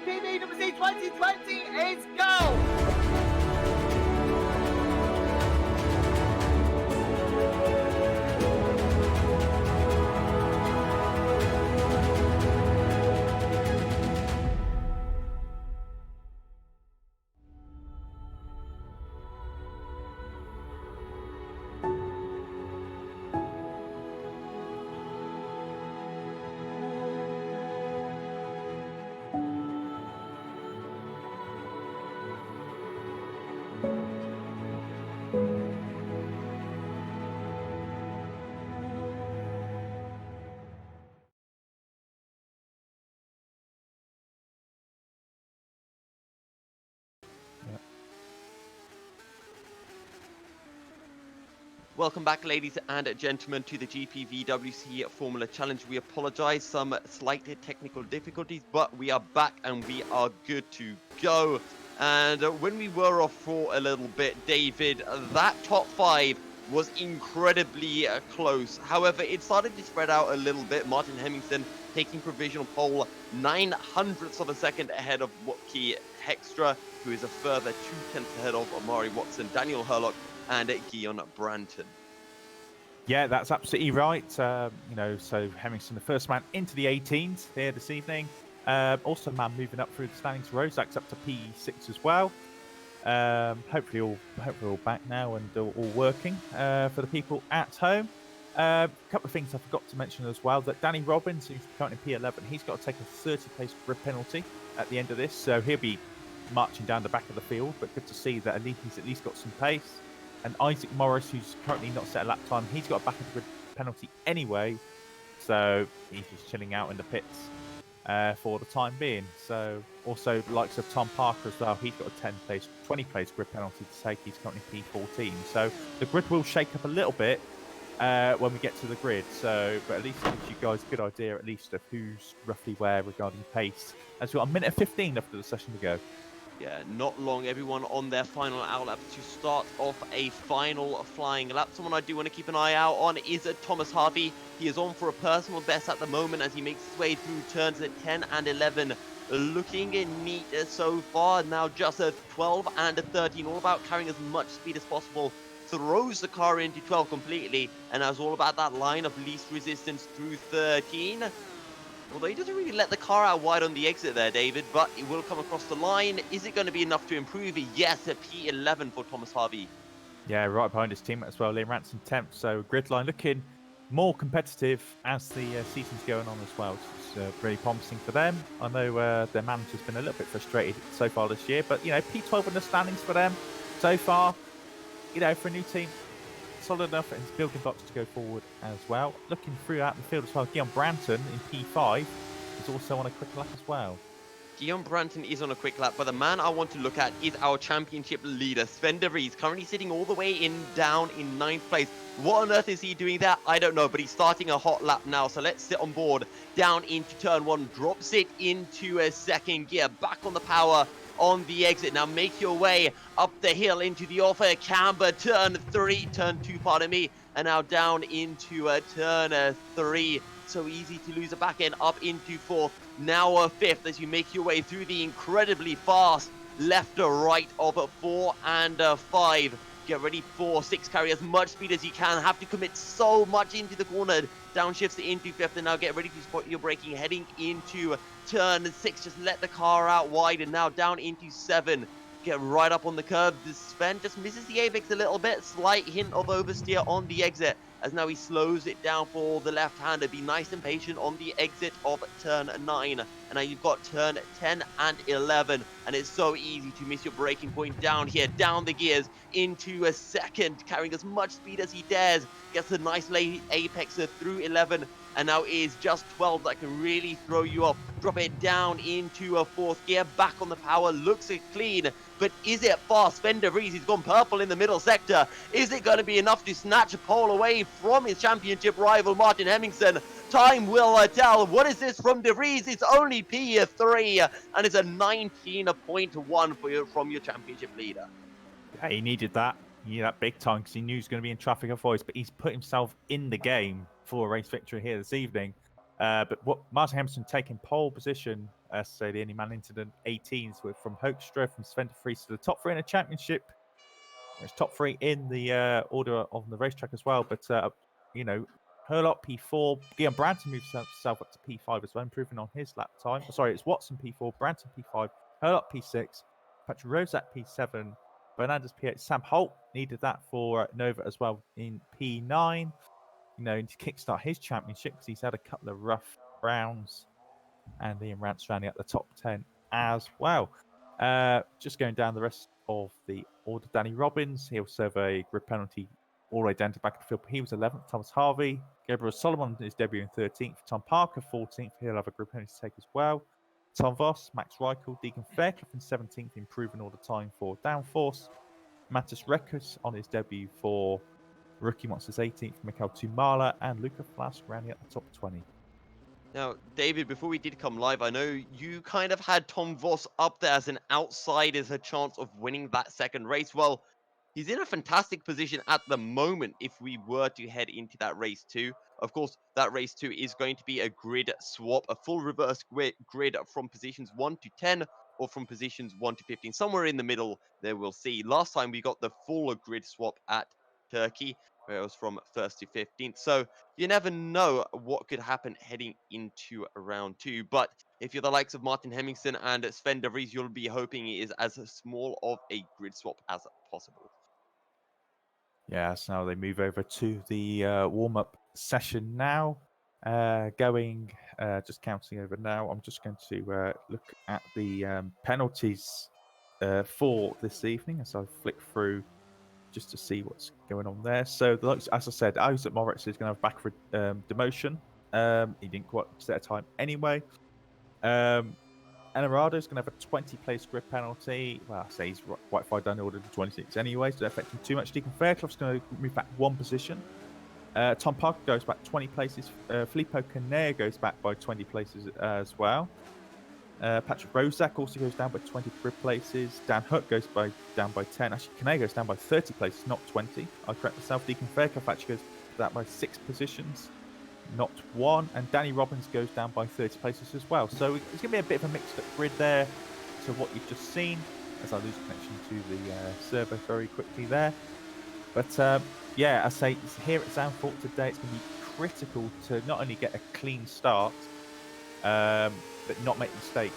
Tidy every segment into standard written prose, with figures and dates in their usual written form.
GPVWC 2020 is go! Welcome back, ladies and gentlemen, to the GPVWC Formula Challenge. We apologize, some slight technical difficulties, but we are back and we are good to go. And when we were off for a little bit, David, that top five was incredibly close. However, it started to spread out a little bit. Martin Hemmingsen taking provisional pole 900ths of a second ahead of Key Hextra, who is a further 0.2 ahead of Amari Watson, Daniel Hurlock, and Guillaume Branton. Yeah, that's absolutely right. So Hemmingsen, the first man into the 18s here this evening. Also, man moving up through the standings. Rozak's up to P6 as well. Hopefully all back now and all working for the people at home. A couple of things I forgot to mention as well, that Danny Robbins, who's currently P11, he's got to take a 30-place grid penalty at the end of this, so he'll be marching down the back of the field, but good to see that he's at least got some pace. And Isaac Morris, who's currently not set a lap time, he's got a back of the grid penalty anyway, so he's just chilling out in the pits for the time being. So also the likes of Tom Parker as well, he's got a 20-place grid penalty to take. He's currently P14. So the grid will shake up a little bit when we get to the grid. So, but at least it gives you guys a good idea at least of who's roughly where regarding pace. As we've got a minute and 15 left of the session to go. Yeah, not long. Everyone on their final outlap to start off a final flying lap. Someone I do want to keep an eye out on is Thomas Harvey. He is on for a personal best at the moment as he makes his way through turns at 10 and 11. Looking neat so far. Now just at 12 and 13. All about carrying as much speed as possible. Throws the car into 12 completely. And that's all about that line of least resistance through 13. Although he doesn't really let the car out wide on the exit there, David, but it will come across the line. Is it going to be enough to improve? Yes, a P11 for Thomas Harvey. Yeah, right behind his teammate as well, Liam Ransom 10th. So grid line looking more competitive as the season's going on as well. It's really promising for them. I know their manager's been a little bit frustrated so far this year, but, P12 in the standings for them so far, for a new team. Solid enough and his building blocks to go forward as well. Looking throughout the field as well, Guillaume Branton in P5 is also on a quick lap as well. Guillaume Branton is on a quick lap, but the man I want to look at is our championship leader, Sven de Vries, currently sitting all the way down in 9th place. What on earth is he doing there? I don't know, but he's starting a hot lap now, so let's sit on board. Down into turn 1, drops it into a second gear, back on the power on the exit. Now make your way up the hill into the offer camber, turn 2, pardon me, and now down into turn 3. So easy to lose a back end, up into 4th, now 5th as you make your way through the incredibly fast left or right of 4 and 5. Get ready for 6, carry as much speed as you can, have to commit so much into the corner, downshifts into 5th, and now get ready to spot your braking heading into turn 6, just let the car out wide, and now down into 7, get right up on the curb. Sven just misses the apex a little bit, slight hint of oversteer on the exit, as now he slows it down for the left-hander. Be nice and patient on the exit of turn 9. And now you've got turn 10 and 11. And it's so easy to miss your braking point down here. Down the gears into a second. Carrying as much speed as he dares. Gets a nice late apex through 11. And now is just 12 that can really throw you off. Drop it down into a 4th gear. Back on the power. Looks clean. But is it fast? Sven de Vries, he's gone purple in the middle sector. Is it going to be enough to snatch a pole away from his championship rival, Martin Hemmingsen? Time will tell. What is this from de Vries? It's only P3, and it's a 19.1 from your championship leader. Yeah, he needed that. He needed that big time because he knew he was going to be in traffic otherwise, but he's put himself in the game for a race victory here this evening. But what Martin Hemmingsen taking pole position So the only man into the 18s were from Hoekstra, from Sven de Vries to the top three in the championship. It's top three in the order of the racetrack as well. But, you know, Hurlock P4, Guillaume Branton moves himself up to P5 as well, improving on his lap time. Sorry, it's Watson P4, Branton P5, Hurlock P6, Patrick Rozak P7, Bernardus P8. Sam Holt needed that for Nova as well in P9. You know, to kickstart his championship because he's had a couple of rough rounds, and Liam Rance rounding out the top 10 as well. Just going down the rest of the order, Danny Robbins, he'll serve a grid penalty all the way down to back of the field. He was 11th. Thomas Harvey, Gabriel Solomon is debuting 13th. Tom Parker, 14th. He'll have a grid penalty to take as well. Tom Voss, Max Reichel, Deacon Fairclough in 17th, improving all the time for Downforce. Mattis Rekus on his debut for Rookie Monsters 18th, Mikhail Tumala, and Luca Flask rounding up the top 20. Now, David, before we did come live, I know you kind of had Tom Voss up there as an outsider's a chance of winning that second race. Well, he's in a fantastic position at the moment if we were to head into that race 2. Of course, that race 2 is going to be a grid swap, a full reverse grid from positions 1 to 10 or from positions 1 to 15. Somewhere in the middle there we'll see. Last time we got the full grid swap at Turkey, where it was from 1st to 15th. So you never know what could happen heading into round 2. But if you're the likes of Martin Hemmingsen and Sven de Vries, you'll be hoping it is as small of a grid swap as possible. Yeah, so now they move over to the warm-up session now. Just counting over now, I'm just going to look at the penalties for this evening as I flick through just to see what's going on there. So, as I said, Isaac Moritz is going to have back for demotion. He didn't quite set a time anyway. Enarado is going to have a 20-place grid penalty. Well, I say he's quite far down the order to 26 anyway, so don't affect him too much. Deacon Fairclough's going to move back one position. Tom Parker goes back 20 places. Filippo Canea goes back by 20 places as well. Patrick Rozak also goes down by 20 grid places. Dan Hutt goes down by 10. Actually, Canea goes down by 30 places, not 20. I'll correct myself. Deacon Fairclough actually goes down by 6 positions, not 1. And Danny Robbins goes down by 30 places as well. So it's going to be a bit of a mixed up grid there to what you've just seen, as I lose connection to the server very quickly there. But yeah, I say here at Zandvoort today, it's going to be critical to not only get a clean start, but not make mistakes.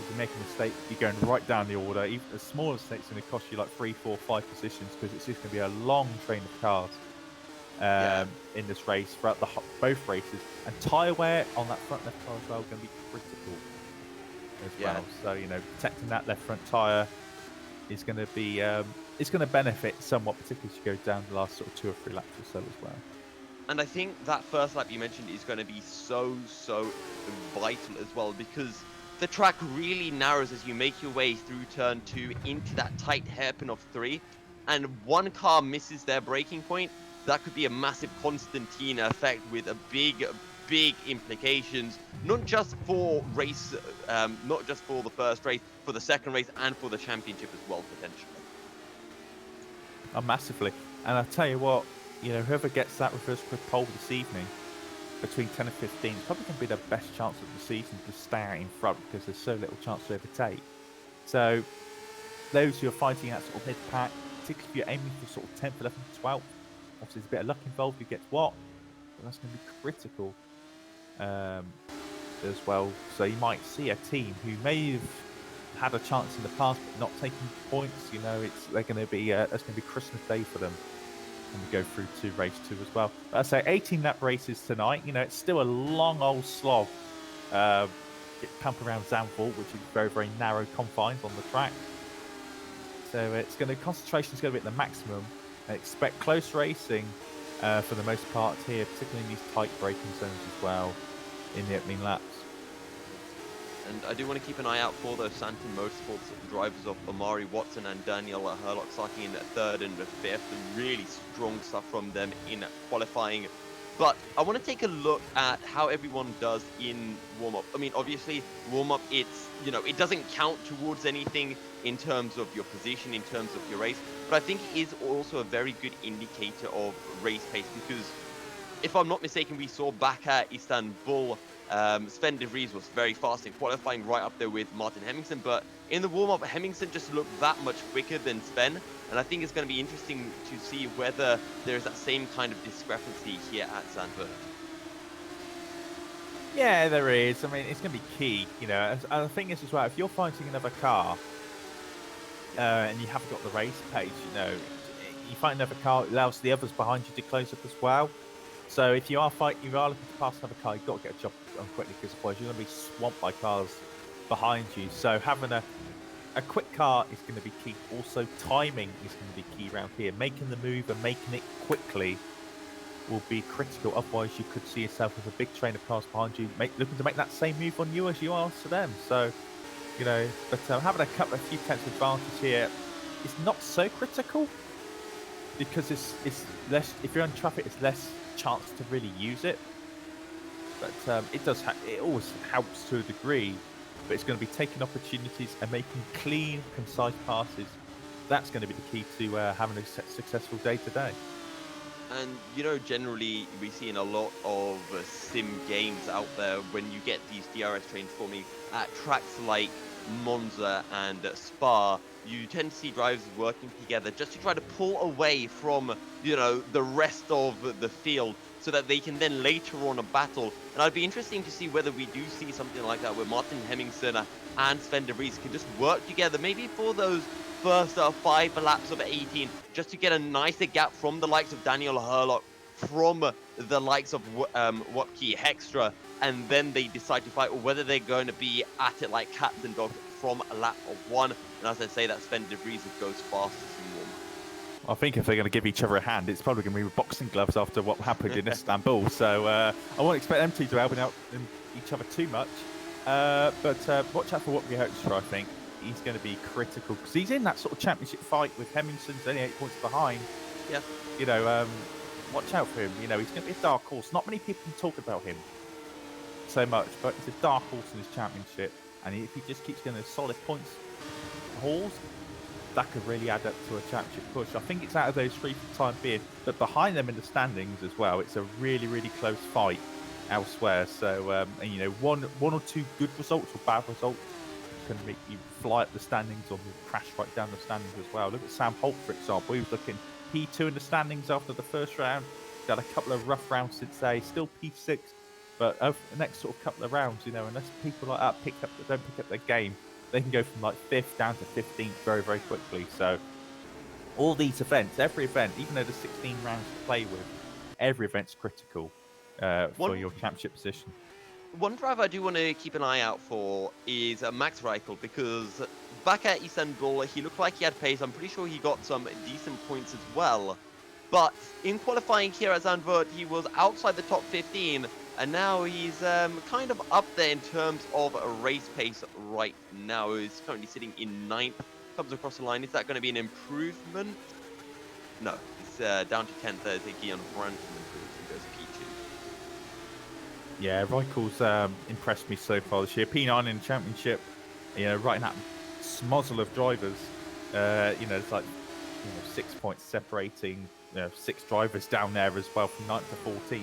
If you make a mistake, you're going right down the order. Even a small mistake's going to cost you like 3, 4, 5 positions, because it's just going to be a long train of cars in this race throughout both races. And tyre wear on that front left tyre as well going to be critical as well. So, you know, protecting that left front tyre is going to be it's going to benefit somewhat, particularly as you go down the last sort of 2 or 3 laps or so as well. And I think that first lap you mentioned is going to be so vital as well, because the track really narrows as you make your way through turn 2 into that tight hairpin of 3, and one car misses their braking point. That could be a massive Constantina effect with a big implications, not just for race, not just for the first race, for the second race and for the championship as well, potentially. Oh, massively. And I'll tell you what, you know, whoever gets that reverse grid pole this evening between 10 and 15 is probably going to be the best chance of the season to stay out in front, because there's so little chance to overtake. So those who are fighting that sort of mid-pack, particularly if you're aiming for sort of 10th, 11th, 12th, obviously there's a bit of luck involved, who gets what, but that's going to be critical as well. So you might see a team who may have had a chance in the past but not taking points. You know, it's going to be Christmas Day for them when we go through to race 2 as well. But I say 18 lap races tonight. You know, it's still a long old slog. Pump around Zandvoort, which is very narrow confines on the track. So it's going to concentration's going to be at the maximum. I expect close racing for the most part here, particularly in these tight braking zones as well in the opening laps. And I do want to keep an eye out for the Santon Motorsports drivers of Omari Watson and Daniel Hurlock starting in 3rd and 5th. Really strong stuff from them in qualifying. But I want to take a look at how everyone does in warm-up. I mean, obviously, warm-up, it's, you know, it doesn't count towards anything in terms of your position, in terms of your race. But I think it is also a very good indicator of race pace, because if I'm not mistaken, we saw back at Istanbul Sven de Vries was very fast in qualifying, right up there with Martin Hemmingsen, but in the warm-up, Hemmingsen just looked that much quicker than Sven, and I think it's going to be interesting to see whether there is that same kind of discrepancy here at Zandvoort. Yeah, there is. I mean, it's going to be key. And the thing is as well, if you're fighting another car and you haven't got the race pace, you find another car, it allows the others behind you to close up as well. So if you are looking to pass another car, you've got to get a job done quickly, because otherwise you're going to be swamped by cars behind you. So having a quick car is going to be key. Also, timing is going to be key around here. Making the move and making it quickly will be critical. Otherwise, you could see yourself with a big train of cars behind you, looking to make that same move on you as you are to them. So, but having a few tenths of advantage here is not so critical, because it's less. If you're on traffic, it's less chance to really use it. But it always helps to a degree. But it's going to be taking opportunities and making clean, concise passes. That's going to be the key to having a successful day today. And, generally we see in a lot of sim games out there, when you get these DRS trains forming at tracks like Monza and Spa, you tend to see drivers working together just to try to pull away from, the rest of the field, so that they can then later on battle. And I'd be interesting to see whether we do see something like that, where Martin Hemmingsen and Sven de Vries can just work together, maybe for those first 5 laps of 18, just to get a nicer gap from the likes of Daniel Herlock, from the likes of Wopke Hextra, and then they decide to fight, or whether they're going to be at it like cats and dogs from lap 1. And as I say, that Sven de Vries goes fastest in warm. I think if they're going to give each other a hand, it's probably going to be with boxing gloves after what happened in Istanbul. So I won't expect them two to help out each other too much. But watch out for Wopke Hextra. I think he's going to be critical, because he's in that sort of championship fight with Hemmingsen's only 8 points behind. Yeah. Watch out for him. He's going to be a dark horse. Not many people can talk about him so much, but he's a dark horse in his championship. And if he just keeps getting solid points hauls, that could really add up to a championship push. I think it's out of those 3 for the time being, but behind them in the standings as well, it's a really, really close fight elsewhere. So, one or two good results or bad results can make you fly up the standings, or crash right down the standings as well. Look at Sam Holt, for example. He was looking P2 in the standings after the first round. He's had a couple of rough rounds since then. Still P6, but over the next sort of couple of rounds, unless people like that don't pick up their game, they can go from like 5th down to 15th very, very quickly. So all these events, every event, even though there's 16 rounds to play with, every event's critical for your championship position. One driver I do want to keep an eye out for is Max Reichel, because back at Istanbul, he looked like he had pace. I'm pretty sure he got some decent points as well. But in qualifying here at Zandvoort, he was outside the top 15, and now he's kind of up there in terms of a race pace right now. He's currently sitting in 9th, comes across the line. Is that going to be an improvement? No, it's down to 10th. I think Guillaume Brandt improves and goes P2. Yeah, Reichel's impressed me so far this year. P9 in the championship, right in that smozzle of drivers. It's like 6 points separating 6 drivers down there as well, from 9th to 14th.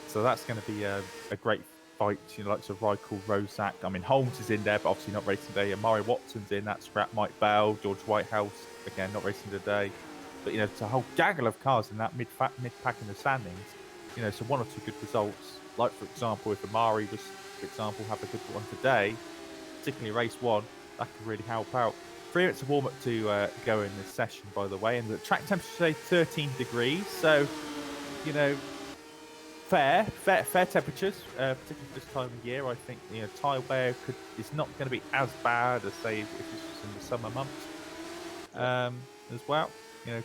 So that's going to be a great fight. Like Reichel, Rozak. I mean, Holmes is in there, but obviously not racing today. Amari Watson's in that scrap. Mike Bell, George Whitehouse, again not racing today. But it's a whole gaggle of cars in that mid pack in the standings. So 1 or 2 good results. Like for example, if Amari was, for example, have a good one today, particularly race 1, that could really help out. 3 minutes of warm up to go in this session, by the way, and the track temperature today 13 degrees. So fair temperatures, particularly this time of year. I think tyre wear is not going to be as bad as say if this was in the summer months as well.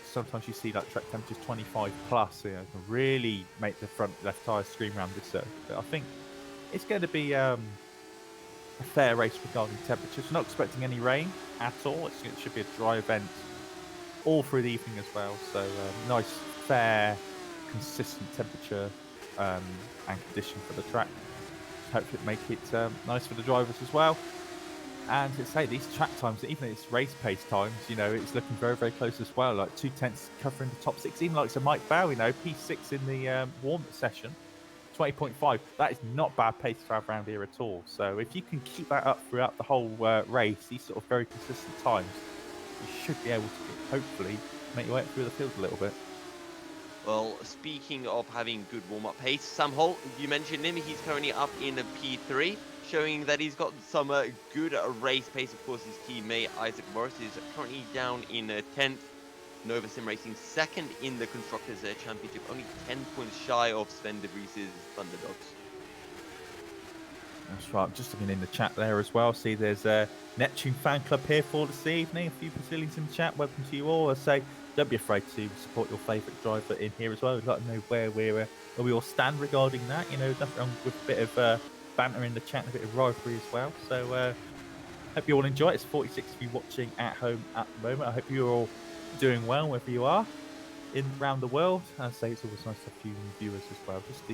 Sometimes you see like track temperatures 25 plus. Can really make the front left tyre scream around this circuit. But I think it's going to be a fair race regarding temperatures. Not expecting any rain at all. It should be a dry event all through the evening as well. So nice, fair, consistent temperature and condition for the track. Hopefully make it nice for the drivers as well. And to say these track times, even it's race pace times, it's looking very, very close as well. Like 2 tenths covering the top 6. Even like Mike Bow, P6 in the warm-up session. 20.5. That is not bad pace to have around here at all. So if you can keep that up throughout the whole race, these sort of very consistent times, you should be able to hopefully make your way through the field a little bit. Well, speaking of having good warm-up pace, Sam Holt, you mentioned him. He's currently up in a P3, showing that he's got some good race pace. Of course, his teammate Isaac Morris is currently down in 10th. Nova Simracing second in the Constructors Championship, only 10 points shy of Sven de Vries's Thunderdogs. That's right. Just looking in the chat there as well. See, there's a Neptune fan club here for this evening. A few Brazilians in the chat. Welcome to you all. I say, don't be afraid to support your favourite driver in here as well. We'd like to know where we all stand regarding that. You know, nothing wrong with a bit of banter in the chat and a bit of rivalry as well. So, hope you all enjoy it. It's 46 of you watching at home at the moment. I hope you're all doing well wherever you are around the world. I say it's always nice to have a few new viewers as well. Just to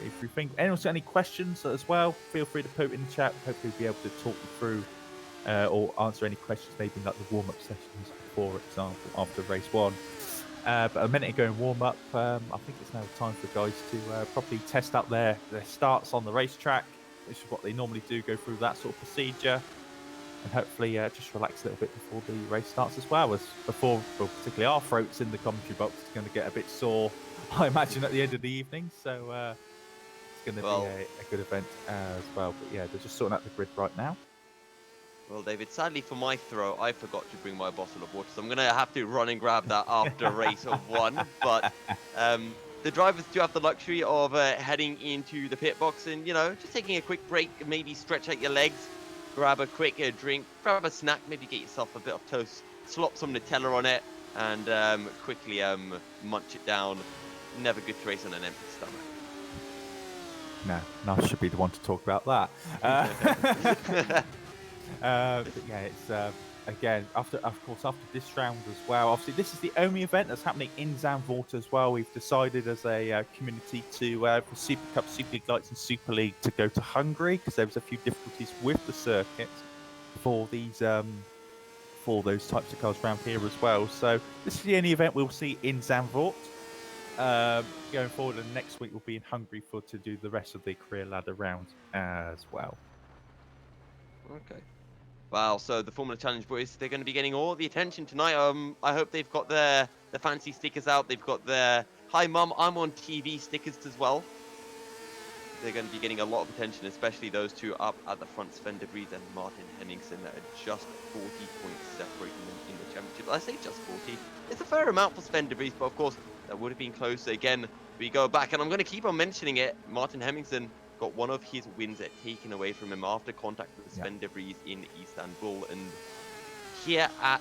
if you think anyone's got any questions as well, feel free to put it in the chat. Hopefully we'll be able to talk you through or answer any questions, maybe like the warm-up sessions, for example, after race one. But a minute ago in warm-up, I think it's now time for guys to properly test out their starts on the racetrack, which is what they normally do, go through that sort of procedure. And hopefully just relax a little bit before the race starts as well. Well, particularly our throats in the commentary box is going to get a bit sore, I imagine, at the end of the evening. So it's going to be a good event as well. But yeah, they're just sorting out the grid right now. Well, David, sadly for my throat, I forgot to bring my bottle of water, so I'm going to have to run and grab that after race of one. But the drivers do have the luxury of heading into the pit box and, you know, just taking a quick break, maybe stretch out your legs, grab a quick drink, grab a snack, maybe get yourself a bit of toast, slop some Nutella on it, and quickly munch it down. Never good to race on an empty stomach. No, I should be the one to talk about that. But yeah, it's again after this round as well. Obviously, this is the only event that's happening in Zandvoort as well. We've decided as a community to for Super Cup, Super League Lights, and Super League to go to Hungary because there was a few difficulties with the circuit for these for those types of cars around here as well. So this is the only event we'll see in Zandvoort. Going forward, and next week we'll be in Hungary to do the rest of the career ladder round as well. Okay. Wow, so the Formula Challenge boys, they're going to be getting all the attention tonight. I hope they've got their fancy stickers out. They've got their "Hi Mum, I'm on TV" stickers as well. They're going to be getting a lot of attention, especially those two up at the front, Sven de Vries and Martin Henningsen, that are just 40 points separating them in the championship. I say just 40. It's a fair amount for Sven de Vries, but of course, that would have been close. Again, we go back, and I'm going to keep on mentioning it. Martin Henningsen got one of his wins taken away from him after contact with Sven de Vries in Istanbul, and here at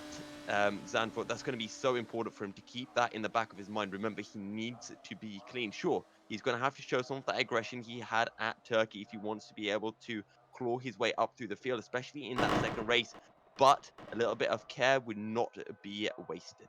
Zandvoort, that's going to be so important for him to keep that in the back of his mind. Remember, he needs to be clean. Sure, he's going to have to show some of that aggression he had at Turkey if he wants to be able to claw his way up through the field, especially in that second race, but a little bit of care would not be wasted.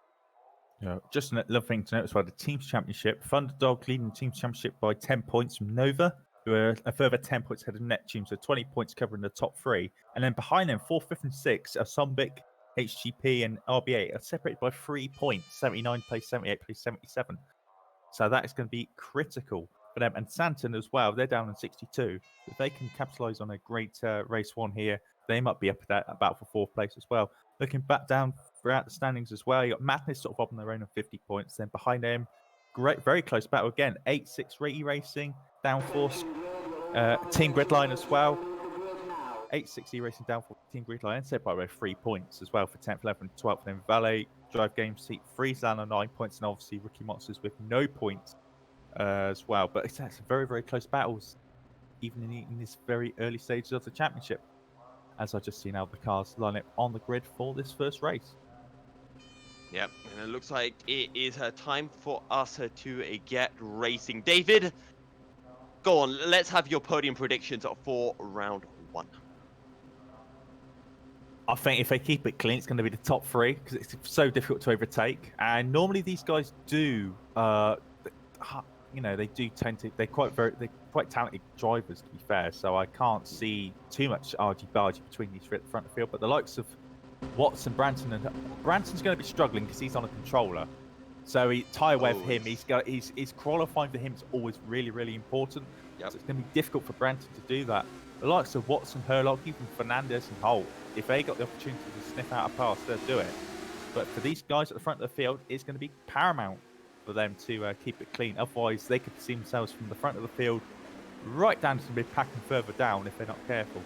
Yeah, just another thing to note as well, the Teams Championship, Thunderdog leading the Teams Championship by 10 points from Nova, who are a further 10 points ahead of Neptune, so 20 points covering the top three. And then behind them, 4th, 5th, and 6th are Sumbik, HGP, and RBA, are separated by 3 points, 79 plays 78, plays 77. So that is going to be critical for them. And Santon as well, they're down in 62. If they can capitalise on a great race one here, they might be up at that, about for 4th place as well. Looking back down throughout the standings as well, you got Madness sort of up on their own on 50 points. Then behind them, great, very close battle again. 8-6 Rady Racing, Downforce, Team Gridline as well. 8-6 E-Racing, Downforce, Team Gridline, and separated by 3 points as well for 10th, 11th, 12th. Then Valet, Drive Games, Seat, Friesland on 9 points, and obviously Rookie Monsters with no points as well. But it's very, very close battles, even in this very early stages of the championship. As I just seen how the cars line up on the grid for this first race. Yep, and it looks like it is time for us to get racing. David, go on, let's have your podium predictions for round one. I think if they keep it clean, it's going to be the top three because it's so difficult to overtake. And normally these guys do, they do tend to, they're quite talented drivers, to be fair. So I can't see too much argy-bargy between these three at the front of the field. But the likes of Watson, Branson, and Branson's going to be struggling because he's on a controller. So tyre wear for him, he's qualifying for him is always really, really important. Yep. So it's going to be difficult for Branton to do that. The likes of Watson, Herlock, even Fernandez and Holt, if they got the opportunity to sniff out a pass, they'll do it. But for these guys at the front of the field, it's going to be paramount for them to keep it clean. Otherwise, they could see themselves from the front of the field right down to the mid-pack and further down if they're not careful.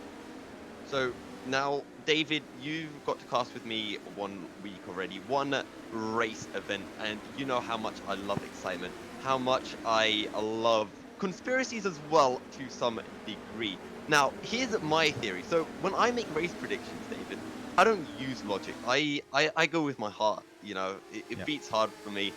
So now, David, you've got to cast with me 1 week already, one race event, and you know how much I love excitement, how much I love conspiracies as well to some degree. Now, here's my theory. So when I make race predictions, David, I don't use logic. I go with my heart. You know, it beats hard for me.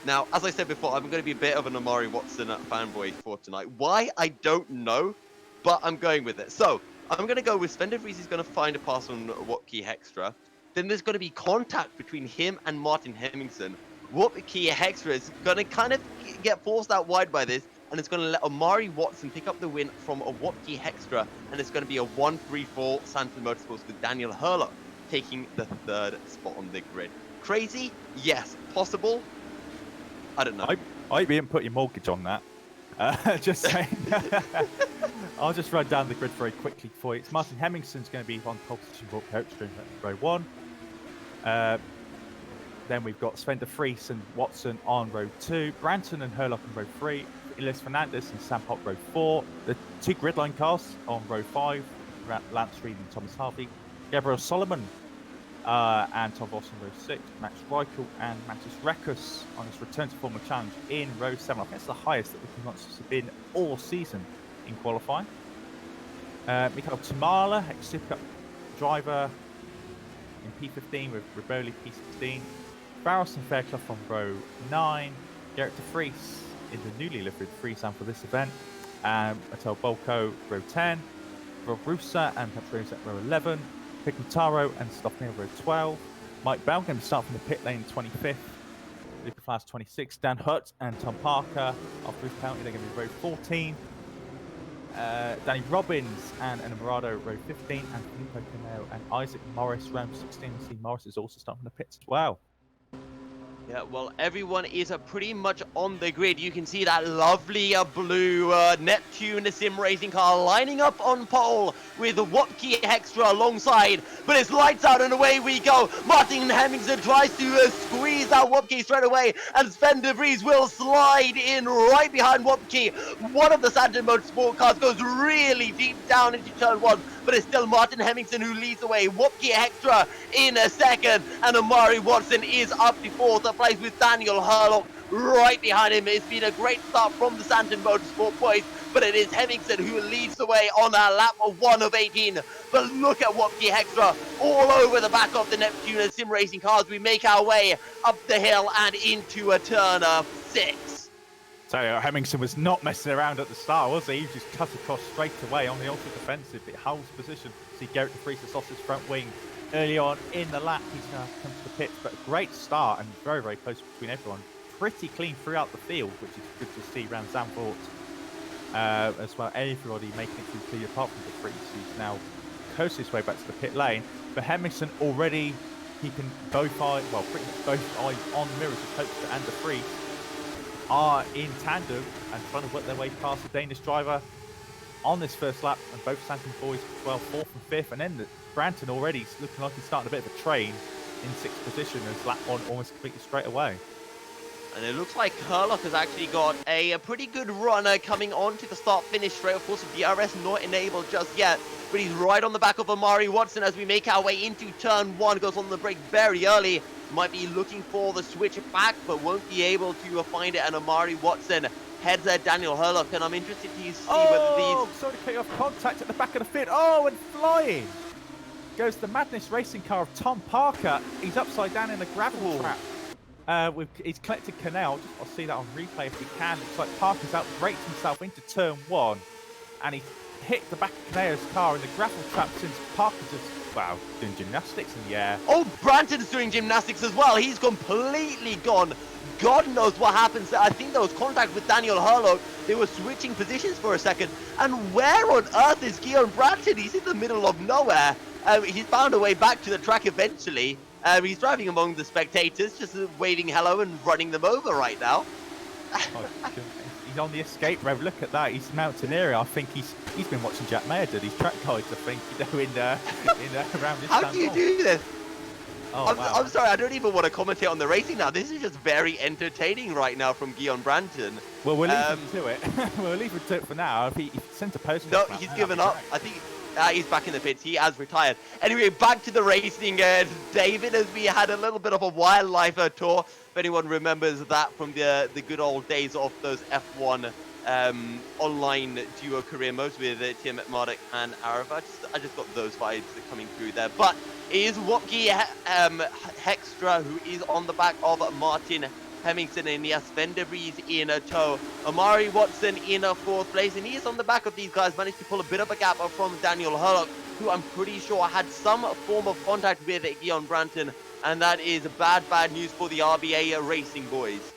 Now, as I said before, I'm going to be a bit of an Amari Watson fanboy for tonight. Why? I don't know, but I'm going with it. So I'm going to go with Sven de Vries is going to find a pass on Wopke Hextra. Then there's going to be contact between him and Martin Hemmingsen. Wopke Hextra is going to kind of get forced out wide by this, and it's going to let Amari Watson pick up the win from a Wopke Hextra, and it's going to be a 1-3-4 Santon Motorsports with Daniel Herlock taking the 3rd spot on the grid. Crazy? Yes. Possible? I don't know. I didn't put your mortgage on that. Just saying. I'll just run down the grid very quickly for you. It's Martin Hemmingsen's going to be on pole position for coach during row 1. Then we've got Sven de Vries and Watson on row 2. Branton and Herlock on row 3. Elias Fernandez and Sam Holt row 4. The 2 gridline cars on row 5. Lance Reed and Thomas Harvey. Gabriel Solomon and Tom Voss on row 6. Max Reichel and Mattis Rekus on his return to Formula Challenge in row 7. I think it's the highest that the Monsters have been all season in qualifying. Mikhail Tamala, ex-Super Cup driver in P15 with Riboli P16. Barros and Fairclough on row 9. Gerrit de Vries in the newly liveried Friesland for this event. Mattel Bolko, row 10. Rob Rusa and Patrons at row 11. Picantaro and Stoffner, row 12. Mike Bell going to start from the pit lane 25th. Luca Flowers 26. Dan Hutt and Tom Parker after his penalty, they're going to be row 14. Danny Robbins and Enamorado, row 15. And Filippo Caneo and Isaac Morris, row 16. Steve Morris is also starting from the pits as well. Yeah, well, everyone is pretty much on the grid. You can see that lovely blue Neptune sim racing car lining up on pole with Wopke Hextra alongside. But it's lights out and away we go. Martin Hemmingsen tries to squeeze out Wopke straight away, and Sven de Vries will slide in right behind Wopke. One of the Santon Motorsport cars goes really deep down into turn 1, but it's still Martin Hemmingsen who leads away. Wopke Hextra in a second, and Amari Watson is up to 4th place with Daniel Herlock right behind him. It's been a great start from the Santon Motorsport boys, but it is Hemmingsen who leads the way on a lap of 1 of 18. But look at Wopke Hextra all over the back of the Neptune and sim racing cars. We make our way up the hill and into a turn 6. So Hemmingsen was not messing around at the start, was he? He just cut across straight away on the ultra defensive. It holds position. See Gerrit de Vries has lost his front wing early on in the lap. He's going to come to the pits, but a great start and very, very close between everyone. Pretty clean throughout the field, which is good to see around Zandvoort as well. Everybody making it through clear apart from de Vries, who's now coasting his way back to the pit lane. But Hemmingsen already keeping both eyes, well, pretty much both eyes on the mirrors of Coaster and de Vries are in tandem and trying to work their way past the Danish driver on this first lap, and both Santon boys, well, 4th and 5th, and then Branton already looking like he's starting a bit of a train in 6th position as lap 1 almost completely straight away. And it looks like Herlock has actually got a pretty good runner coming on to the start-finish straight. Of course, the DRS not enabled just yet, but he's right on the back of Amari Watson as we make our way into turn 1. Goes on the brake very early. Might be looking for the switch back, but won't be able to find it. And Amari Watson heads at Daniel Herlock, and I'm interested to see whether these... sorry to cut you off. Contact at the back of the field. Oh, and flying goes the Madness racing car of Tom Parker. He's upside down in a gravel trap. He's collected Canal. I'll see that on replay if we can. Looks like Parker's out-braked himself into turn 1, and he hit the back of Caneo's car in the gravel trap since Parker's just, wow, doing gymnastics in the air. Oh, Branton's doing gymnastics as well. He's completely gone. God knows what happens there. I think there was contact with Daniel Herlock. They were switching positions for a second. And where on earth is Guillaume Branton? He's in the middle of nowhere. He's found a way back to the track eventually. He's driving among the spectators, just waving hello and running them over right now. Oh, he's on the escape road. Look at that. He's mountaineering. I think he's been watching Jack Mayer do these track guides. I think around this. How do you do this? Oh, wow. I'm sorry, I don't even want to commentate on the racing now. This is just very entertaining right now from Guillaume Branton. Well, we'll leave him to it. We'll leave him to it for now. If he sent a post. No, he's given up. I think he's back in the pits. He has retired. Anyway, back to the racing, David, as we had a little bit of a wildlife tour. If anyone remembers that from the good old days of those F1 online duo career modes with Tim Marduk and Arava. I just got those vibes coming through there. But it is Wopke Hextra who is on the back of Martin Hemmingson, and yes, Sven de Vries in a tow. Amari Watson in a 4th place, and he is on the back of these guys, managed to pull a bit of a gap from Daniel Hurlock, who I'm pretty sure had some form of contact with Guillaume Branton, and that is bad news for the RBA Racing boys.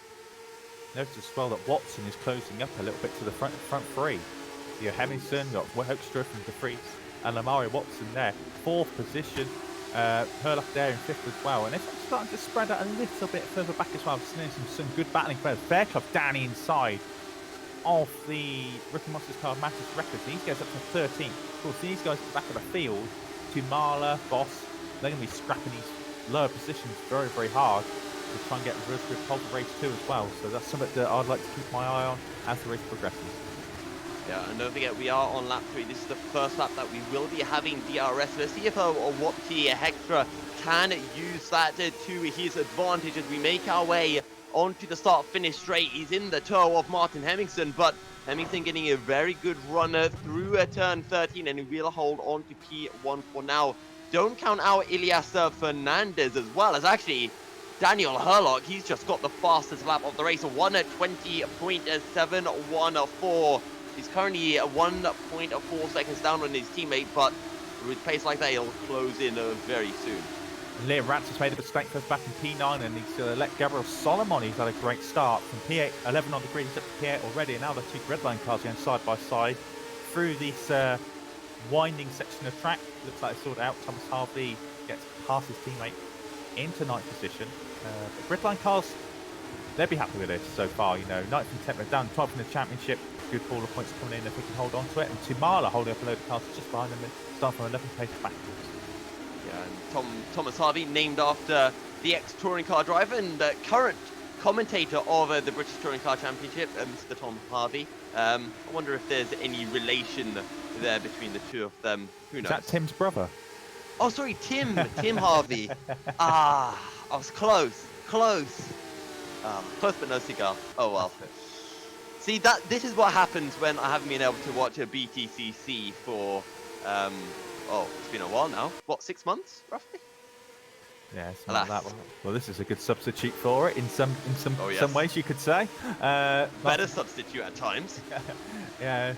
Notice as well that Watson is closing up a little bit to the front three. You got Hemmingson, got Hoekstra from de Vries, and Amari Watson there, 4th position. Hurlock there in 5th as well, and it's starting to spread out a little bit further back as well. I'm seeing some good battling players. Fairclough down inside of the Ricky Moss's car, Mattis Records. He goes up to 13th. Of course, these guys at the back of the field, Tumala, Boss, they're going to be scrapping these lower positions very, very hard to try and get reverse grip of race 2 as well. So that's something that I'd like to keep my eye on as the race progresses. Yeah, and don't forget, we are on lap 3. This is the first lap that we will be having DRS. Let's see if Wopke Hextra can use that to his advantage as we make our way onto the start-finish straight. He's in the tow of Martin Hemmingson, but Hemmingson getting a very good run through turn 13, and he will hold on to P1 for now. Don't count out Ilias Fernandez as well, as actually Daniel Hurlock, he's just got the fastest lap of the race, 1:20.714. He's currently 1.4 seconds down on his teammate, but with pace like that, he'll close in very soon. Liam Rats has made a mistake first back in P9, and he's let Gabriel Solomon. He's had a great start from P8, 11 on the grid. He's up to P8 already, and now the 2 redline cars going side by side through this winding section of track. Looks like they sorted out. Thomas Harvey gets past his teammate into 9th position. But gridline cars, they'll be happy with this so far. 9th and 10th, they're down 12th in the championship. Good ball of points coming in if we can hold on to it. And Tumala holding up a load of cars just behind them, starting from 11th place backwards. Yeah, and Thomas Harvey, named after the ex-touring car driver and current commentator of the British Touring Car Championship, Mr. Tom Harvey. I wonder if there's any relation there between the two of them. Who knows? Is that Tim's brother? Oh, sorry, Tim Harvey. I was close. Close but no cigar. Oh well. See, this is what happens when I haven't been able to watch a BTCC for, it's been a while now. What, 6 months, roughly? Yeah, it's not that one. Well, this is a good substitute for it in some ways, you could say. Better substitute at times. Yeah,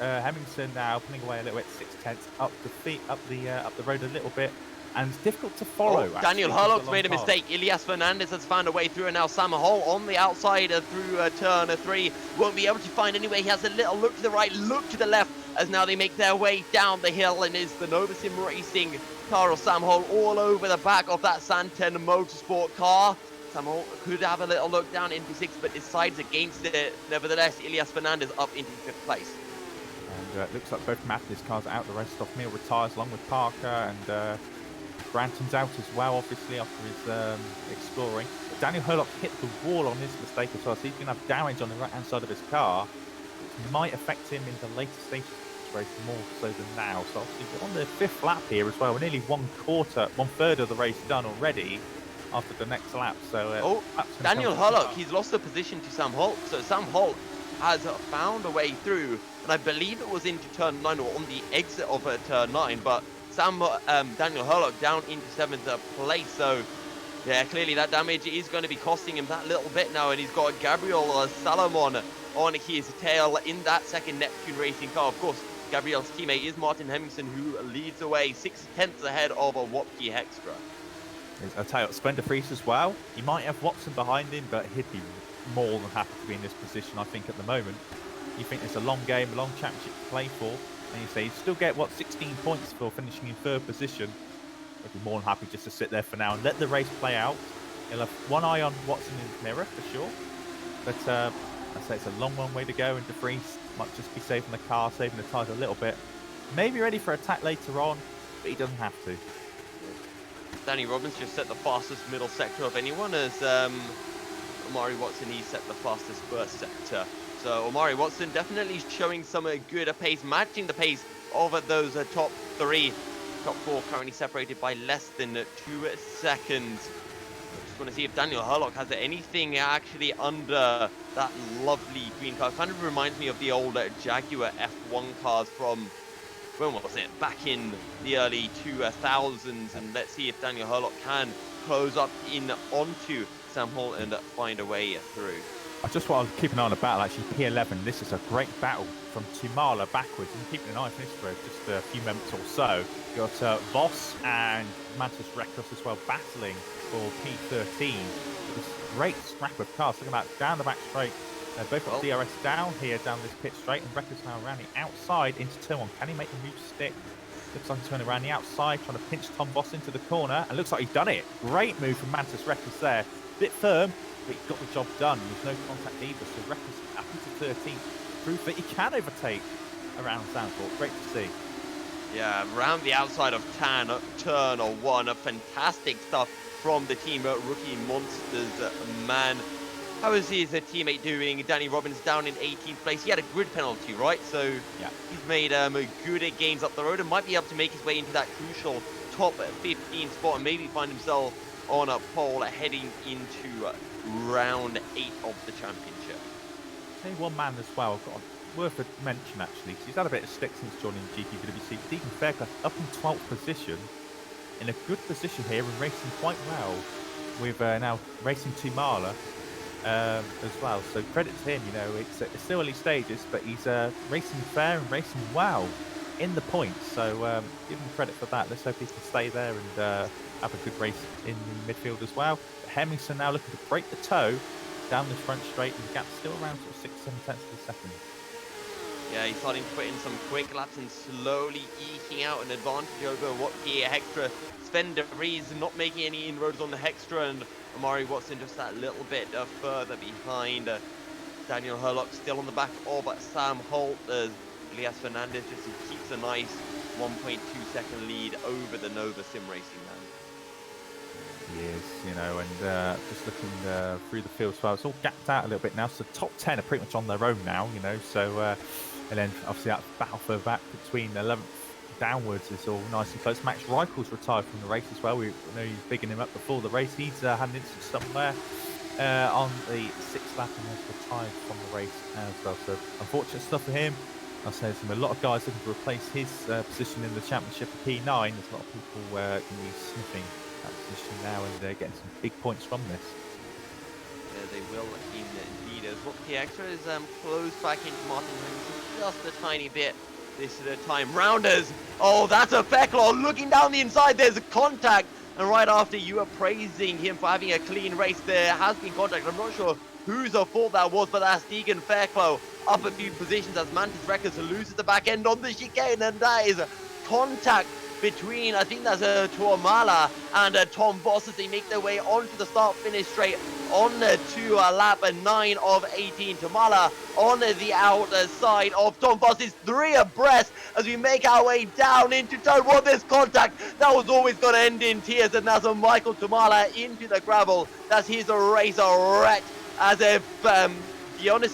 Hemmingson now pulling away a little bit, 6/10 up the road a little bit. And it's difficult to follow. Daniel Hurlock's made a mistake. Ilias Fernandez has found a way through, and now Sam Hall on the outside through turn 3. Won't be able to find any way. He has a little look to the right, look to the left, as now they make their way down the hill, and is the Nova Simracing car of Sam Hall all over the back of that Santen Motorsport car. Sam Hall could have a little look down into 6th, but decides against it. Nevertheless, Ilias Fernandez up into 5th place. And it looks like both Matthew's cars are out the race. Meal retires along with Parker, and Branton's out as well, obviously, after his exploring. But Daniel Hurlock hit the wall on his mistake as well, so he's going to have damage on the right-hand side of his car, which might affect him in the later stages of this race more so than now. So obviously we're on the 5th lap here as well. We're nearly 1/3 of the race done already after the next lap. So Daniel Hurlock, he's lost the position to Sam Holt. So Sam Holt has found a way through, and I believe it was into turn 9 or on the exit of turn 9, but Daniel Hurlock down into 7th place. So yeah, clearly that damage is going to be costing him that little bit now, and he's got Gabriel Salomon on his tail in that second Neptune Racing car. Of course, Gabriel's teammate is Martin Hemmingson, who leads away 6/10 ahead of Wopke Hextra. I'll tell you what, Sven de Vries as well. He might have Watson behind him, but he'd be more than happy to be in this position, I think, at the moment. You think it's a long game, a long championship to play for, and you say you still get, 16 points for finishing in 3rd position. I'd be more than happy just to sit there for now and let the race play out. He'll have one eye on Watson in his mirror for sure. But I say it's a long way to go, and De Vries might just be saving the car, saving the tyres a little bit. Maybe ready for attack later on, but he doesn't have to. Danny Robbins just set the fastest middle sector of anyone, as Omari Watson, he set the fastest first sector. So Omari Watson definitely showing some good pace, matching the pace of those top three. Top four currently separated by less than 2 seconds. Just want to see if Daniel Hurlock has anything actually under that lovely green car. Kind of reminds me of the old Jaguar F1 cars from, when was it? Back in the early 2000s. And let's see if Daniel Hurlock can close up in onto Sam Holt and find a way through. I just want to keep an eye on the battle, actually. P11, this is a great battle from Tumala backwards, and keeping an eye on this for just a few moments or so. You've got Voss and Mantis Reckless as well battling for P13. This great scrap of cars. Look at that, down the back straight. Both got DRS down here, down this pit straight, and Reckless now around the outside into turn one. Can he make the move stick? Looks like he's turning around the outside, trying to pinch Tom Voss into the corner, and looks like he's done it. Great move from Mantis Reckless there. Bit firm, but he got the job done. There's no contact either, so Reckless up into 13th. Proof that he can overtake around Zandvoort. Great to see. Yeah, around the outside of turn one. Fantastic stuff from the team Rookie Monsters, man. How is his teammate doing? Danny Robbins down in 18th place. He had a grid penalty, right? So yeah, he's made good gains up the road and might be able to make his way into that crucial top 15 spot and maybe find himself on a pole heading into round 8 of the championship. Say one man as well, got worth a mention actually, because he's had a bit of stick since joining GPVWC. Stephen Fairclough up in 12th position, in a good position here and racing quite well, with now racing Tumala as well. So credit to him, you know, it's still early stages, but he's racing fair and racing well in the points. So give him credit for that. Let's hope he can stay there and have a good race in the midfield as well. But Hemmingson now looking to break the toe down this front straight, and the gap's still around sort of 6-7 tenths of a second. Yeah, he's starting to put in some quick laps and slowly eking out an advantage over what the Hextra. Sven de Vries not making any inroads on the Hextra, and Omari Watson just that little bit further behind. Daniel Hurlock still on the back of Sam Holt, as Elias Fernandez just keeps a nice 1.2 second lead over the Nova Simracing man. He is, you know, and just looking through the field as well, it's all gapped out a little bit now, so the top 10 are pretty much on their own now, you know, so, and then obviously that battle for back between 11th downwards is all nice and close. Max Reichel's retired from the race as well. We know he's bigging him up before the race. He's had an incident somewhere on the 6th lap and has retired from the race as well, so unfortunate stuff for him. I say there's a lot of guys looking to replace his position in the championship for P9. There's a lot of people going to be sniffing that position now and getting some big points from this. Yeah, they will indeed. As Rocky Extra is closed back into Martin Henderson just a tiny bit this time. Rounders, oh, that's a Fairclough looking down the inside. There's a contact, and right after you were praising him for having a clean race, there has been contact. I'm not sure whose fault that was, but that's Deegan Fairclough up a few positions as Mantis Records loses the back end on the chicane, and that is contact between, I think that's Tuamala and Tom Voss as they make their way onto the start-finish straight on to lap 9 of 18. Tuamala on the outside of Tom Voss is 3 abreast as we make our way down into turn 1. This contact that was always going to end in tears, and that's Michael Tuamala into the gravel. That's his race wrecked as if Dionys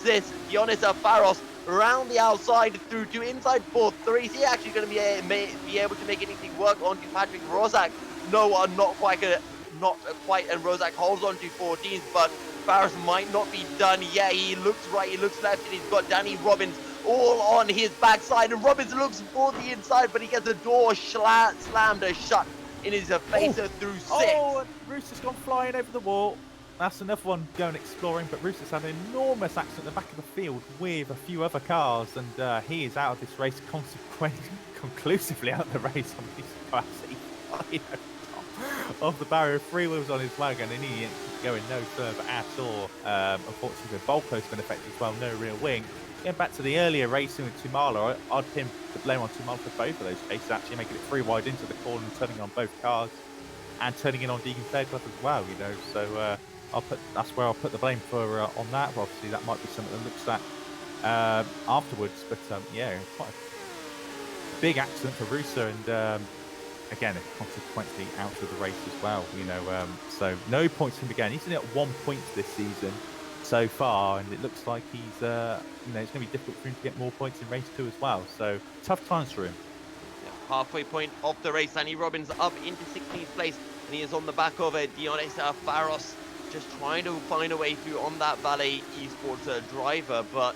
Faros around the outside through to inside 4-3. Is he actually going to be able to make anything work onto Patrick Rozak? No, not quite, and Rozak holds on to 14s, but Faros might not be done. Yeah, he looks right, he looks left, and he's got Danny Robbins all on his backside, and Robbins looks for the inside, but he gets the door slammed shut in his face through 6. Oh, and Rooster's gone flying over the wall. That's another one going exploring, but Rooster's had an enormous accident at the back of the field with a few other cars, and he is out of this race conclusively out of the race on his class. off the barrier, 3 wheels on his wagon, and he ain't going no further at all. Unfortunately, the Volco's been affected as well, no rear wing. Getting back to the earlier racing with Tumala, I'd pin the blame on Tumala for both of those cases, actually making it 3 wide into the corner and turning on both cars, and turning in on Deegan Fairclough as well, you know. So that's where I'll put the blame for on that. But obviously, that might be something that looks at afterwards. But yeah, quite a big accident for Russo, and again, consequently out of the race as well. You know, so no points from him again. He's only at 1 point this season so far, and it looks like he's you know, it's going to be difficult for him to get more points in race 2 as well. So tough times for him. Yeah, halfway point of the race, Danny Robbins up into 16th place, and he is on the back of Dionis Faros, just trying to find a way through on that Valet Esports driver, but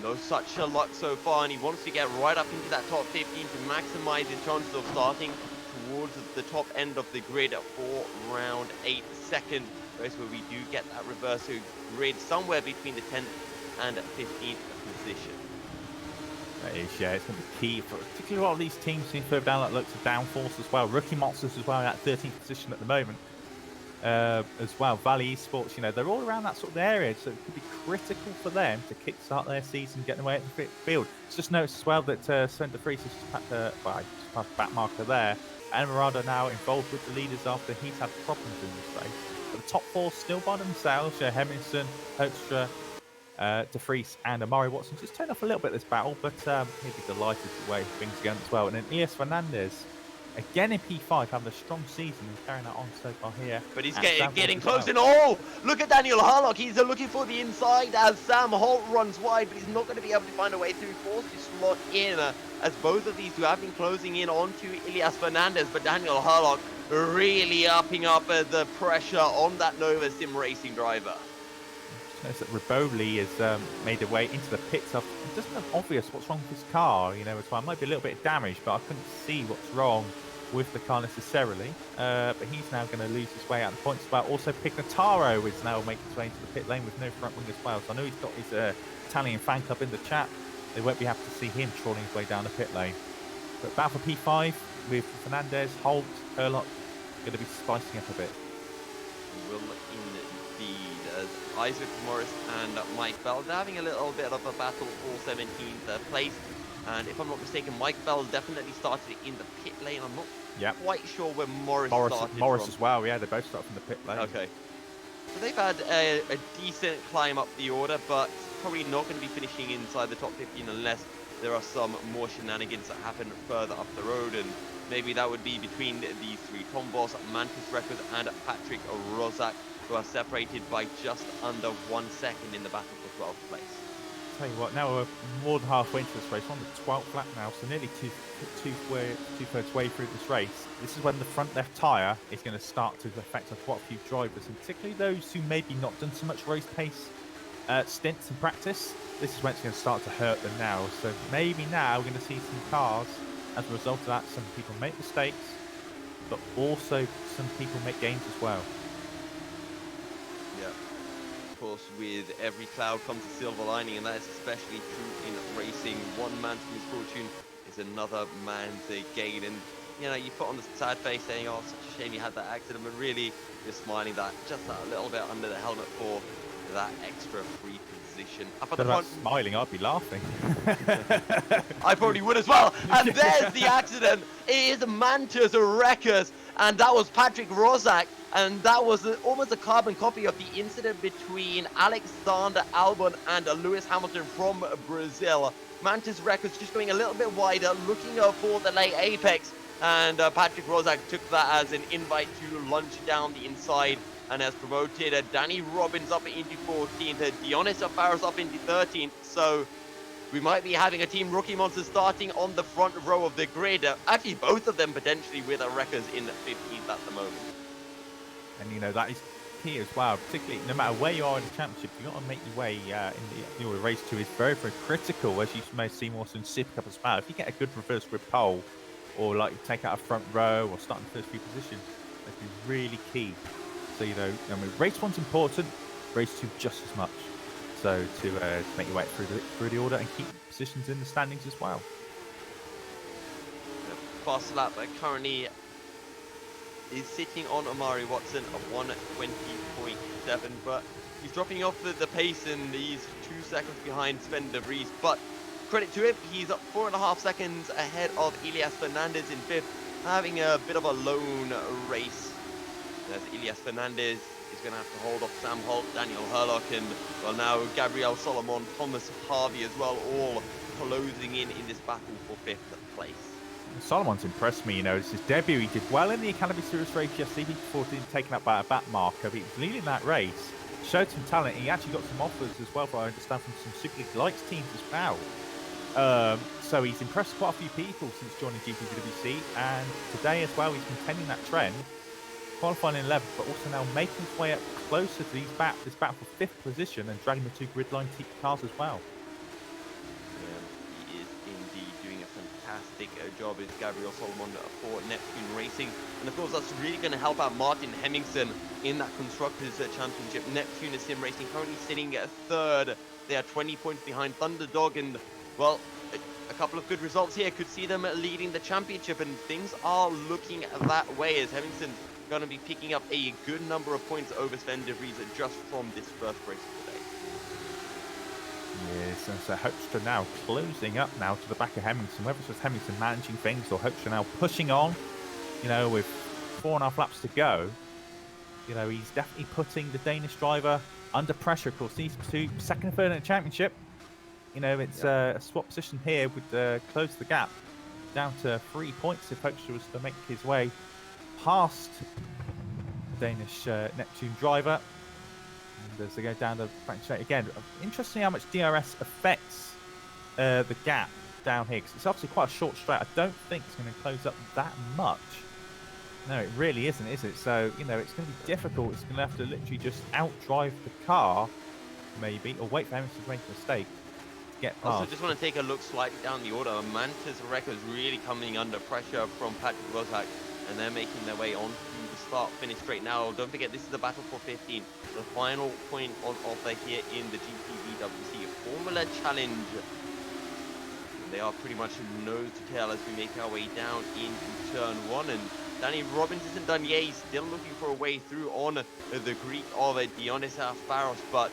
no such luck so far, and he wants to get right up into that top 15 to maximize his chances of starting towards the top end of the grid for round 8, second race where we do get that reverse grid somewhere between the 10th and 15th position. That is, yeah, it's going to be key for particularly a lot of these teams seem further down that looks of downforce as well. Rookie Monsters as well in that 13th position at the moment. As well, Valley Esports, you know, they're all around that sort of area, so it could be critical for them to kickstart their season, getting away at the field. Just noticed as well that Sven de Vries has just passed the back marker there, and Murado now involved with the leaders after he's had problems in this race. But the top 4 still by themselves. Hemmingson, Hoekstra, de Vries and Amari Watson just turned off a little bit this battle, but he'll be delighted with the way things are going as well. And then Elias Fernandez, again in P5, having a strong season and carrying that on so far here. But he's getting close in. Oh, look at Daniel Harlock. He's looking for the inside as Sam Holt runs wide, but he's not going to be able to find a way through. Forced to slot in as both of these two have been closing in onto Elias Fernandez, but Daniel Harlock really upping up the pressure on that Nova Simracing driver. Notice that Riboli has made their way into the pits. It doesn't look obvious what's wrong with his car, you know, as well. It might be a little bit damaged, but I couldn't see what's wrong with the car necessarily. But he's now going to lose his way out of the points as well. Also, Pignataro is now making his way into the pit lane with no front wing as well. So I know he's got his Italian fan club in the chat. They won't be happy to see him trawling his way down the pit lane. But battle for P5 with Fernandez, Holt, Herlock, going to be spicing up a bit. Will indeed, as Isaac Morris and Mike Bell, they're having a little bit of a battle for 17th place. And if I'm not mistaken, Mike Bell definitely started in the pit lane. I'm not quite sure where Morris started Morris from. As well, yeah, they both start from the pit lane. Okay. So they've had a decent climb up the order, but probably not going to be finishing inside the top 15 unless there are some more shenanigans that happen further up the road, and maybe that would be between these three: Tom Voss, Mantis Records and Patrick Rozak, who are separated by just under 1 second in the battle for 12th place. Tell you what, now we're more than halfway into this race. We're on the 12th lap now, so nearly two-thirds way through this race. This is when the front left tyre is going to start to affect quite a few drivers, and particularly those who maybe not done so much race pace stints in practice. This is when it's going to start to hurt them now. So maybe now we're going to see some cars, as a result of that, some people make mistakes, but also some people make gains as well. Yeah. Of course, with every cloud comes a silver lining, and that is especially true in racing. One man's misfortune is another man's gain. And, you know, you put on the sad face saying, oh, such a shame you had that accident, but really you're smiling that just that little bit under the helmet for that extra free position. Up at the front. Smiling, I'd be laughing. I probably would as well. And there's the accident. It is Mantis Wreckers, and that was Patrick Rozak. And that was almost a carbon copy of the incident between Alexander Albon and Lewis Hamilton from Brazil. Mantis Wreckers just going a little bit wider, looking for the late apex. And Patrick Rozak took that as an invite to lunge down the inside, and has promoted Danny Robbins up into 14th, Dionis Faros up into 13th. So we might be having a Team Rookie Monster starting on the front row of the grid. Actually, both of them potentially with Wreckers in 15th at the moment. And, you know, that is key as well, particularly no matter where you are in the championship, you've got to make your way in the race 2 is very, very critical, as you may see more soon Sip Cup as well. If you get a good reverse grip pole, or like take out a front row, or start in the first few positions, that'd be really key. So, you know, I mean, race 1's important, race 2 just as much. So to make your way through the order and keep positions in the standings as well. Fast lap currently is sitting on Amari Watson at 1:20.7, but he's dropping off the pace and he's 2 seconds behind Sven de Vries. But credit to him, he's up 4.5 seconds ahead of Elias Fernandez in 5th, having a bit of a lone race. As Elias Fernandez is going to have to hold off Sam Holt, Daniel Herlock, and well now Gabriel Solomon, Thomas Harvey as well, all closing in this battle for 5th place. Solomon's impressed me, you know, it's his debut. He did well in the Academy Series race yesterday before being taken up by a back marker, but he was leading that race, showed some talent. He actually got some offers as well, but I understand from some Super League Lights teams as well. So he's impressed quite a few people since joining GPVWC, and today as well he's continuing that trend, qualifying in 11th, but also now making his way up closer to this battle for 5th position and dragging the 2 gridline cars as well. He is indeed doing a fantastic job as Gabriel Solomon for Neptune Racing, and of course that's really going to help out Martin Hemmingsen in that Constructors Championship. Neptune is Simracing currently sitting at 3rd. They are 20 points behind Thunderdog, and well, a couple of good results here could see them leading the championship, and things are looking that way as Hemmingsen's going to be picking up a good number of points over Sven de Vries just from this first race today. Yes, and so Hoekstra now closing up now to the back of Hemmingsen. Whether it's just Hemmingsen managing things or Hoekstra now pushing on, you know, with 4.5 laps to go, you know, he's definitely putting the Danish driver under pressure. Of course, these 2 second and third in the championship, you know, it's a swap position here would close the gap down to 3 points if Hoekstra was to make his way past the Danish Neptune driver. And as they go down the back straight again, interesting how much DRS affects the gap down here, because it's obviously quite a short straight. I don't think it's going to close up that much. No, it really isn't, is it? So, you know, it's going to be difficult. It's going to have to literally just outdrive the car, maybe, or wait for him to make a mistake to get past. Also, just want to take a look slightly down the order. Mantis Records really coming under pressure from Patrick Rozak, and they're making their way on to the start-finish straight now. Don't forget, this is the battle for 15, the final point on offer here in the GPVWC Formula Challenge. They are pretty much nose to tail as we make our way down into turn 1, and Danny Robbins isn't done yet. He's still looking for a way through on the Greek of Dionysa Faros, but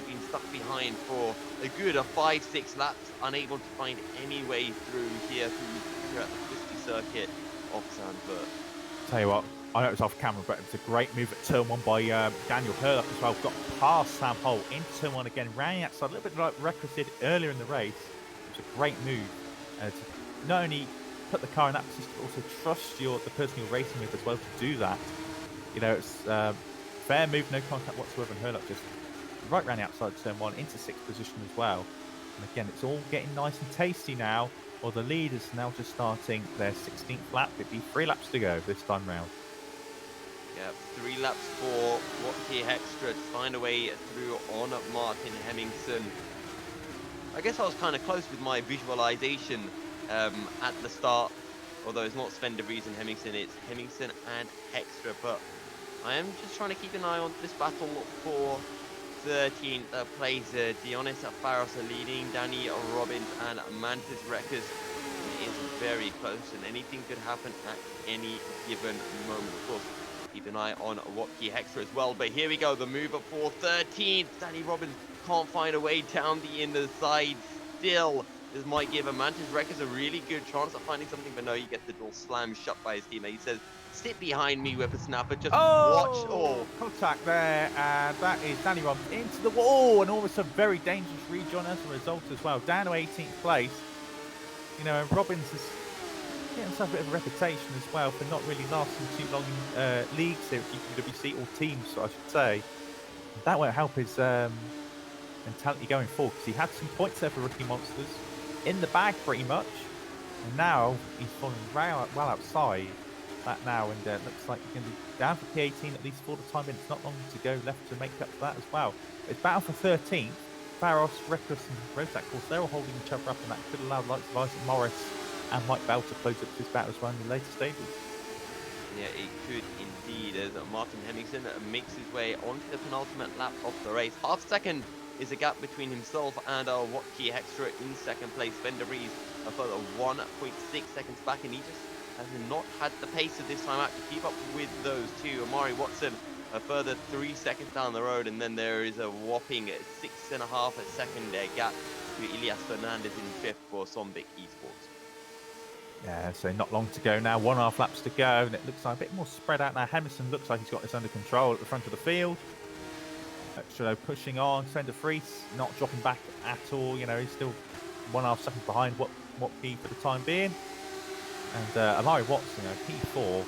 he's been stuck behind for a good 5-6 laps, unable to find any way through here at the 50 circuit of Zandvoort. Tell you what, I know it was off camera, but it was a great move at turn 1 by Daniel Herlock as well. Got past Sam Holt into turn 1 again, ran outside a little bit like Records did earlier in the race. It was a great move to not only put the car in that position, but also trust the person you're racing with as well to do that. You know, it's fair move, no contact whatsoever, and Herlock just right round the outside turn 1 into 6th position as well. And again, it's all getting nice and tasty now. Well, the lead is now just starting their 16th lap. It'd be 3 laps to go this time round. Yeah, 3 laps for Wattier Hextra to find a way through on Martin Hemmingsen. I guess I was kind of close with my visualization at the start, although it's not Sven de Vries and Hemmingsen, it's Hemmingsen and Hextra. But I am just trying to keep an eye on this battle for 13th place. Dionysa Faros are leading, Danny Robbins and Mantis Records. It is very close, and anything could happen at any given moment. Of course, keep an eye on Watki Hextra as well. But here we go, the mover for 13th. Danny Robbins can't find a way down the inner side still. This might give Mantis Records a really good chance of finding something, but no, he gets the door slammed shut by his teammate. He says, sit behind me, whippersnapper, just watch all. Contact there, and that is Danny Robbins into the wall, and almost a very dangerous rejoin as a result as well. Down to 18th place. You know, and Robbins is getting himself a bit of a reputation as well for not really lasting too long in leagues here at GPWC, or teams, I should say. That won't help his mentality going forward, because he had some points there for Rookie Monsters in the bag pretty much, and now he's falling well outside that now, and looks like he's going to be down for P18 at least for the time, and it's not long to go left to make up for that as well. It's battle for 13th. Faros, Reckless and Rozak, of course, they're all holding each other up, and that could allow the likes of Isaac Morris and Mike Bell to close up this battle as well in the later stages. Yeah, it could indeed, as Martin Hemmingsen makes his way onto the penultimate lap of the race. Half second is a gap between himself and Watki Hextra in second place. Sven de Vries a further 1.6 seconds back, and he just has not had the pace of this time out to keep up with those two. Amari Watson a further 3 seconds down the road, and then there is a whopping 6.5 second gap to Elias Fernandez in fifth for Sombic Esports. Yeah, so not long to go now. 1.5 laps to go, and it looks like a bit more spread out now. Hemmingson looks like he's got this under control at the front of the field. Extra pushing on. Sven de Vries not dropping back at all. You know, he's still 1.5 seconds behind what P for the time being. And Amari Watson, P4,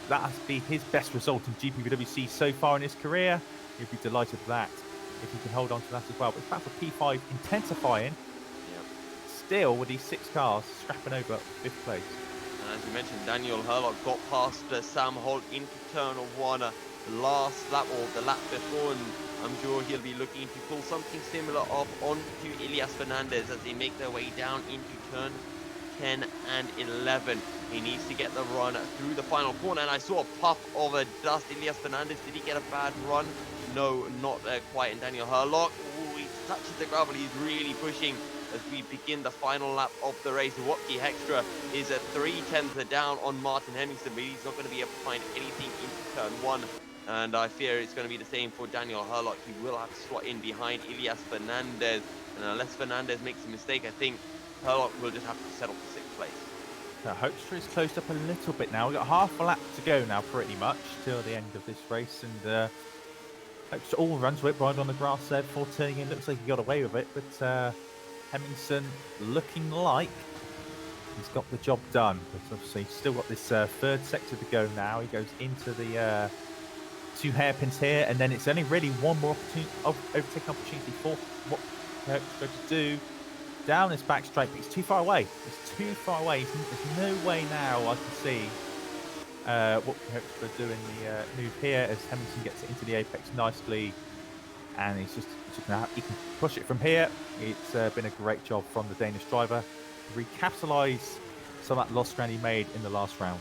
that has been his best result in GPVWC so far in his career. He'd be delighted with that if he can hold on to that as well. But it's back for P5 intensifying. Still with these 6 cars scrapping over 5th place. And as you mentioned, Daniel Hurlock got past Sam Holt into turn 1 last lap, or the lap before, and I'm sure he'll be looking to pull something similar off onto Elias Fernandez as they make their way down into turn 10 and 11. He needs to get the run through the final corner, and I saw a puff of dust. Elias Fernandez, did he get a bad run? No, not quite. And Daniel Hurlock, he touches the gravel. He's really pushing as we begin the final lap of the race. Wopke Hextra is at 3/10 down on Martin Hemmingson, but he's not going to be able to find anything into turn 1. And I fear it's going to be the same for Daniel Hurlock. He will have to slot in behind Elias Fernandez. And unless Fernandez makes a mistake, I think Hurlock will just have to settle for 6th place. Now, Hoekstra is closed up a little bit now. We've got half a lap to go now, pretty much, till the end of this race. And Hoekstra all runs with it, right on the grass there before turning in. Looks like he got away with it, but Hemmingson looking like he's got the job done. But obviously, he's still got this 3rd sector to go now. He goes into the 2 hairpins here, and then it's only really one more overtaking opportunity for what Hoekstra to do down this back straight, but it's too far away. It's too far away. There's no way now I can see what Hoekstra doing the move here as Hemmingson gets it into the apex nicely, and he's just he can push it from here. It's been a great job from the Danish driver to recapitalise some of that lost ground he made in the last round.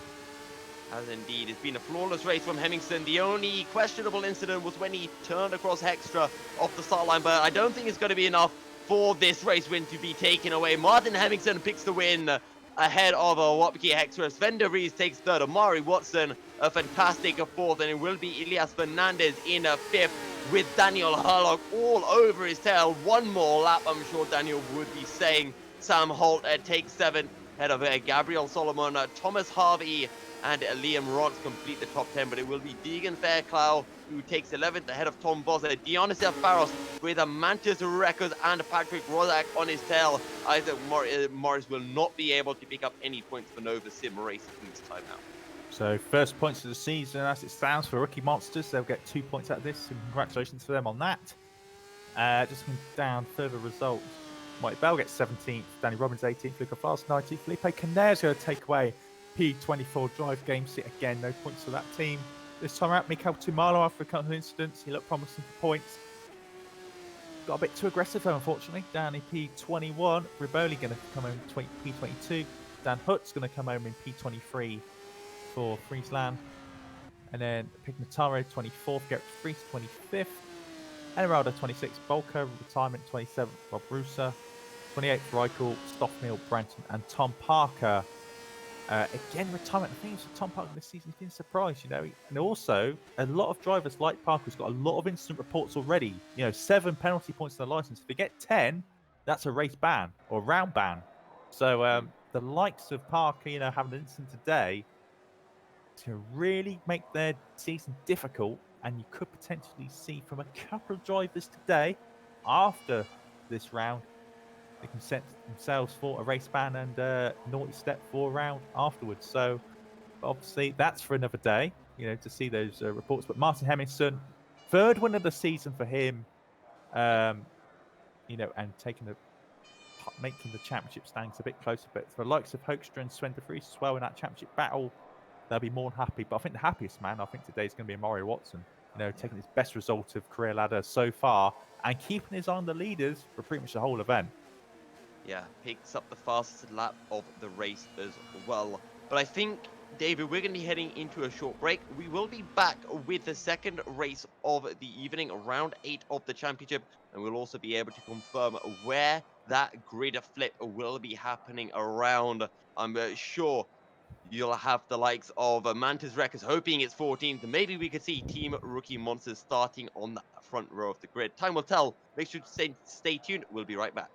As indeed, it's been a flawless race from Hemmingson. The only questionable incident was when he turned across Hextra off the start line, but I don't think it's going to be enough for this race win to be taken away. Martin Hemmingson picks the win ahead of Wopke Hextra. Sven de Vries takes 3rd. Amari Watson a fantastic 4th, and it will be Elias Fernandez in 5th with Daniel Hurlock all over his tail. One more lap, I'm sure Daniel would be saying. Sam Holt takes 7th, ahead of Gabriel Solomon, Thomas Harvey, and Liam Rox complete the top 10, but it will be Deegan Fairclough who takes 11th ahead of Tom Boss. Dionysio Faros with a Mantis Records and Patrick Rozak on his tail. Isaac Morris will not be able to pick up any points for Nova Simracing this time out. So 1st points of the season as it stands for Rookie Monsters. They'll get 2 points out of this, and congratulations to them on that. Just looking down further results. Mike Bell gets 17th, Danny Robbins 18th, Luca Fast 19th, Felipe Caner's going to take away P24 drive game seat again. No points for that team. This time out, Mikael Tumalo after a couple of incidents. He looked promising for points. Got a bit too aggressive though, unfortunately. Down in P21. Riboli going to come home in P22. Dan Hutt's going to come home in P23 for Friesland. And then Pignataro 24th, Gerrit Fries 25th. Emeraldo 26th, Volker, retirement 27th, Rob Rusa. 28th, Reichel, Stoffmill, Branton, and Tom Parker. Again, retirement. I think it's Tom Parker this season. He's been surprised, And also, a lot of drivers like Parker's got a lot of incident reports already. 7 penalty points on the license. If they get 10, that's a race ban or round ban. So the likes of Parker, having an incident today, to really make their season difficult. And you could potentially see from a couple of drivers today, after this round, they can set themselves for a race ban and naughty step for a round afterwards. So obviously that's for another day, to see those reports. But Martin Hemmingson, 3rd win of the season for him, and making the championship standings a bit closer. But for the likes of Hoekstra and Sven de Vries as well in that championship battle, they'll be more than happy. But I think the happiest man, today is going to be Amari Watson, taking his best result of career ladder so far and keeping his eye on the leaders for pretty much the whole event. Yeah, picks up the fastest lap of the race as well. But I think, David, we're going to be heading into a short break. We will be back with the 2nd race of the evening, round 8 of the championship. And we'll also be able to confirm where that grid flip will be happening around. I'm sure You'll have the likes of Mantis Wreckers hoping it's 14th. Maybe we could see Team Rookie Monsters starting on the front row of the grid. Time will tell. Make sure to stay tuned. We'll be right back.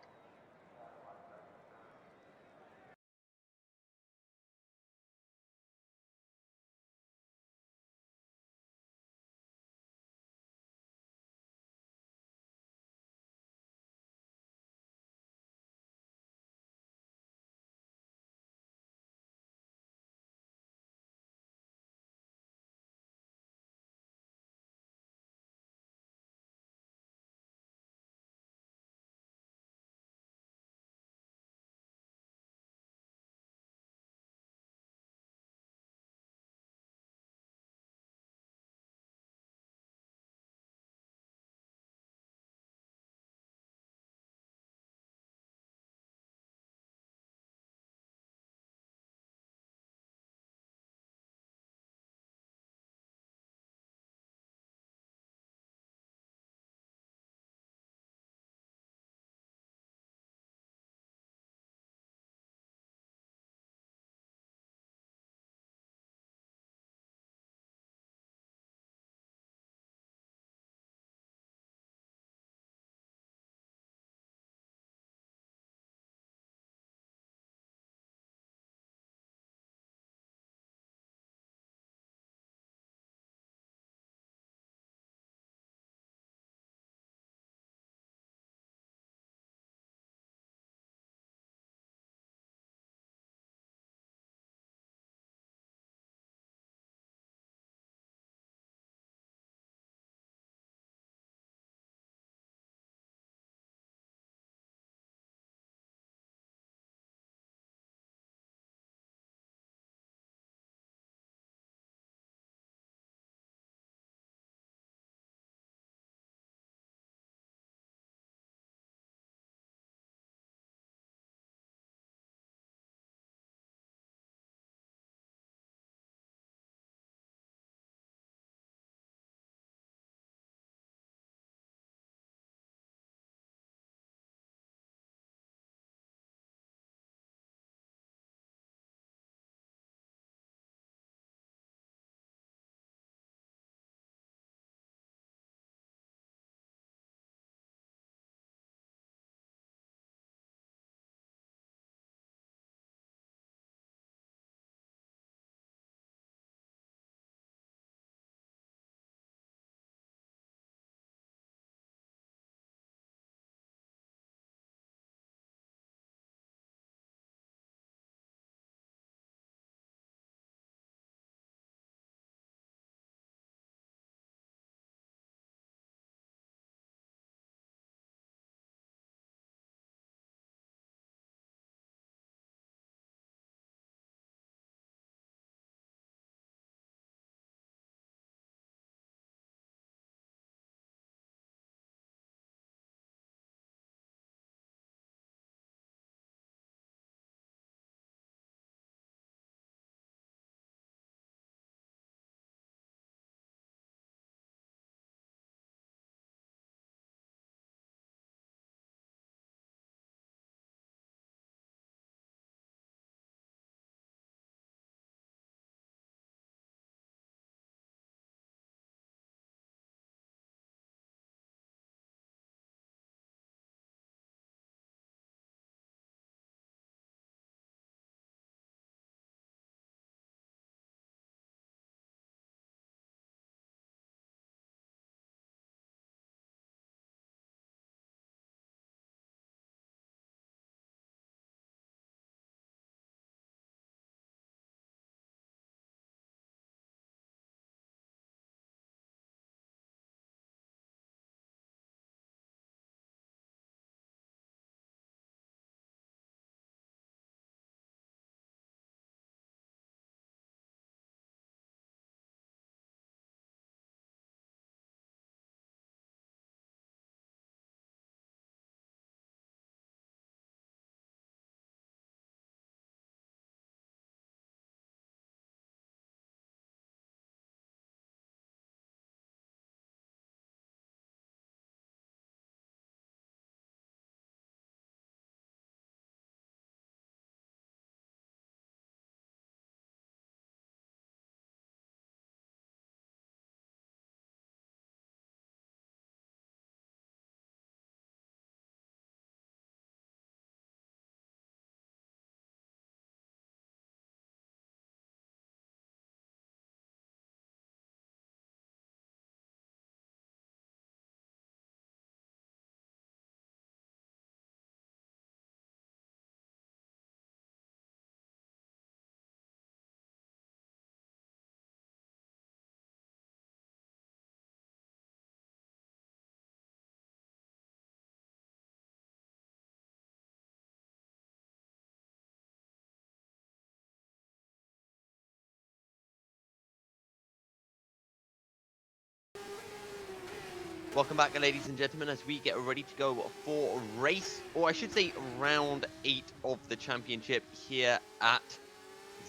Welcome back, ladies and gentlemen, as we get ready to go for race, or I should say round 8 of the championship here at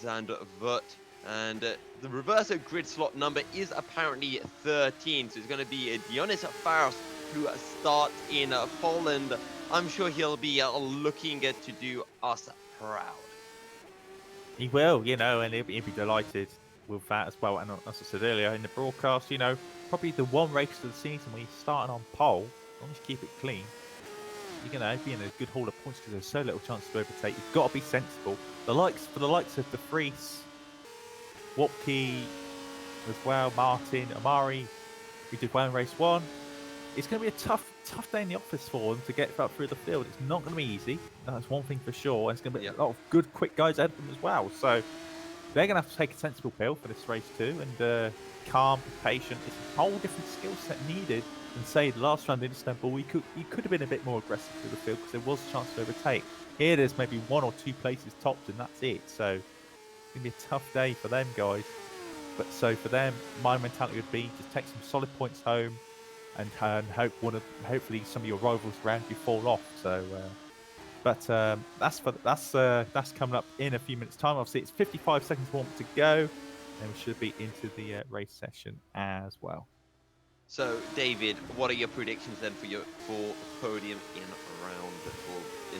Zandvoort. And the reverse grid slot number is apparently 13, so it's going to be Dionis Faros who starts in Poland. I'm sure he'll be looking to do us proud. He will, and he'll be delighted with that as well. And as I said earlier in the broadcast, probably the one race of the season when you're starting on pole, as long as you keep it clean, you're going to be in a good haul of points because there's so little chance to overtake. You've got to be sensible. For the likes of the Vries, Wopke as well, Martin, Amari, who did well in race 1. It's going to be a tough day in the office for them to get up through the field. It's not going to be easy. That's one thing for sure. And it's going to be a lot of good, quick guys ahead of them as well. So they're going to have to take a sensible pill for this race too, and calm, patient. It's a whole different skill set needed than say the last round in Istanbul. You could have been a bit more aggressive through the field because there was a chance to overtake. Here, there's maybe 1 or 2 places topped, and that's it. So it's going to be a tough day for them guys. But so for them, my mentality would be just take some solid points home, and hopefully some of your rivals around you fall off. So, that's coming up in a few minutes' time. Obviously, it's 55 seconds warm to go, and we should be into the race session as well. So, David, what are your predictions then for podium in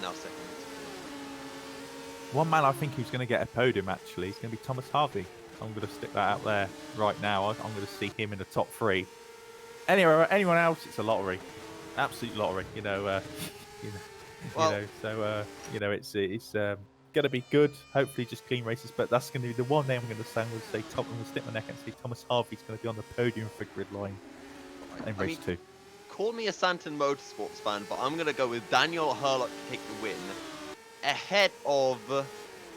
our second race? One man I think who's going to get a podium actually is going to be Thomas Harvey. I'm going to stick that out there right now. I'm going to see him in the top 3. Anyone else, it's a lottery, absolute lottery. It's going to be good. Hopefully, just clean races. But that's going to be the one name I'm going to say. I'm going to say I'm going to stick my neck and say Thomas Harvey's going to be on the podium for grid line in race 2. Call me a Santon Motorsports fan, but I'm going to go with Daniel Hurlock to take the win, ahead of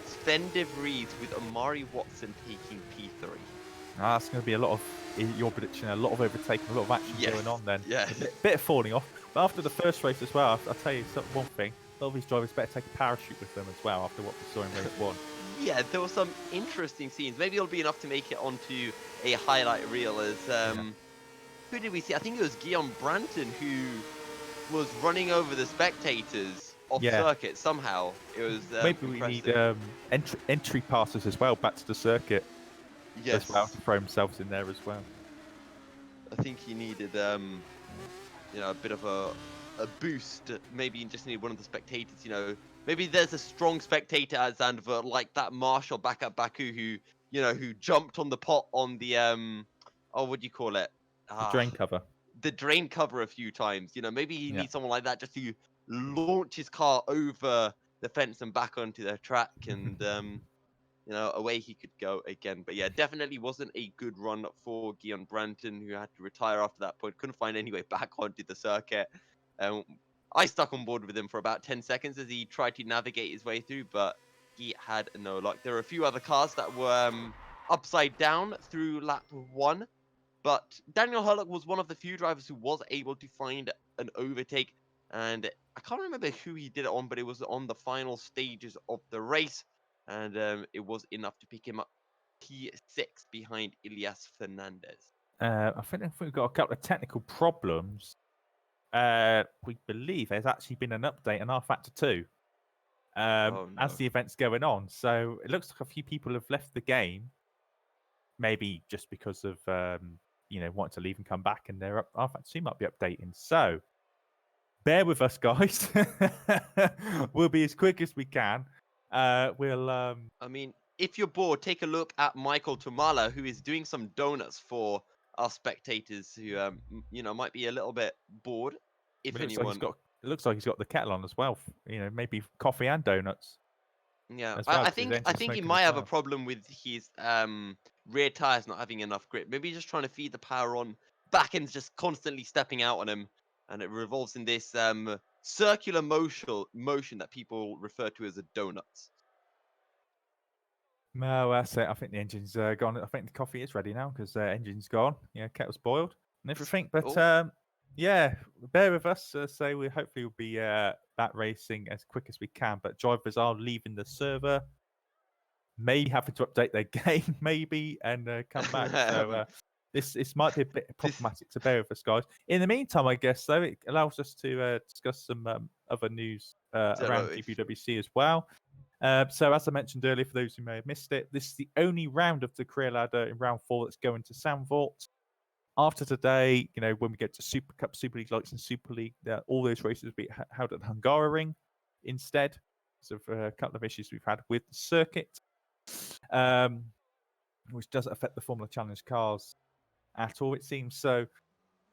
Sven de Vries with Amari Watson taking P3. That's going to be a lot of, your prediction, a lot of overtaking, a lot of action going on then. Yeah. A bit of falling off. But after the first race as well, I'll tell you one thing. A lot of these drivers better take a parachute with them as well after what we saw in race 1. Yeah, there were some interesting scenes. Maybe it'll be enough to make it onto a highlight reel as... Who did we see? I think it was Guillaume Branton who was running over the spectators off circuit somehow. It was maybe impressive. We need entry passes as well back to the circuit. Yes. As well, to throw themselves in there as well. I think he needed, a bit of a boost. Maybe you just need one of the spectators. Maybe there's a strong spectator at Zandvoort, like that Marshall back at Baku, who jumped on the pot on the what do you call it? The drain cover. The drain cover a few times. Maybe he needs someone like that just to launch his car over the fence and back onto the track, and away he could go again. But yeah, definitely wasn't a good run for Guillaume Branton, who had to retire after that point. Couldn't find any way back onto the circuit. I stuck on board with him for about 10 seconds as he tried to navigate his way through, but he had no luck. There were a few other cars that were upside down through lap 1, but Daniel Hurlock was one of the few drivers who was able to find an overtake, and I can't remember who he did it on, but it was on the final stages of the race. And it was enough to pick him up P6 behind Elias Fernandez. I think we've got a couple of technical problems. We believe there's actually been an update on R-Factor 2 as the event's going on. So it looks like a few people have left the game, maybe just because of wanting to leave and come back, and their R-Factor 2 might be updating. So bear with us, guys. We'll be as quick as we can. If you're bored, take a look at Michael Tumala, who is doing some donuts for our spectators who, might be a little bit bored. It looks like he's got the kettle on as well. Maybe coffee and donuts. Yeah, well, I think he might have a problem with his rear tires not having enough grip. Maybe he's just trying to feed the power on. Back end's just constantly stepping out on him, and it revolves in this circular motion that people refer to as a donuts. No, that's it. I think the engine's gone. I think the coffee is ready now because the engine's gone. Yeah, kettle's boiled and everything. But bear with us. We hopefully will be back racing as quick as we can. But drivers are leaving the server. Maybe having to update their game, maybe, and come back. So this might be a bit problematic to bear with us, guys. In the meantime, I guess though, it allows us to discuss some other news around GPWC as well. So as I mentioned earlier, for those who may have missed it, this is the only round of the career ladder in round 4 that's going to Zandvoort. After today, when we get to Super Cup, Super League Lights, and Super League, all those races will be held at the Hungaroring instead, because of a couple of issues we've had with the circuit, which doesn't affect the Formula Challenge cars at all, it seems. So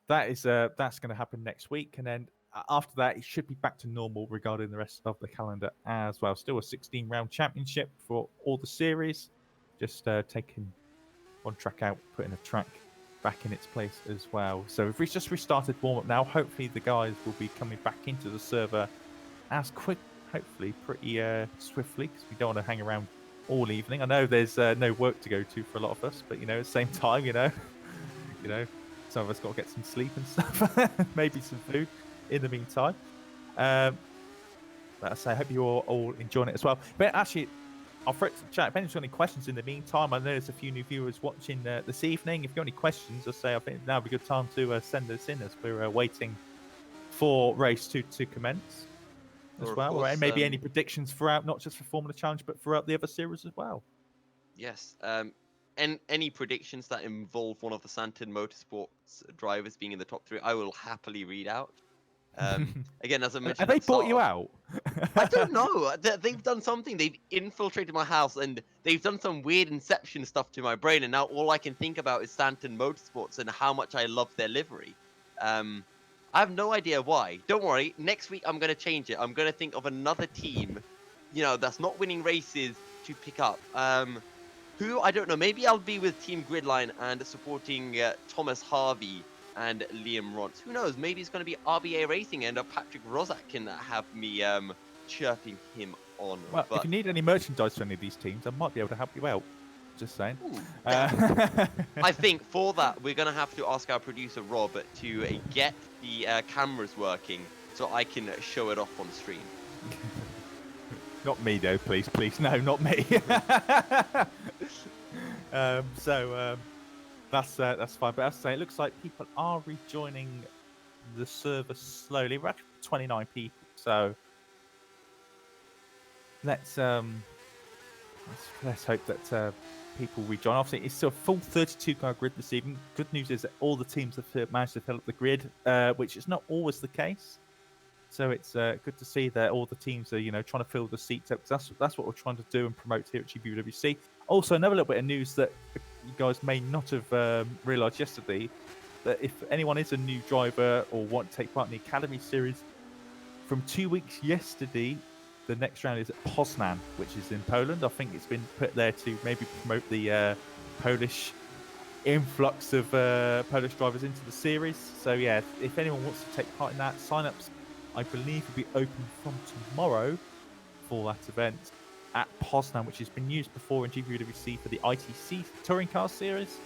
that's going to happen next week, and then after that, it should be back to normal regarding the rest of the calendar as well. Still a 16-round championship for all the series, just taking one track out, putting a track back in its place as well. So if we just restarted warm-up now, hopefully the guys will be coming back into the server hopefully pretty swiftly, because we don't want to hang around all evening. I know there's no work to go to for a lot of us, but at the same time, some of us got to get some sleep and stuff, maybe some food in the meantime. But I say, I hope you're all enjoying it as well. But actually, I'll throw it to the chat. If anyone's got any questions in the meantime, I know there's a few new viewers watching this evening. If you've got any questions, I think now would be a good time to send us in, as we're waiting for race 2 to commence as well. Course, maybe any predictions throughout, not just for Formula Challenge, but throughout the other series as well. Yes. And any predictions that involve one of the Santon Motorsports drivers being in the top 3, I will happily read out. Again, as I mentioned, have they bought you out? I don't know. They've done something. They've infiltrated my house, and they've done some weird Inception stuff to my brain. And now all I can think about is Santon Motorsports and how much I love their livery. I have no idea why. Don't worry. Next week, I'm going to change it. I'm going to think of another team, that's not winning races to pick up. Who? I don't know. Maybe I'll be with Team Gridline and supporting Thomas Harvey and Liam Rons. Who knows? Maybe it's going to be RBA Racing and Patrick Rozak can have me chirping him on. Well, if you need any merchandise for any of these teams, I might be able to help you out. Just saying. I think for that, we're going to have to ask our producer, Rob, to get the cameras working so I can show it off on stream. Not me, though, please. No, not me. That's fine. But as I say, it looks like people are rejoining the server slowly. We're at 29 people, so let's hope that people rejoin. Obviously, it's still a full 32-car grid this evening. Good news is that all the teams have managed to fill up the grid, which is not always the case. So it's good to see that all the teams are, trying to fill the seats up. That's what we're trying to do and promote here at GPVWC. Also, another little bit of news that you guys may not have realised yesterday, that if anyone is a new driver or want to take part in the Academy Series, from 2 weeks yesterday, the next round is at Poznan, which is in Poland. I think it's been put there to maybe promote the Polish influx of Polish drivers into the series. So yeah, if anyone wants to take part in that, sign-ups, I believe, will be open from tomorrow for that event at Poznan, which has been used before in GPVWC for the ITC Touring Car Series.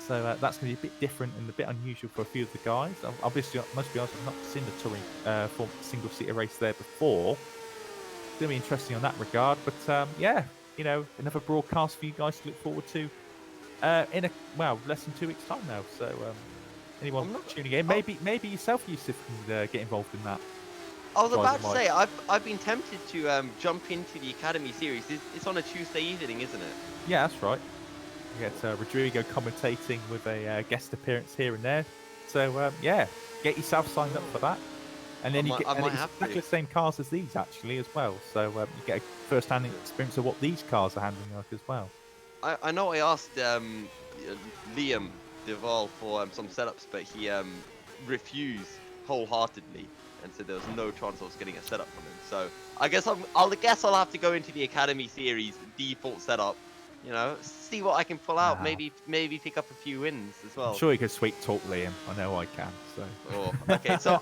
So that's going to be a bit different and a bit unusual for a few of the guys. Obviously, I must be honest, I've not seen the touring single-seater race there before. It's going to be interesting on that regard. But yeah, another broadcast for you guys to look forward to in less than 2 weeks' time now. So anyone tuning in, maybe yourself, Yousuf, can get involved in that. I was about to say, I've been tempted to jump into the Academy Series. It's on a Tuesday evening, isn't it? Yeah, that's right. You get Rodrigo commentating with a guest appearance here and there. So yeah, get yourself signed up for that. And then it's exactly the same cars as these actually as well. So you get a first-hand experience of what these cars are handling like as well. I know I asked Liam Duval for some setups, but he refused wholeheartedly and said there was no chance I was getting a setup from him. So I guess I'll have to go into the Academy Series default setup. See what I can pull out. Maybe pick up a few wins as well. I'm sure you could sweet talk Liam. I know I can. So. Oh, okay. So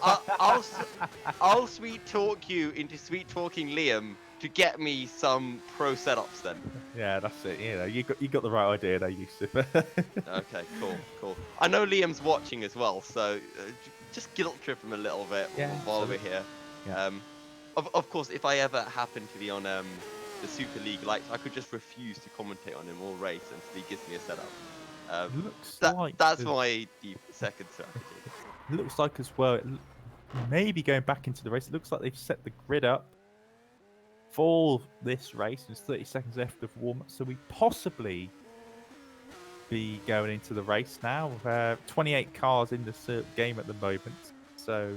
I'll sweet talk you into sweet talking Liam to get me some pro setups then. Yeah, that's it. You got the right idea there, Yousuf. Okay, cool. I know Liam's watching as well, so just guilt trip him a little bit while we're here. Yeah. Of course, if I ever happen to be on the Super League Lights, I could just refuse to commentate on him all race until he gives me a setup. Looks like That's my deep second strategy. looks like as well. Maybe going back into the race. It looks like they've set the grid up for this race. There's 30 seconds left of warm up, so we possibly be going into the race now. 28 cars in the game at the moment, so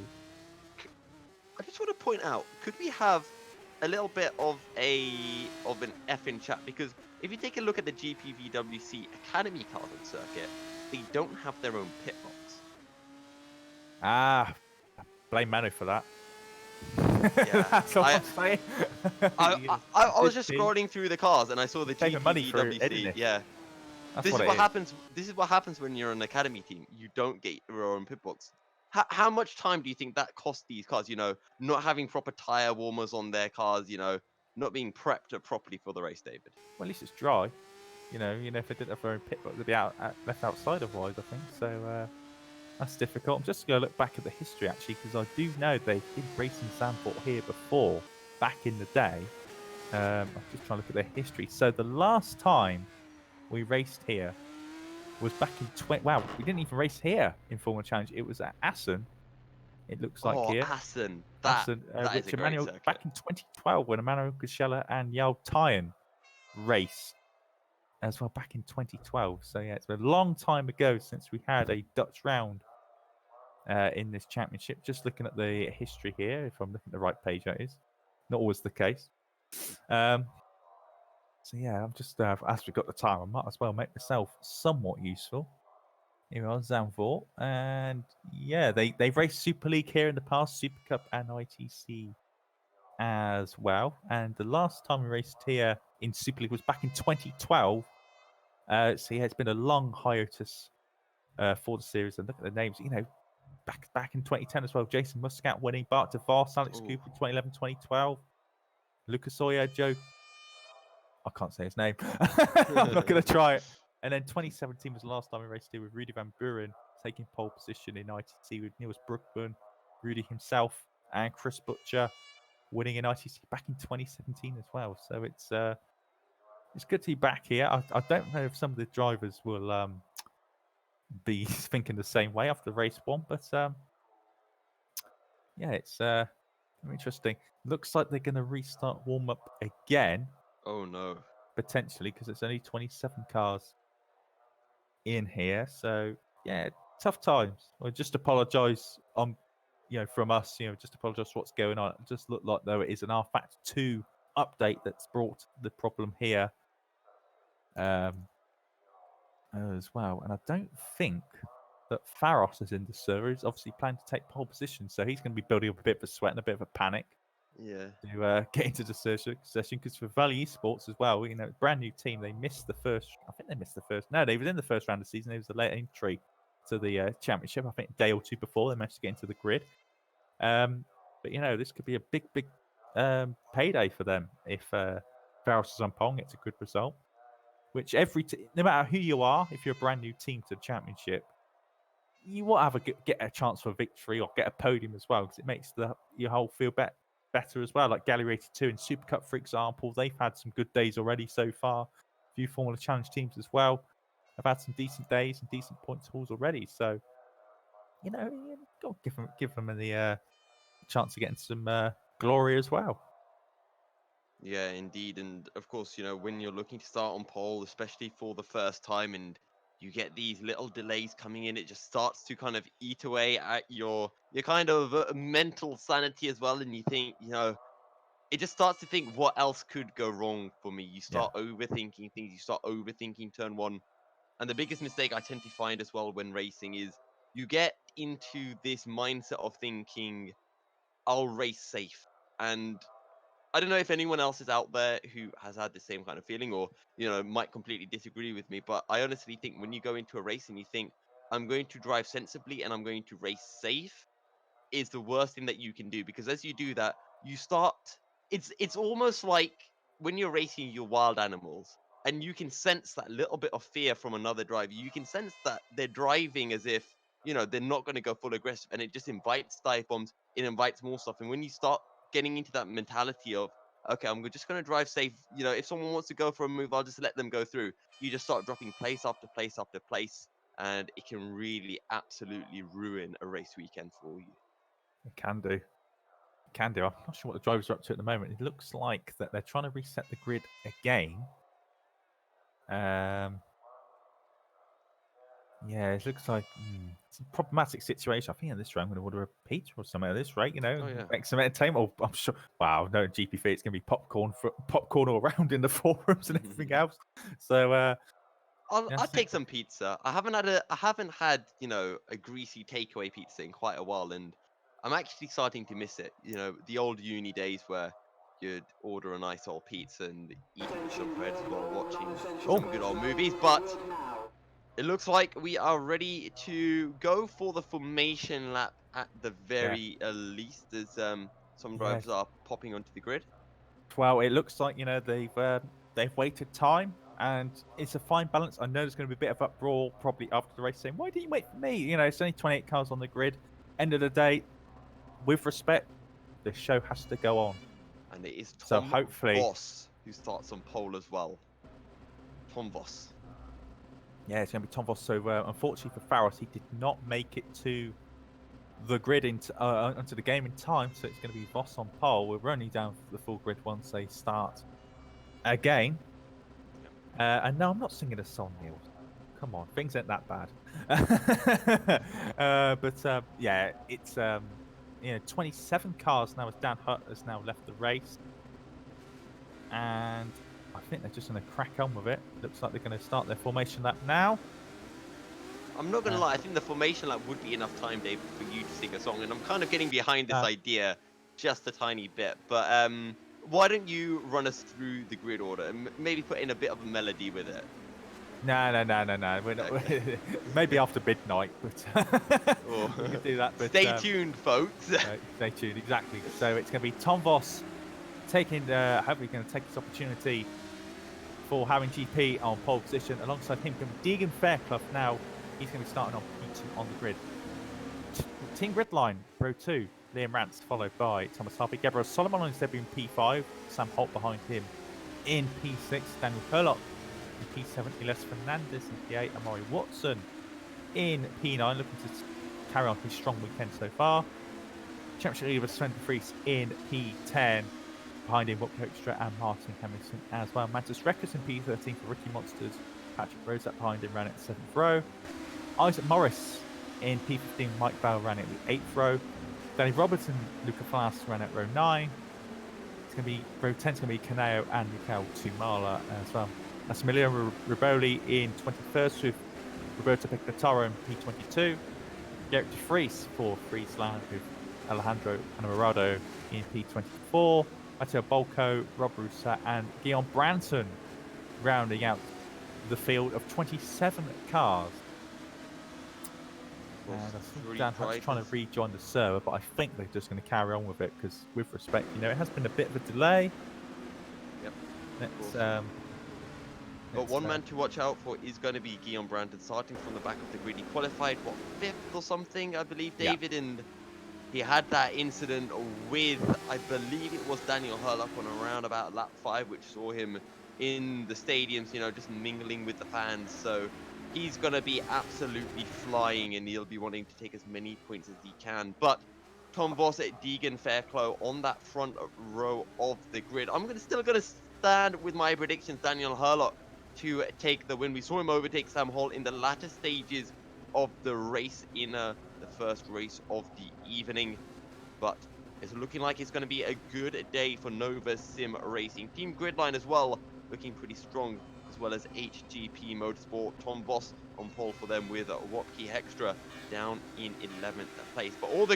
I just want to point out, could we have a little bit of an F in chat? Because if you take a look at the GPVWC Academy cars on circuit, they don't have their own pit box. blame Manu for that. Yeah, That's all I'm saying. I was just scrolling through the cars and I saw the Saving money for it, isn't GPVWC. it? Yeah, That's this what is it what is. happens. This is what happens when you're an academy team. You don't get your own pit box. How much time do you think that cost these cars? You know, not having proper tire warmers on their cars. You know, not being prepped properly for the race, David. Well, at least it's dry. You know, if they didn't have their own pit box, they'd be left outside otherwise, I think. So that's difficult. I'm just going to look back at the history, actually, because I do know they did race in Zandvoort here before, back in the day. I'm just trying to look at their history. So the last time we raced here was back in wow, we didn't even race here in Formula Challenge. It was at Assen. It looks like here. Assen. Assen, That is which a great Emmanuel circuit. back in 2012 when Emmanuel Guscella and Yao Tyan raced as well back in 2012. So yeah, it's a long time ago since we had a Dutch round in this championship. Just looking at the history here, if I'm looking at the right page, that is not always the case. So yeah, I'm just as we got the time, I might as well make myself somewhat useful. Here we are, Zandvoort, and yeah, they've raced Super League here in the past, Super Cup and ITC as well. And the last time we raced here in Super League was back in 2012. So yeah, it's been a long hiatus for the series. And look at the names, you know, back in 2010 as well. Jason Muscat winning, Bart DeVos, Alex Cooper, 2011, 2012. Lucas Oya, Joe. I can't say his name. I'm not going to try it. And then 2017 was the last time we raced here with Rudy Van Buren taking pole position in ITC with Niels Brookman, Rudy himself, and Chris Butcher winning in ITC back in 2017 as well. So it's good to be back here. I don't know if some of the drivers will be thinking the same way after race one, but yeah, it's interesting. Looks like they're going to restart warm up again. Oh no. Potentially, because it's only 27 cars in here. So yeah, tough times. Well, just apologise from us, just apologise for what's going on. It just looked like though it is an R-Factor 2 update that's brought the problem here as well. And I don't think that Faros is in the server. He's obviously planning to take pole position, so he's going to be building up a bit of a sweat and a bit of a panic. Yeah. To get into the session, because for Valley Esports as well, brand new team. They missed the first. I think they missed the first. No, they were in the first round of the season. It was a late entry to the championship. I think a day or two before they managed to get into the grid. But this could be a big payday for them if Faros Zampong gets a good result. Which no matter who you are, if you're a brand new team to the championship, you will get a chance for a victory or get a podium as well, because it makes your whole feel better as well. Like Gallery 82 in Super Cup, for example, they've had some good days already so far. A few Formula Challenge teams as well have had some decent days and decent points hauls already. So, you got to give them the chance of getting some glory as well. Yeah, indeed. And of course, when you're looking to start on pole, especially for the first time, and you get these little delays coming in, it just starts to kind of eat away at your kind of mental sanity as well. And you think, it just starts to think what else could go wrong for me. You start overthinking things. You start overthinking turn one. And the biggest mistake I tend to find as well when racing is you get into this mindset of thinking, I'll race safe. And I don't know if anyone else is out there who has had the same kind of feeling or, might completely disagree with me. But I honestly think when you go into a race and you think, I'm going to drive sensibly and I'm going to race safe, is the worst thing that you can do. Because as you do that, you start, it's almost like when you're racing your wild animals and you can sense that little bit of fear from another driver. You can sense that they're driving as if, they're not going to go full aggressive, and it just invites dive bombs. It invites more stuff. And when you start getting into that mentality of, okay, I'm just going to drive safe. You know, if someone wants to go for a move, I'll just let them go through. You just start dropping place after place after place, and it can really absolutely ruin a race weekend for you. It can do. It can do. I'm not sure what the drivers are up to at the moment. It looks like that they're trying to reset the grid again. Yeah, it looks like it's a problematic situation. I think in this round I'm going to order a pizza or something at this rate, you know, make some entertainment. I'm sure. Wow, no GPV, it's going to be popcorn all around in the forums and everything else. So I'll take some pizza. I haven't had you know, a greasy takeaway pizza in quite a while, and I'm actually starting to miss it. You know, the old uni days where you'd order a nice old pizza and eat some bread while watching some good old movies. But it looks like we are ready to go for the formation lap at the very least, as some drivers are popping onto the grid. Well, it looks like, you know, they've waited time, and it's a fine balance. I know there's going to be a bit of uproar probably after the race saying, "Why didn't you wait for me?" You know, it's only 28 cars on the grid. End of the day, with respect, the show has to go on. And it is So Tom hopefully, Voss who starts on pole as well. Tom Voss. yeah, it's going to be Tom Voss. So unfortunately for Faros, he did not make it to the grid onto the game in time. So it's going to be Voss on pole. We're running down for the full grid once they start again. And no, I'm not singing a song, Neil. Come on, things ain't that bad. But yeah, it's 27 cars now as Dan Hutt has now left the race, and I think they're just going to crack on with it. Looks like they're going to start their formation lap now. I'm not going to lie, I think the formation lap would be enough time, Dave, for you to sing a song, and I'm kind of getting behind this idea just a tiny bit. But why don't you run us through the grid order and maybe put in a bit of a melody with it? No. We're not. Okay. Maybe after midnight, but we can do that. But stay tuned, folks. Stay tuned, exactly. So it's going to be Tom Voss taking, hopefully going to take this opportunity for having GP on pole position. Alongside him, going to be Deegan Fairclough. Now he's going to be starting on P2 on the grid. Team grid line, row 2, Liam Rance, followed by Thomas Harvey. Gabriel Solomon on his debut in P5. Sam Holt behind him in P6. Daniel Herlock in P7. Elias Fernandez in P8. Amari Watson in P9, looking to carry on his strong weekend so far. Championship leader Sven de Vries in P10. Behind him, Wopke Hoekstra and Martin Hemmingson as well. Mantis Reckers in P13 for Ricky Monsters. Patrick Rozak behind him ran at 7th row. Isaac Morris in P15. Mike Bell ran at the 8th row. Danny Robertson, Luca Flass ran at row 9. It's going to be row 10 is going to be Caneo and Mikel Tumala as well. Massimiliano Riboli in 21st with Roberto Peccataro in P22. Gerrit de Vries for Friesland with Alejandro Anamorado in P24. Matteo Bolco, Rob Russa and Guillaume Branson rounding out the field of 27 cars. And I think Dan Hutt's trying to rejoin the server, but I think they're just going to carry on with it because, with respect, you know, it has been a bit of a delay. Yep. But one man to watch out for is going to be Guillaume Brandon, starting from the back of the grid. He qualified, 5th or something, I believe, David, and he had that incident with, I believe it was Daniel Herlock on around about lap 5, which saw him in the stadiums, you know, just mingling with the fans. So he's going to be absolutely flying, and he'll be wanting to take as many points as he can. But Tom Voss at Deegan Fairclough on that front row of the grid. I'm still going to stand with my predictions, Daniel Herlock to take the win. We saw him overtake Sam Holt in the latter stages of the race in the first race of the evening, but it's looking like it's going to be a good day for Nova Sim Racing. Team Gridline as well, looking pretty strong, as well as HGP Motorsport. Tom Voss on pole for them with Wopke Hoekstra down in 11th place. But all of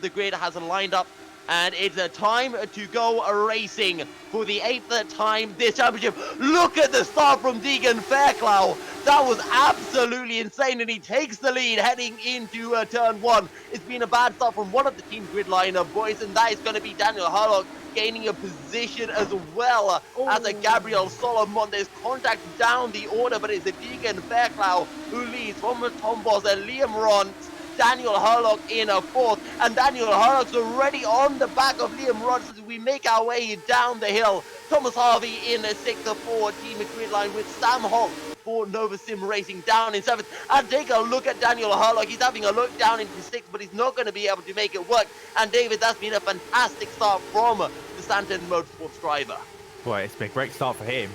the grid has lined up, and it's a time to go racing for the 8th time this championship. Look at the start from Deegan Fairclough. That was absolutely insane, and he takes the lead heading into turn 1. It's been a bad start from one of the team grid line boys, and that is going to be Daniel Herlock gaining a position as well as a Gabriel Solomon. There's contact down the order, but it's a Deegan Fairclough who leads from Tom Voss and Liam Ront Daniel Hurlock in a fourth, and Daniel Hurlock's already on the back of Liam Rogers as we make our way down the hill. Thomas Harvey in a sixth for Team Grid Line with Sam Holt for Nova Sim Racing down in seventh. And take a look at Daniel Hurlock. He's having a look down into sixth, but he's not going to be able to make it work. And David, that's been a fantastic start from the Santon Motorsports driver. Boy, it's been a great start for him.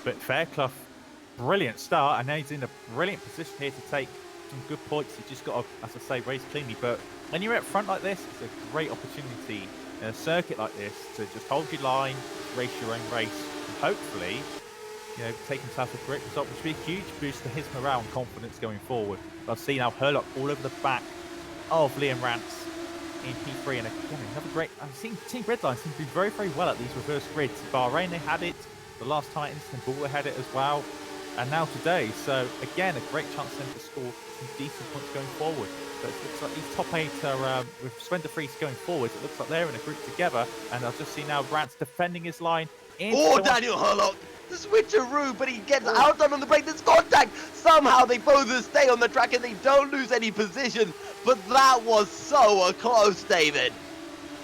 But Fairclough, brilliant start, and now he's in a brilliant position here to take some good points. He's just got to, as I say, race cleanly. But when you're at front like this, it's a great opportunity in a circuit like this to just hold your line, race your own race, and hopefully, you know, take himself a great result, which would be a huge boost to his morale and confidence going forward. But I've seen now Hurlock all over the back of Liam Rance in P3, and again, another great. I've seen Team Gridline seem to do very, very well at these reverse grids. Bahrain, they had it. The last time at Istanbul, they had it as well. And now today. So again, a great chance for them to score some decent points going forward. But it looks like these top 8 are, with Spender Freeze going forward, it looks like they're in a group together. And I'll just see now Rance defending his line. Daniel Hurlock! The switcheroo, but he gets outdone on the brake. There's contact. Somehow they both stay on the track and they don't lose any position. But that was so close, David.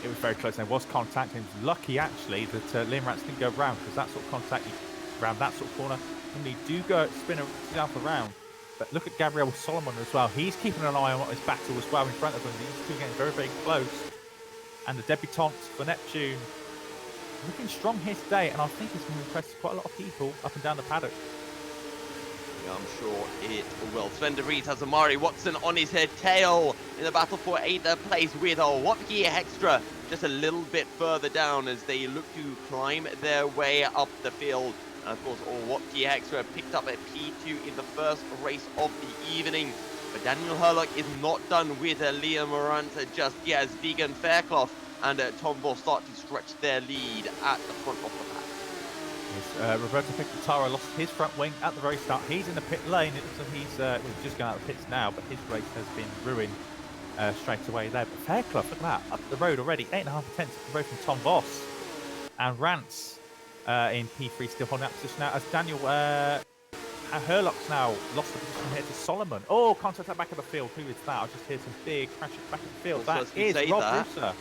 It was very close. There was contact. He was lucky actually that Liam Rance didn't go round, because that sort of contact around that sort of corner. And they do go spin down for round. But look at Gabriel Solomon as well. He's keeping an eye on his battle as well in front of him. These two getting very, very close. And the debutante for Neptune looking strong here today, and I think it's going to impress quite a lot of people up and down the paddock. Yeah, I'm sure it will. Sven de Vries has Amari Watson on his tail in the battle for 8th place with Wopke Hextra just a little bit further down as they look to climb their way up the field. And of course, Wopke Hextra picked up a P2 in the first race of the evening. But Daniel Hurlock is not done with Liam Morant just yet, as Vegan Fairclough and Tom Voss start to stretch their lead at the front of the pack. Yes, Roberto Picataro lost his front wing at the very start. He's in the pit lane. So he's just going out of the pits now, but his race has been ruined straight away there. But Fairclough, look at that, up the road already, 8.5 tenths up the road from Tom Voss. And Rance in P3 still holding that position now, as Daniel Hurlock's now lost the position here to Solomon. Oh, contact at the back of the field. Who is that? I just hear some big crashes back of the field. That is Rob Rooser.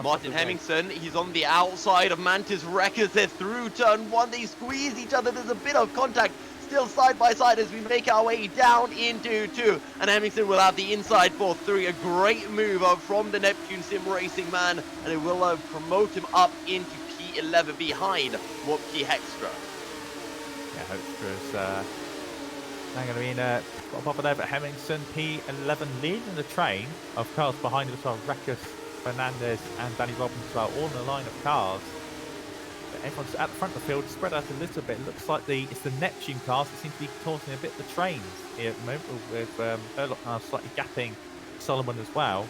Martin Hemmingson, he's on the outside of Mantis Wreckers. They're through turn 1. They squeeze each other. There's a bit of contact still side by side as we make our way down into 2. And Hemmingson will have the inside for 3. A great move from the Neptune Sim Racing man. And it will promote him up into P11 behind Wopke Hextra. Yeah, Hextra's now going to be in top of there, but Hemmingson P11 leading the train of cars behind him as well. Rekus, Fernandez and Danny Robbins as well, all in the line of cars. But everyone's at the front of the field, spread out a little bit. It looks like it's the Neptune cars that seem to be causing a bit of the trains here at the moment, with Hurlock now slightly gapping Solomon as well.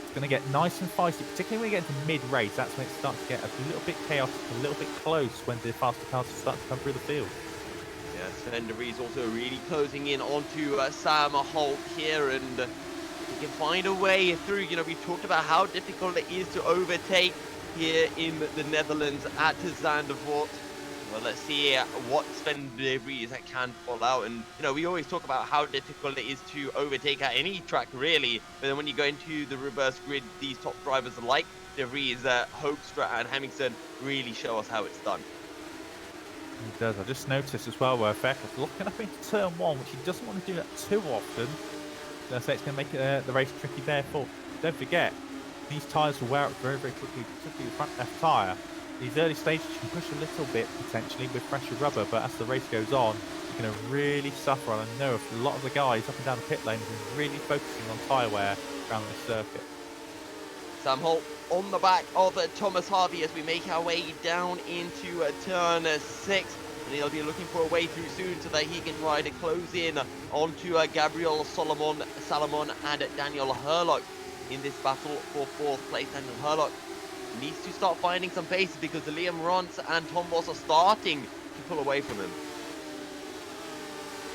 It's going to get nice and feisty, particularly when you get into mid-race. That's when it starts to get a little bit chaotic, a little bit close when the faster cars start to come through the field. Yeah, Sven de Vries also really closing in onto Sam Holt here, and he can find a way through. You know, we talked about how difficult it is to overtake here in the Netherlands at Zandvoort. Well, let's see what Sven de Vries can pull out. And, you know, we always talk about how difficult it is to overtake at any track, really. But then when you go into the reverse grid, these top drivers like de Vries, Hoekstra and Hemmingson really show us how it's done. He does. I just noticed as well where Fairclough's looking up into turn 1, which he doesn't want to do that too often. So I say it's going to make the race tricky there. Don't forget, these tyres will wear out very, very quickly, particularly the front left tyre. These early stages you can push a little bit potentially with fresher rubber, but as the race goes on, you're going to really suffer. And I know a lot of the guys up and down the pit lane have been really focusing on tyre wear around the circuit. Sam Holt on the back of Thomas Harvey as we make our way down into turn 6. And he'll be looking for a way through soon so that he can try to close in onto Gabriel Salomon and Daniel Hurlock in this battle for 4th place. Daniel Hurlock needs to start finding some pace because Liam Rance and Tom Voss are starting to pull away from him.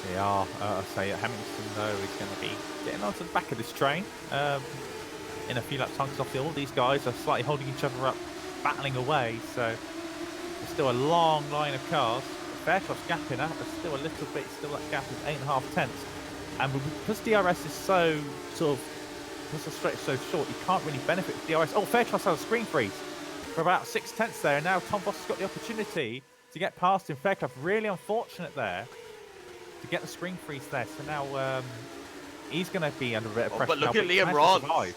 They are. I say Hemmingson though is going to be getting onto the back of this train in a few laps time, because obviously all these guys are slightly holding each other up, battling away. So there's still a long line of cars. Fairclough's gapping out, but still a little bit. Still that gap is 8.5 tenths. And because DRS is so sort of, because the stretch is so short, you can't really benefit with DRS. Oh, Faircross has a screen freeze for about 6/10 there, and now Tom Voss has got the opportunity to get past him. Faircross really unfortunate there to get the screen freeze there. So now he's going to be under a bit of pressure. But look now, at but he Liam managed to Rons. survive.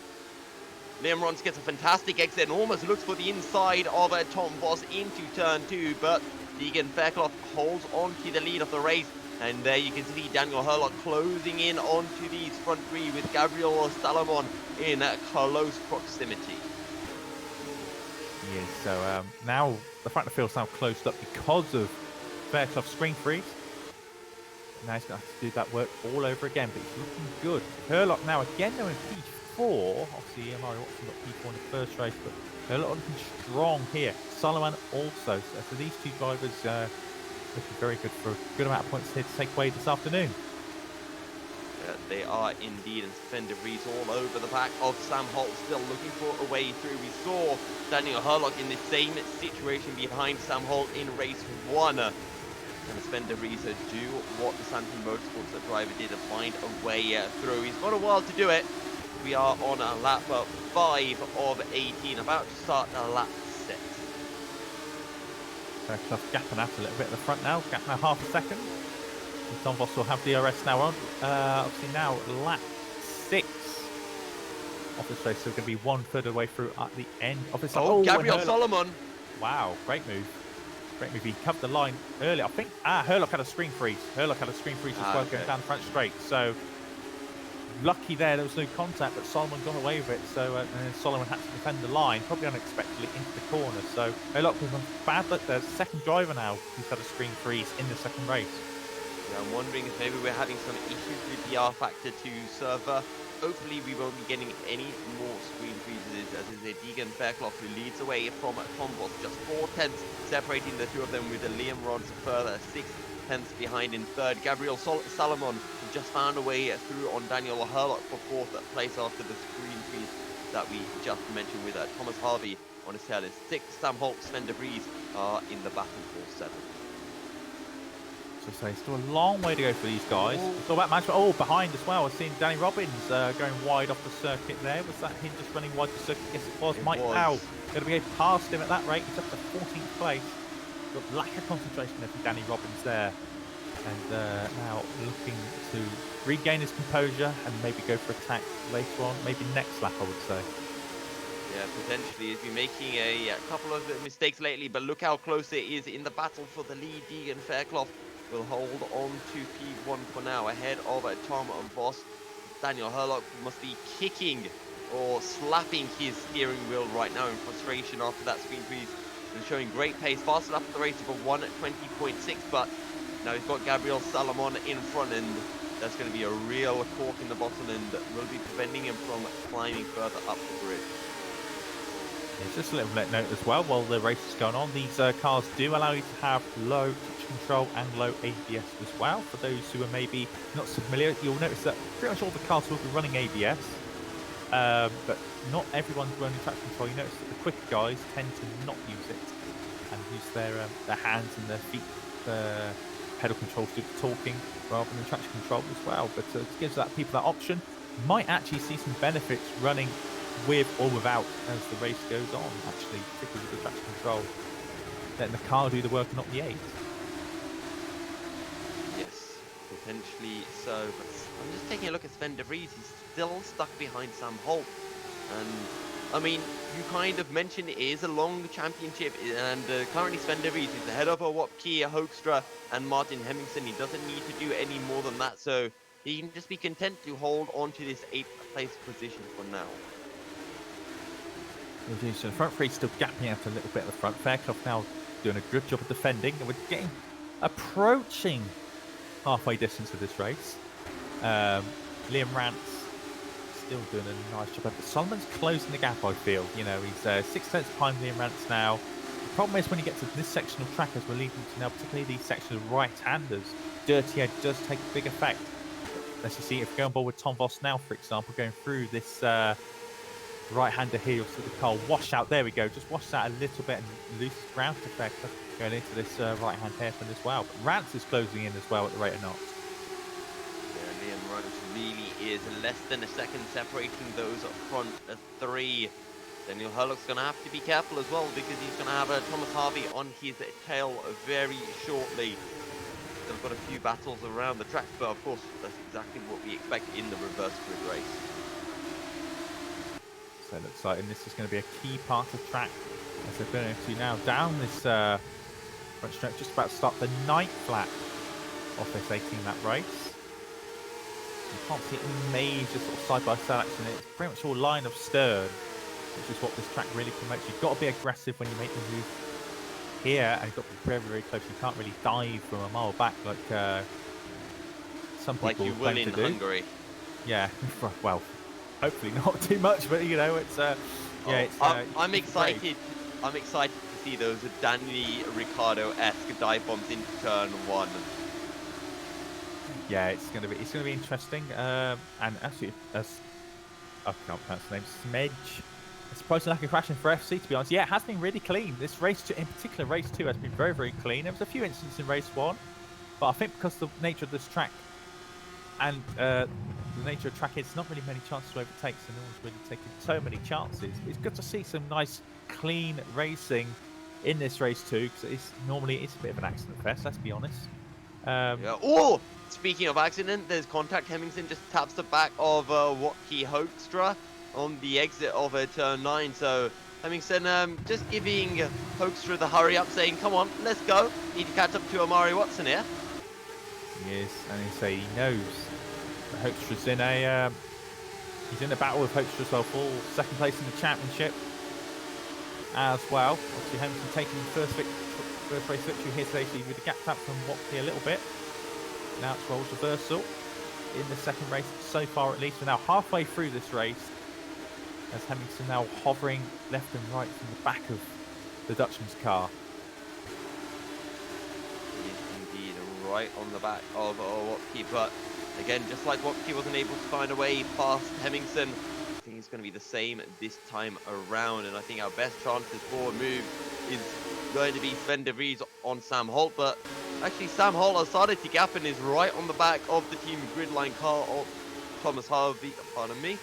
Liam Rons gets a fantastic exit and almost looks for the inside of Tom Voss into turn 2, but Deegan Fairclough holds on to the lead of the race. And there you can see Daniel Hurlock closing in onto these front 3 with Gabriel Salomon in close proximity. Yes, so now the front of the field's now closed up because of Fairclough's screen freeze. Now he's going to have to do that work all over again, but he's looking good. Hurlock now again though in P4. Obviously, Murray Watson got P4 in the first race, but Hurlock looking strong here. Solomon also. So these two drivers looking very good for a good amount of points here to take away this afternoon. They are indeed, and Sven de Vries all over the back of Sam Holt, still looking for a way through. We saw Daniel Hurlock in the same situation behind Sam Holt in race 1. And Sven de Vries do what the Santon Motorsports driver did and find a way through. He's got a while to do it. We are on a lap 5 of 18, about to start lap 6. Fairclough gapping out a little bit at the front now, gapping now half a second. And Tom Voss will have DRS now on. Obviously now lap 6 of this race, so we're going to be 1/3 away through at the end of this. Oh, Gabriel Solomon. Wow, great move. Great move. He covered the line early. I think, Hurlock had a screen freeze. Hurlock had a screen freeze as well, going down the front straight. So lucky there was no contact, but Solomon got away with it. So and then Solomon had to defend the line, probably unexpectedly into the corner. So Hurlock was on bad luck. There's a second driver now who's had a screen freeze in the second race. Yeah, I'm wondering if maybe we're having some issues with the R Factor 2 server. Hopefully we won't be getting any more screen freezes, as is a Deegan Fairclough who leads away from Tom Voss, just 4/10 separating the two of them, with the Liam Rons further 6/10 behind in third. Gabriel Salomon just found a way through on Daniel Hurlock for 4th place after the screen freeze that we just mentioned, with Thomas Harvey on his tail is 6th. Sam Holt, Sven de Vries are in the battle for 7th. So it's still a long way to go for these guys. It's all about management. Oh, behind as well. I've seen Danny Robbins going wide off the circuit there. Was that him just running wide the circuit? Yes, it was. Mike Powell going to be past him at that rate. He's up to 14th place. Got lack of concentration there for Danny Robbins there. And now looking to regain his composure and maybe go for attack later on. Maybe next lap, I would say. Yeah, potentially. He's been making a couple of mistakes lately, but look how close it is in the battle for the lead. Deegan Fairclough will hold on to P1 for now, ahead of Tom Voss. Daniel Hurlock must be kicking or slapping his steering wheel right now in frustration after that screen freeze. And showing great pace, fast enough for the race for 1:20.6, but now he's got Gabriel Salomon in front, and that's going to be a real cork in the bottom and will be preventing him from climbing further up the grid. Yeah, just a little note as well, while the race is going on, these cars do allow you to have low touch control and low ABS as well. For those who are maybe not so familiar, you'll notice that pretty much all the cars will be running ABS, but not everyone's running traction control. You notice that the quicker guys tend to not use it and use their hands and their feet pedal control to do the talking rather than traction control as well. But it gives people that option. Might actually see some benefits running with or without as the race goes on, actually, particularly with the traction control. Letting the car do the work and not the aids. Yes, potentially so. But I'm just taking a look at Sven de Vries. He's still stuck behind Sam Holt. And, I mean, you kind of mentioned it is a long championship, and currently Sven de Vries is ahead of Kia Hoekstra and Martin Hemmingsen. He doesn't need to do any more than that, so he can just be content to hold on to this 8th place position for now. So the front three still gapping out a little bit at the front. Fairclough now doing a good job of defending, and we're approaching halfway distance of this race. Liam Rance still doing a nice job, but Solomon's closing the gap, I feel. You know, he's 6/10 behind Liam Rance now. The problem is when you get to this section of track, as we're leading to now, particularly these sections of right-handers, dirty edge does take a big effect. As you see, if we go on board with Tom Voss now, for example, going through this right-hander here, you'll see the car wash out. There we go, just wash out a little bit and loses ground effect going into this right-hand hairpin as well. But Rance is closing in as well at the rate of knots. Yeah, Liam Rance he is less than a second separating those front three. Daniel Hurlock's going to have to be careful as well because he's going to have Thomas Harvey on his tail very shortly. They've got a few battles around the track, but of course that's exactly what we expect in the reverse grid race. So it looks like, and this is going to be a key part of track as they're going to now down this front stretch, just about to start the 9th lap of this 18-lap race. You can't see any major sort of side-by-side action. It's pretty much all line of stern, which is what this track really promotes. You've got to be aggressive when you make the move here, and you've got to be very, very close. You can't really dive from a mile back like some people like you will in Hungary. Yeah, well, hopefully not too much, but you know, it's I'm excited. I'm excited to see those Danny Ricciardo-esque dive bombs into turn 1. Yeah, it's gonna be interesting. And actually, I can't pronounce the name. Smedge. It's surprisingly like a crashing for FC, to be honest. Yeah, it has been really clean. This race, in particular, race 2 has been very, very clean. There was a few incidents in race 1, but I think because of the nature of this track and the nature of track, it's not really many chances to overtake, so no one's really taking so many chances. It's good to see some nice, clean racing in this race 2 because it's a bit of an accident fest. Let's be honest. Yeah. Oh, speaking of accident, there's contact. Hemmingson just taps the back of Watke Hoekstra on the exit of turn 9. So Hemmingson just giving Hoekstra the hurry up, saying, "Come on, let's go. Need to catch up to Amari Watson here." He is, and he knows that Hoekstra's in a he's in a battle with Hoekstra as well for second place in the championship as well. Obviously, Hemmingson taking the first race victory here today, so with the gap up from Watke a little bit. Now it's roles reversal in the second race so far, at least. We're now halfway through this race as Hemmingson now hovering left and right from the back of the Dutchman's car. He is indeed right on the back of Watke, but again, just like Watke wasn't able to find a way past Hemmingson, I think it's going to be the same this time around, and I think our best chances for a move is going to be Sven de Vries on Sam Holt, but actually Sam Holt has started to gap and is right on the back of the team gridline car of Thomas Harvey, pardon me,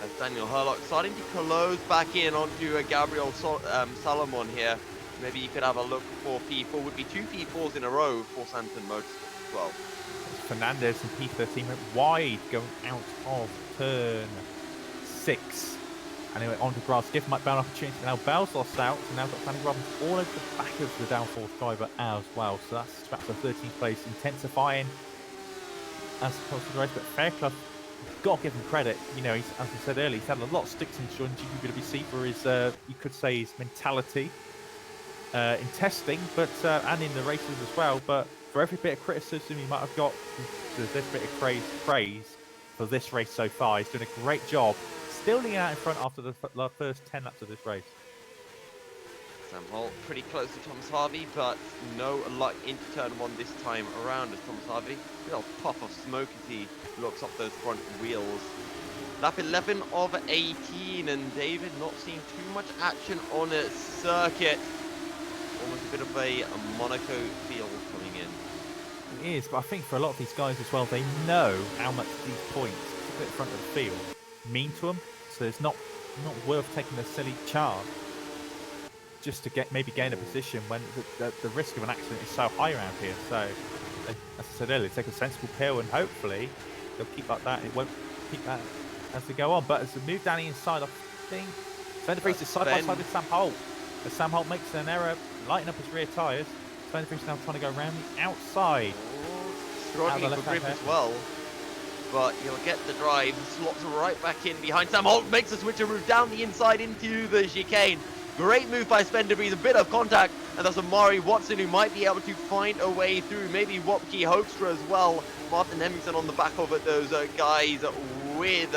as Daniel Hurlock starting to close back in onto Gabriel Salomon here. Maybe you could have a look for P4, would be 2 P4s in a row for Santon Motors as well. Fernandez and P13 went wide going out of turn 6. And he went onto grass, give Mike Bell an opportunity. Now Bell's lost out, and now got Fanny Robbins all over the back of the downforce driver as well. So that's strapped to 13th place, intensifying as opposed to the race. But Fairclough, got to give him credit. You know, he's, as I said earlier, he's had a lot of sticks in GPVWC for his, you could say, his mentality in testing, but and in the races as well. But for every bit of criticism he might have got, there's this bit of praise for this race so far. He's doing a great job. Still leading out in front after the first 10 laps of this race. Sam Holt pretty close to Thomas Harvey, but no luck into turn 1 this time around as Thomas Harvey, a little puff of smoke as he looks up those front wheels. Lap 11 of 18, and David not seeing too much action on a circuit. Almost a bit of a Monaco feel coming in. It is, but I think for a lot of these guys as well, they know how much these points, particularly at the front of the field, mean to them. So it's not worth taking a silly chance just to maybe gain a position when the risk of an accident is so high around here. So as I said earlier, take a sensible pill, and hopefully they'll keep like that. It won't keep that as they go on. But as they move down the inside, I think Sven de Vries is side by side with Sam Holt. As Sam Holt makes an error, lighting up his rear tyres, Sven de Vries now trying to go around the outside. Struggling for grip as well, but he'll get the drive, slots right back in behind Sam Holt, makes a switcheroo down the inside into the chicane. Great move by Sven de Vries, a bit of contact, and that's Amari Watson who might be able to find a way through, maybe Watke Hoekstra as well. Martin Hemmingson on the back of it, those guys with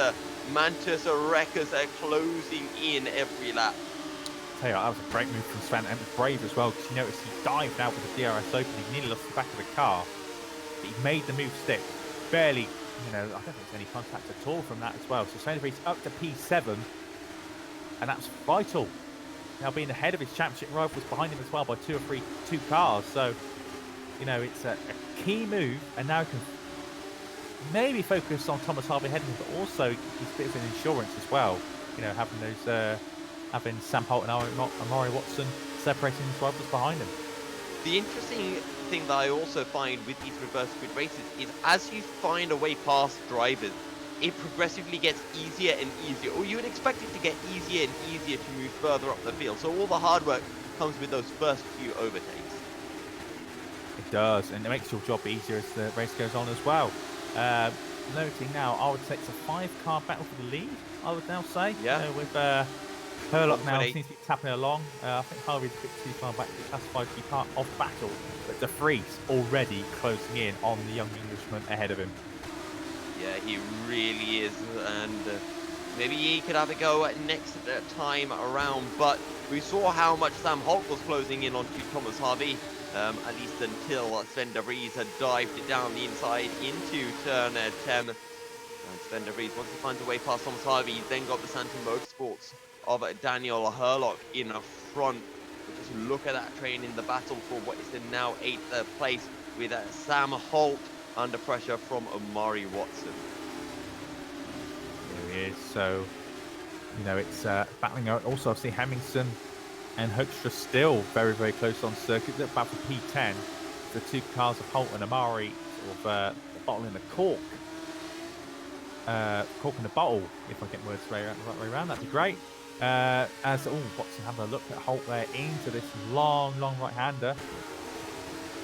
Mantis Wreckers closing in every lap. Tell you what, that was a great move from Sven, and it was brave as well, because you noticed he dived out with the DRS open, he nearly lost the back of the car, but he made the move stick. Barely, you know, I don't think there's any contact at all from that as well. So Sven de Vries up to P7, and that's vital. Now being ahead of his championship rivals behind him as well by two cars. So, you know, it's a key move, and now he can maybe focus on Thomas Harvey ahead of him, but also he's a bit of an insurance as well. You know, having those, having Sam Holt and Amari Watson separating his rivals behind him. The interesting thing that I also find with these reverse grid races is as you find a way past drivers, it progressively gets easier and easier, or you would expect it to get easier and easier to move further up the field. So all the hard work comes with those first few overtakes. It does, and it makes your job easier as the race goes on as well. Noting now, I would say it's a 5-car battle for the lead, I would now say. Yeah. You know, with Herlock now seems to be tapping along. I think Harvey's a bit too far back to classify to be part of battle, but De Vries already closing in on the young Englishman ahead of him. Yeah, he really is, and maybe he could have a go at next time around, but we saw how much Sam Holt was closing in onto Thomas Harvey, at least until Sven De Vries had dived it down the inside into turn 10. And Sven De Vries, once he finds a way past Thomas Harvey, he's then got the Santon Motorsports of Daniel Herlock in front. But just look at that train in the battle for what is the now 8th place, with Sam Holt under pressure from Amari Watson. There he is. So, you know, it's battling out. Also, I see Hemmingson and Hoekstra still very, very close on circuit. They're about for P10. The 2 cars of Holt and Amari sort of bottle in the cork. Cork in the bottle, if I get words the right way around, that'd be great. As Watson having a look at Holt there into this long right-hander.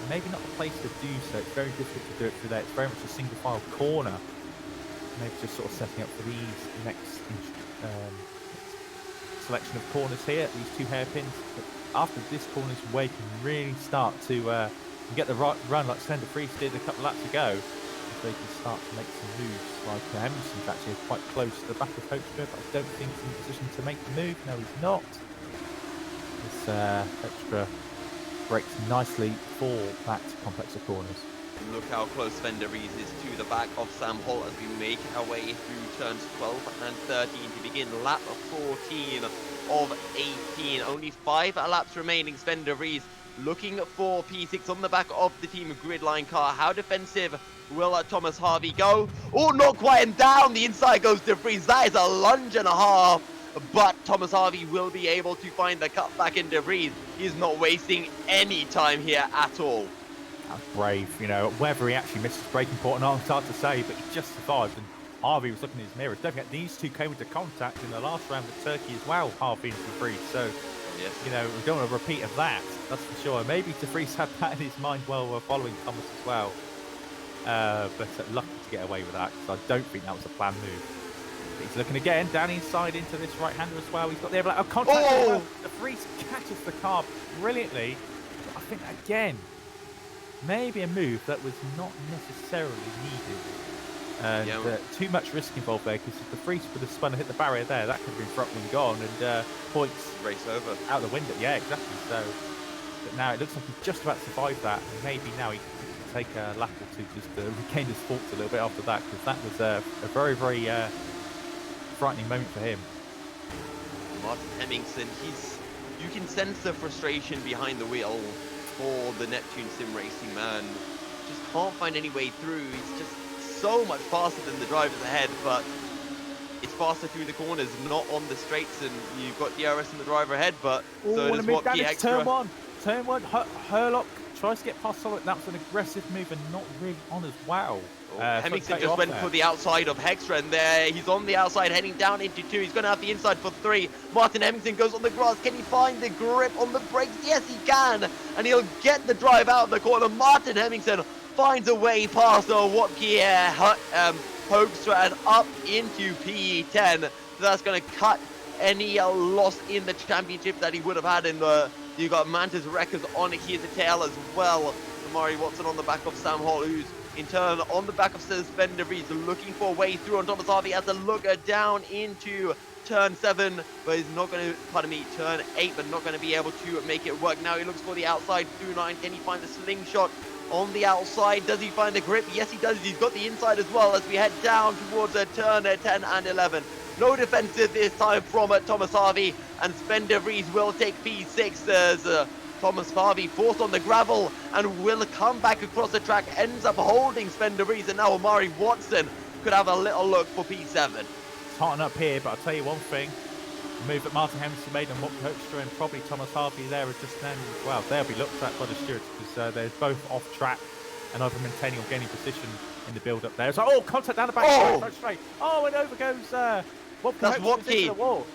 Maybe not the place to do so. It's very difficult to do it through there. It's very much a single file corner. Maybe just sort of setting up for these next selection of corners here, these 2 hairpins. But after this corner is where you can really start to get the right run like Sven De Vries did a couple of laps ago. They can start to make some moves. Like Hemmingsen's actually quite close to the back of Hoekstra, but I don't think he's in a position to make the move. No, he's not. This Hoekstra breaks nicely for that complex of corners. Look how close Sven De Vries is to the back of Sam Holt as we make our way through turns 12 and 13 to begin lap 14 of 18. Only 5 laps remaining. Sven De Vries looking for P6 on the back of the team gridline car. How defensive will Thomas Harvey go? Oh, not quite, and down the inside goes De Vries. That is a lunge and a half. But Thomas Harvey will be able to find the cutback in De Vries. He's not wasting any time here at all. That's brave, you know. Whether he actually missed his braking point or not, it's hard to say, but he just survived. And Harvey was looking in his mirror. Don't forget, these 2 came into contact in the last round at Turkey as well, Harvey and De Vries. So, yes, you know, we don't want a repeat of that, that's for sure. Maybe De Vries had that in his mind while we're following Thomas as well. But lucky to get away with that, because I don't think that was a planned move. He's looking again down inside into this right-hander as well. He's got the contact. Oh! De Vries catches the car brilliantly. But I think again, maybe a move that was not necessarily needed. And too much risk involved there, because if De Vries would have spun and hit the barrier there, that could have been throttled and gone, and points race over out the window. Yeah, exactly. So, but now it looks like he's just about to survive that, and maybe now he can take a lap or 2 just to regain his thoughts a little bit after that, because that was a very, very frightening moment for him. Martin Hemmingsen, you can sense the frustration behind the wheel for the Neptune Simracing man. Just can't find any way through. He's just so much faster than the drivers ahead, but it's faster through the corners, not on the straights, and you've got DRS and the driver ahead, but so does what P extra. Turn one, Herlock tries to get past Solid. That's an aggressive move and not really on as well. Hemmingsen just went for the outside of Hextra, and there he's on the outside heading down into 2. He's going to have the inside for 3. Martin Hemmingsen goes on the grass. Can he find the grip on the brakes? Yes, he can, and he'll get the drive out of the corner. Martin Hemmingsen finds a way past Wapkier Hoekstra and up into PE10. So that's going to cut any loss in the championship that he would have had in the. You got Mantis Wreckers on his tail as well. Amari Watson on the back of Sam Holt, who's in turn on the back of Sven De Vries, looking for a way through on Thomas Harvey as a looker down into turn 7, but he's not going to, turn 8, but not going to be able to make it work. Now he looks for the outside through 9. Can he find the slingshot on the outside? Does he find the grip? Yes, he does. He's got the inside as well as we head down towards turn 10 and 11. No defensive this time from Thomas Harvey, and Sven De Vries will take P6 as Thomas Harvey forced on the gravel and will come back across the track, ends up holding Sven de Vries, and now Amari Watson could have a little look for P7. It's hot up here, but I'll tell you one thing. The move that Martin Hemingson made on Wopke Hoekstra and probably Thomas Harvey there are just then as well. They'll be looked at by the stewards because they're both off track and either maintaining or gaining position in the build up there. So, contact down the back straight. And over goes Wopke. That's Hoekstra into the wall.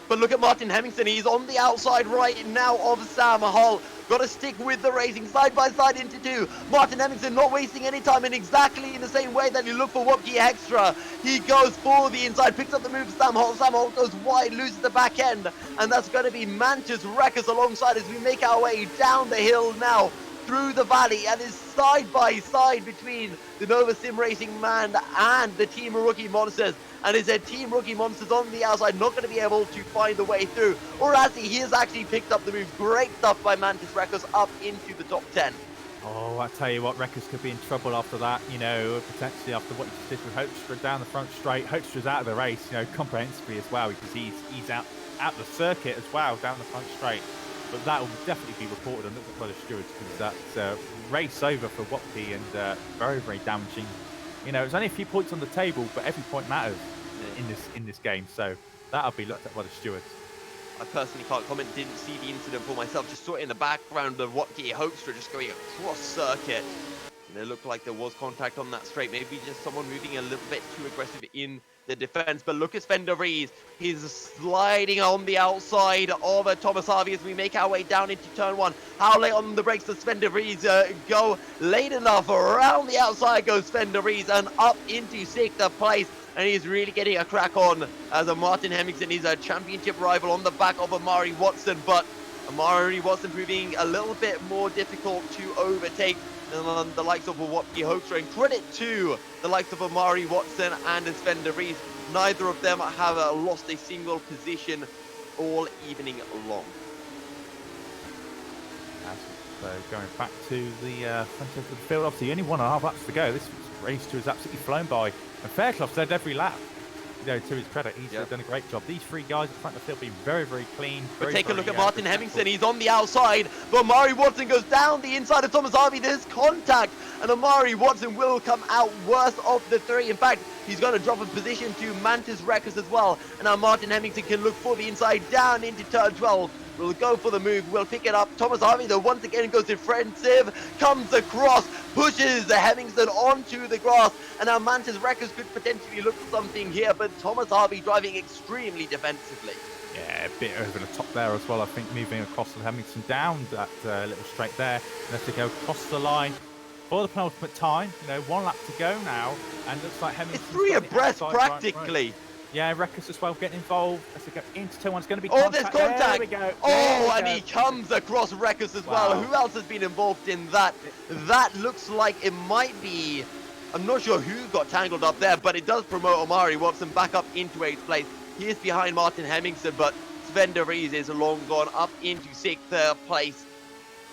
But look at Martin Hemingson. He's on the outside right now of Simracing. Got to stick with the racing side by side into two. Martin Hemingson not wasting any time, and exactly in the same way that you look for Wopke Hoekstra. He goes for the inside, picks up the move. Simracing goes wide, loses the back end, and that's going to be Mantis Rekkers alongside as we make our way down the hill now through the valley, and is side by side between the Nova Simracing man and the Team Rookie Monsters. And is a Team Rookie Monsters on the outside not going to be able to find the way through? Or as he has actually picked up the move. Great stuff by Mantis Rekkers up into the top 10. Oh, I tell you what, Rekkers could be in trouble after that, potentially after what you just did with Hoekstra down the front straight. Hoekstra's out of the race, comprehensively as well, because he's out the circuit as well, down the front straight. But that will definitely be reported and looked at by the stewards, because that's race over for Wopke and very, very damaging. It's only a few points on the table, but every point matters in this game. So that'll be looked at by the stewards. I personally can't comment, didn't see the incident for myself, just saw it in the background of Wopke Hoekstra just going across circuit. And it looked like there was contact on that straight, maybe just someone moving a little bit too aggressive in the defense. But look at Sven de Vries, he's sliding on the outside of Thomas Harvey as we make our way down into turn one. How late on the brakes does Sven de Vries go? Late enough. Around the outside goes Sven de Vries and up into sixth place. And he's really getting a crack on as a Martin Hemingson. He's a championship rival on the back of Amari Watson, but Amari Watson proving a little bit more difficult to overtake than the likes of Wopke Hoekstra. And credit to the likes of Amari Watson and Sven de Vries. Neither of them have lost a single position all evening long. So going back to the front of the field, obviously only 1.5 laps to go. This race two has absolutely flown by. And Fairclough's led every lap. To his credit, he's done a great job. These three guys at front of the field being very, very clean. But take a look at Martin Hemingson. He's on the outside, but Amari Watson goes down the inside of Thomas Harvey. There's contact, and Amari Watson will come out worst of the three. In fact, he's going to drop a position to Mantis Rekkers as well. And now Martin Hemingson can look for the inside down into turn 12. Will go for the move, will pick it up. Thomas Harvey, though, once again goes defensive, comes across, pushes the Hemingson onto the grass, and now Mantis Rekkers could potentially look for something here, but Thomas Harvey driving extremely defensively. Yeah, a bit over the top there as well, I think, moving across the Hemingson down that little straight there. And as they go across the line for the penultimate time, 1 lap to go now, and looks like Hemingson. It's 3 abreast practically. Right. Yeah, Rekkers as well getting involved as they go into turn 1. It's going to be contact. Oh, there's contact. There we go. And he comes across Rekkers as well. Who else has been involved in that? That looks like it might be, I'm not sure who got tangled up there, but it does promote Amari Watson back up into 8th place. He is behind Martin Hemingson, but Sven de Vries is long gone up into 6th place.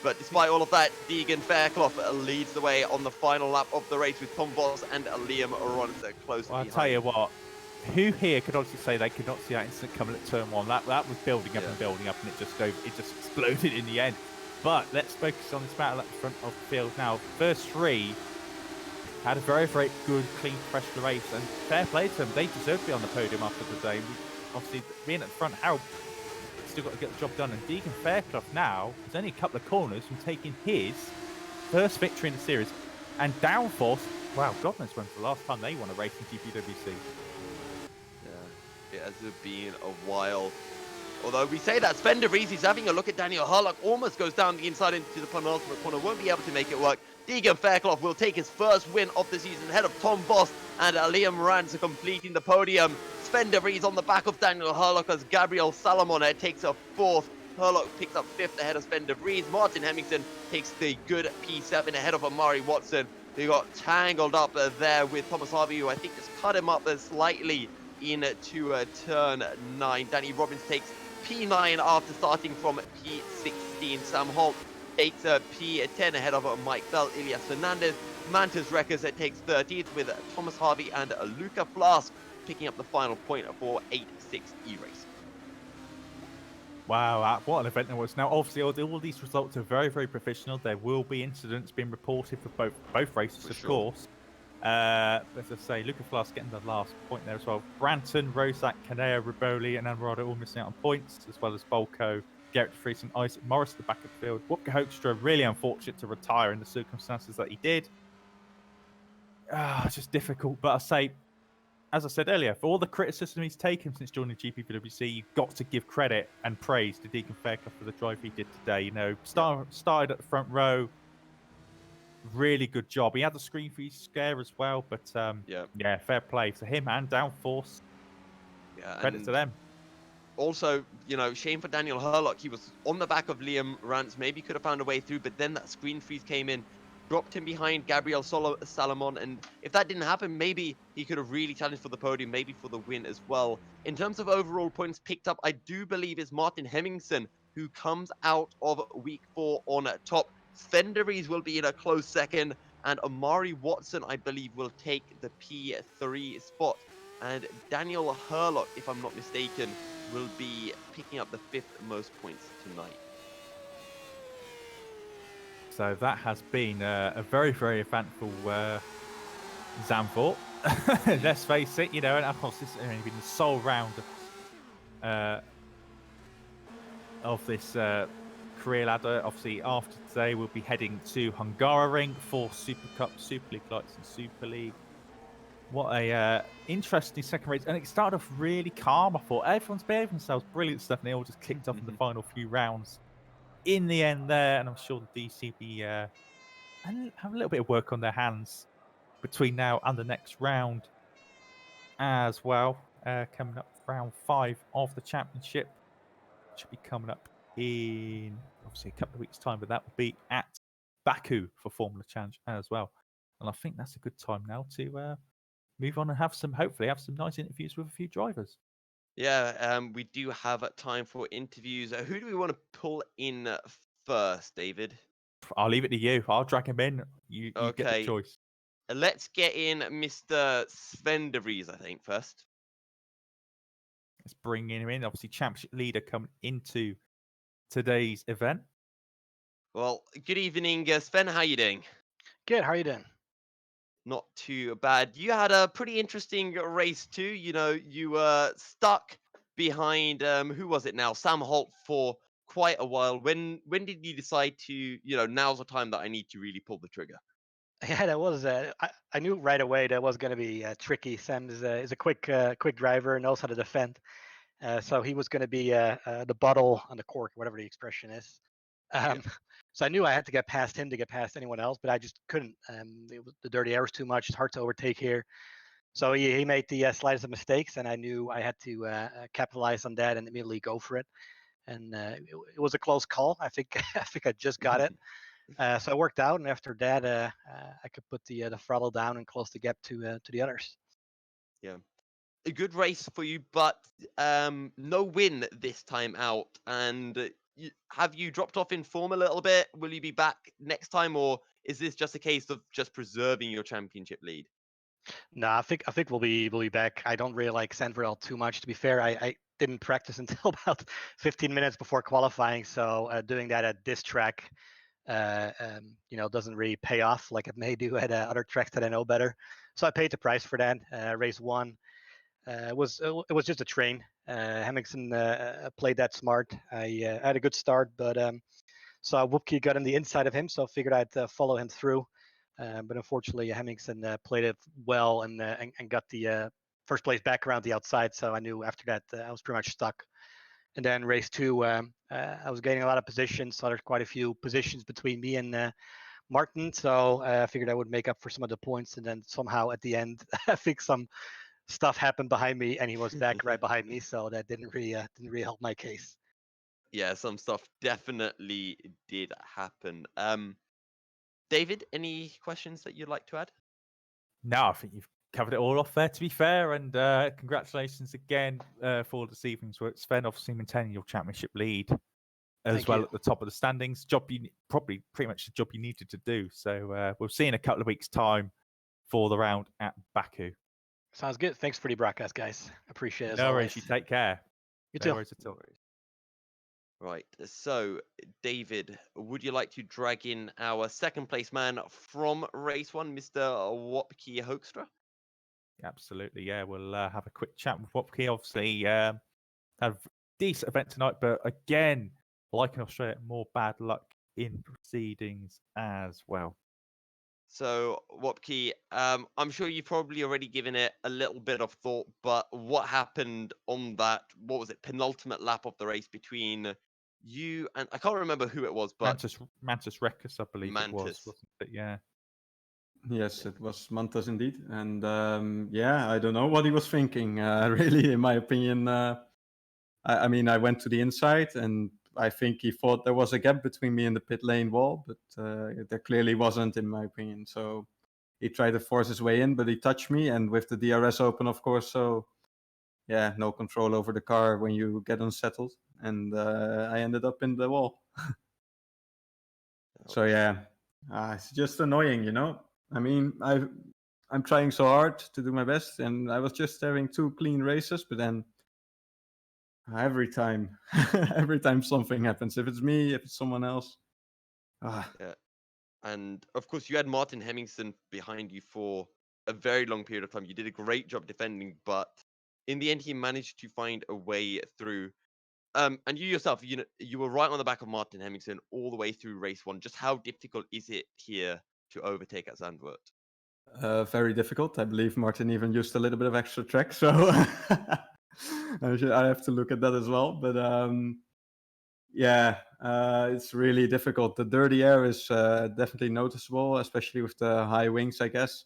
But despite all of that, Deegan Fairclough leads the way on the final lap of the race with Tom Voss and Liam Ronson close behind. I'll tell you what. Who here could honestly say they could not see that incident coming at turn 1? That was building up and building up, and it just exploded in the end. But let's focus on this battle at the front of the field now. First 3 had a very, very good, clean, fresh race, and fair play to them. They deserve to be on the podium after the day. Obviously, being at the front, Harold still got to get the job done. And Deegan Fairclough now is only a couple of corners from taking his first victory in the series. And Downforce, wow, God knows when's the last time they won a race in GPWC. It has been a while. Although we say that Sven de Vries is having a look at Daniel Harlock, almost goes down the inside into the penultimate corner, won't be able to make it work. Deegan Fairclough will take his first win of the season ahead of Tom Voss and Liam Rands completing the podium. Sven de Vries on the back of Daniel Harlock as Gabriel Salomon takes a 4th. Harlock picks up 5th ahead of Sven de Vries. Martin Hemingson takes the good P7 ahead of Amari Watson, who got tangled up there with Thomas Harvey, who I think just cut him up slightly into turn 9. Danny Robbins takes P9 after starting from P16. Sam Holt takes P10 ahead of Mike Bell. Ilias Fernandez. Mantis Rekkers takes 13th with Thomas Harvey and Luca Flask picking up the final point for 8-6 E-Race. Wow, what an event it was. Now, obviously, all these results are very, very professional. There will be incidents being reported for both races, For of sure. course. As I say, Luca Flask getting the last point there as well. Branton, Rosak, Kanea, Riboli, and Anrado all missing out on points, as well as Volko, Garrett DeFries, and Isaac Morris at the back of the field. Wopke Hoekstra, really unfortunate to retire in the circumstances that he did. It's just difficult, but I say, as I said earlier, for all the criticism he's taken since joining GPVWC, you've got to give credit and praise to Deacon Fairclough for the drive he did today. You know, started at the front row, really good job. He had the screen freeze scare as well, but yeah, fair play to him and Downforce. Yeah, Credit to and them. also, shame for Daniel Hurlock. He was on the back of Liam Rance, maybe could have found a way through, but then that screen freeze came in, dropped him behind Gabriel Salomon, and if that didn't happen, maybe he could have really challenged for the podium, maybe for the win as well. In terms of overall points picked up, I do believe it's Martin Hemmingson who comes out of week 4 on top. Fenderies will be in a close second, and Amari Watson, I believe, will take the P3 spot. And Daniel Hurlock, if I'm not mistaken, will be picking up the 5th most points tonight. So that has been a very, very eventful Zandvoort. Let's face it, and of course this has only been the sole round of this career ladder. Obviously, after today, we'll be heading to Hungaroring for Super Cup, Super League Lights, and Super League. What a interesting second race. And it started off really calm. I thought everyone's behaving themselves. Brilliant stuff. And they all just kicked off in the final few rounds. In the end there, and I'm sure the DCB have a little bit of work on their hands between now and the next round as well. Coming up round 5 of the championship. Should be coming up in obviously a couple of weeks' time, but that will be at Baku for Formula Challenge as well. And I think that's a good time now to move on and hopefully have some nice interviews with a few drivers. Yeah, we do have time for interviews. Who do we want to pull in first, David? I'll leave it to you. I'll drag him in. You get the choice. Let's get in Mr. Sven de Vries, I think, first. Let's bring him in. Obviously, championship leader coming into today's event. Well, good evening, Sven. How are you doing? Good. How are you doing? Not too bad. You had a pretty interesting race too. You were stuck behind who was it now? Sam Holt for quite a while. When did you decide to, now's the time that I need to really pull the trigger? Yeah, that was. I knew right away that was going to be tricky. Sam is a quick driver and knows how to defend. So he was going to be the bottle on the cork, whatever the expression is. So I knew I had to get past him to get past anyone else, but I just couldn't. The dirty air was too much. It's hard to overtake here. So he made the slightest of mistakes, and I knew I had to capitalize on that and immediately go for it. And it was a close call. I think I just got it. So it worked out, and after that, I could put the throttle down and close the gap to the others. Yeah, a good race for you, but no win this time out. And have you dropped off in form a little bit? Will you be back next time, or is this just a case of just preserving your championship lead? No, I think we'll be back. I don't really like Zandvoort too much. To be fair, I didn't practice until about 15 minutes before qualifying, so doing that at this track, doesn't really pay off like it may do at other tracks that I know better. So I paid the price for that. Race 1 it was just a train. Hemmingson played that smart. I had a good start, but saw Whoopke got on the inside of him, so I figured I'd follow him through. But unfortunately, Hemmingson played it well and got the first place back around the outside. So I knew after that I was pretty much stuck. And then race 2, I was gaining a lot of positions. So there's quite a few positions between me and Martin. So I figured I would make up for some of the points. And then somehow at the end, I think some stuff happened behind me, and he was back right behind me. So that didn't really help my case. Yeah, some stuff definitely did happen. David, any questions that you'd like to add? No, I think you've covered it all off there, to be fair. And congratulations again for this evening's work. Sven, obviously maintaining your championship lead as well at the top of the standings. Probably pretty much the job you needed to do. So we'll see in a couple of weeks' time for the round at Baku. Sounds good. Thanks for the broadcast, guys. Appreciate it. No worries. You take care. You too. No worries at all. Right. So, David, would you like to drag in our second place man from race one, Mr. Wopke Hoekstra? Absolutely, yeah. We'll have a quick chat with Wopke. Obviously, had a decent event tonight, but again, like in Australia, more bad luck in proceedings as well. So, Wopke, I'm sure you've probably already given it a little bit of thought, but what happened on that, what was it, penultimate lap of the race between you and, I can't remember who it was, but Mantis Rekus, I believe it was, Mantis. wasn't it? Yeah. Yes, it was Mantas indeed. And yeah, I don't know what he was thinking, really, in my opinion. I mean, I went to the inside and I think he thought there was a gap between me and the pit lane wall, but there clearly wasn't, in my opinion. So he tried to force his way in, but he touched me. And with the DRS open, of course, so yeah, no control over the car when you get unsettled. And I ended up in the wall. So yeah, it's just annoying, you know. I mean, I'm trying so hard to do my best, and I was just having 2 clean races, but then every time, every time something happens, if it's me, if it's someone else, Yeah. And of course, you had Martin Hemmingson behind you for a very long period of time. You did a great job defending, but in the end, he managed to find a way through. And you yourself, you were right on the back of Martin Hemmingson all the way through race one. Just how difficult is it here to overtake at Zandvoort? very difficult. I believe Martin even used a little bit of extra track, so I have to look at that as well. But yeah, it's really difficult. The dirty air is definitely noticeable, especially with the high wings, I guess.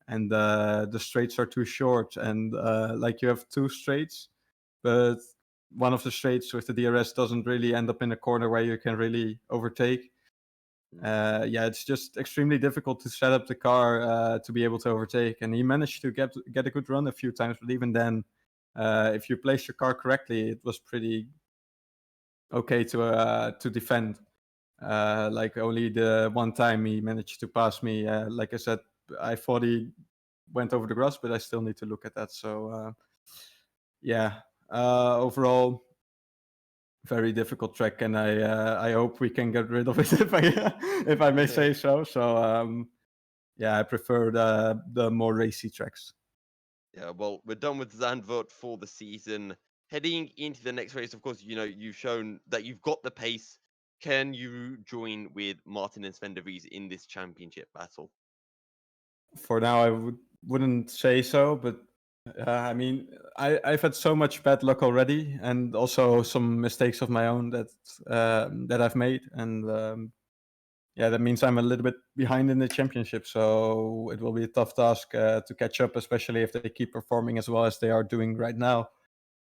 And the straights are too short, and like you have 2 straights, but one of the straights with the DRS doesn't really end up in a corner where you can really overtake. Yeah, it's just extremely difficult to set up the car to be able to overtake. And he managed to get a good run a few times, but even then, if you place your car correctly, it was pretty okay to defend. Like only the one time he managed to pass me. Like I said, I thought he went over the grass, but I still need to look at that. So yeah, overall, very difficult track, and I hope we can get rid of it if I may say so. So yeah, I prefer the more racy tracks. Yeah, well, we're done with Zandvoort for the season. Heading into the next race, of course, you've shown that you've got the pace. Can you join with Martin and Sven de Vries in this championship battle? For now, I wouldn't say so, but I mean, I've had so much bad luck already, and also some mistakes of my own that I've made, and yeah, that means I'm a little bit behind in the championship. So it will be a tough task to catch up, especially if they keep performing as well as they are doing right now.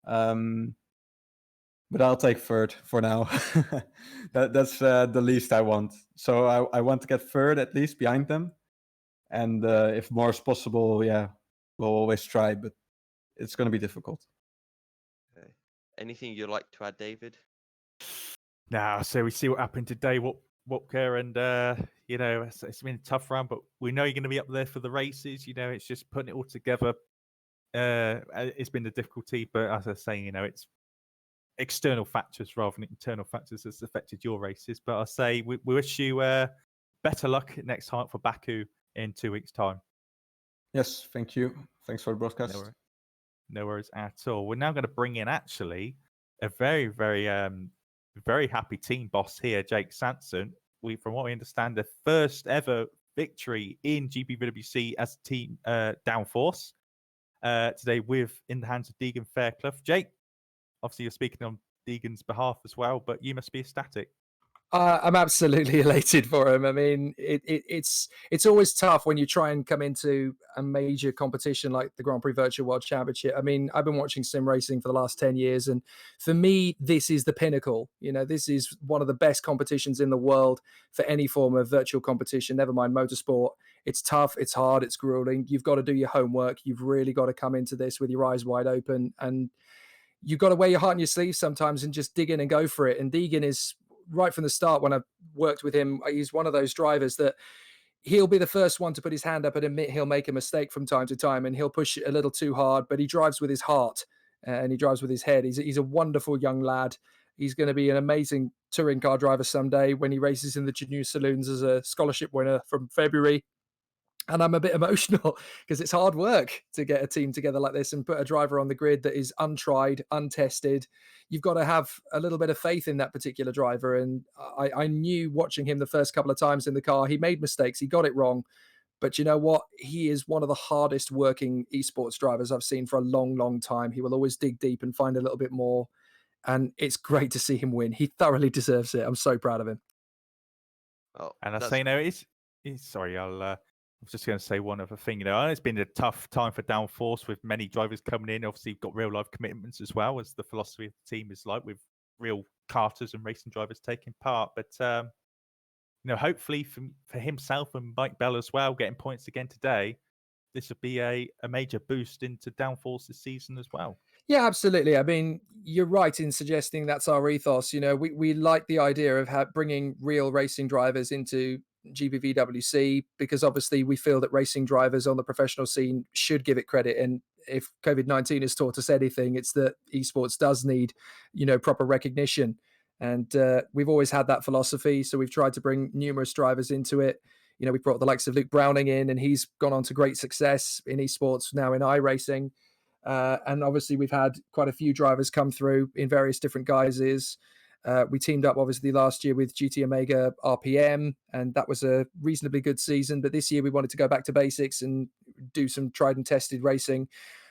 But I'll take third for now. That's the least I want. So I want to get third at least behind them. And if more is possible, yeah, we'll always try, but it's going to be difficult. Okay. Anything you'd like to add, David? Now, so we see what happened today. Wopke, and it's been a tough round, but we know you're going to be up there for the races. It's just putting it all together. It's been the difficulty, but as I say, it's external factors rather than internal factors that's affected your races. But I say we wish you better luck next time for Baku in 2 weeks' time. Yes, thank you. Thanks for the broadcast. No worries at all. We're now going to bring in actually a very, very, very happy team boss here, Jake Sanson. From what we understand, the first ever victory in GPVWC as a team downforce today in the hands of Deegan Fairclough. Jake, obviously you're speaking on Deegan's behalf as well, but you must be ecstatic. I'm absolutely elated for him. I mean, it's always tough when you try and come into a major competition like the Grand Prix Virtual World Championship. I mean, I've been watching sim racing for the last 10 years, and for me, this is the pinnacle. This is one of the best competitions in the world for any form of virtual competition, never mind motorsport. It's tough, it's hard, it's grueling. You've got to do your homework. You've really got to come into this with your eyes wide open, and you've got to wear your heart on your sleeve sometimes and just dig in and go for it. And Deegan is, right from the start, when I've worked with him, he's one of those drivers that he'll be the first one to put his hand up and admit he'll make a mistake from time to time, and he'll push it a little too hard, but he drives with his heart and he drives with his head. He's a wonderful young lad. He's going to be an amazing touring car driver someday when he races in the Junior Saloons as a scholarship winner from February. And I'm a bit emotional because it's hard work to get a team together like this and put a driver on the grid that is untried, untested. You've got to have a little bit of faith in that particular driver. And I knew watching him the first couple of times in the car, he made mistakes, he got it wrong. But you know what? He is one of the hardest working esports drivers I've seen for a long, long time. He will always dig deep and find a little bit more. And it's great to see him win. He thoroughly deserves it. I'm so proud of him. Oh, And I that's- say, sorry, I was just going to say one other thing. It's been a tough time for Downforce with many drivers coming in. Obviously, you've got real life commitments as well, as the philosophy of the team is like, with real karters and racing drivers taking part. But hopefully for himself and Mike Bell as well, getting points again today, this would be a major boost into Downforce this season as well. Yeah, absolutely. I mean, you're right in suggesting that's our ethos. We like the idea of bringing real racing drivers into GPVWC because obviously we feel that racing drivers on the professional scene should give it credit. And if COVID-19 has taught us anything, it's that esports does need, proper recognition. And we've always had that philosophy. So we've tried to bring numerous drivers into it. We brought the likes of Luke Browning in, and he's gone on to great success in esports, now in iRacing. And obviously we've had quite a few drivers come through in various different guises. We teamed up obviously last year with GT Omega RPM, and that was a reasonably good season. But this year we wanted to go back to basics and do some tried and tested racing.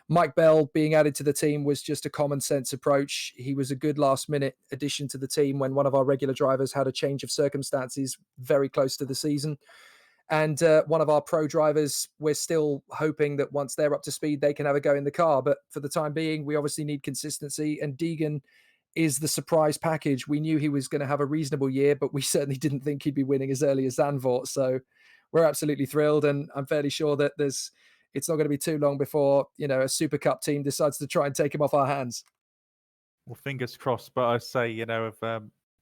Mike Bell being added to the team was just a common sense approach. He was a good last minute addition to the team when one of our regular drivers had a change of circumstances very close to the season. And one of our pro drivers, we're still hoping that once they're up to speed, they can have a go in the car. But for the time being, we obviously need consistency. And Deegan is the surprise package. We knew he was going to have a reasonable year, but we certainly didn't think he'd be winning as early as Zandvoort. So we're absolutely thrilled. And I'm fairly sure that it's not going to be too long before, a Super Cup team decides to try and take him off our hands. Well, fingers crossed. But I say, don't know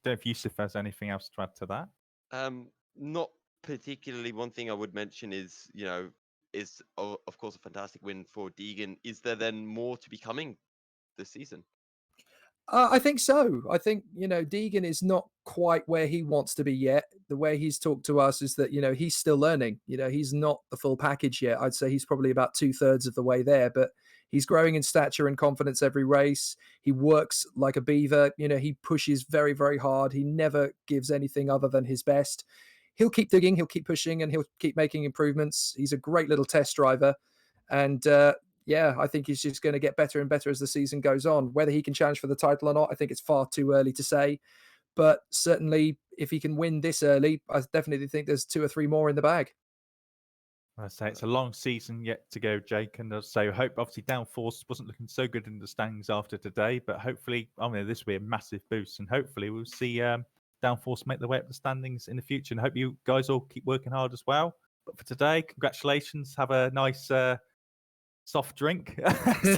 if Yousuf has anything else to add to that. Not particularly. One thing I would mention is, is of course a fantastic win for Deegan. Is there then more to be coming this season? I think so. I think, Deegan is not quite where he wants to be yet. The way he's talked to us is that, he's still learning. He's not the full package yet. I'd say he's probably about 2/3 of the way there, but he's growing in stature and confidence every race. He works like a beaver. He pushes very, very hard. He never gives anything other than his best. He'll keep digging, he'll keep pushing, and he'll keep making improvements. He's a great little test driver. And I think he's just going to get better and better as the season goes on. Whether he can challenge for the title or not, I think it's far too early to say. But certainly, if he can win this early, I definitely think there's 2 or 3 more in the bag. I say it's a long season yet to go, Jake, and so hope obviously Downforce wasn't looking so good in the standings after today, but hopefully, this will be a massive boost, and hopefully we'll see Downforce make their way up the standings in the future. And I hope you guys all keep working hard as well. But for today, congratulations. Have a nice soft drink. Thank you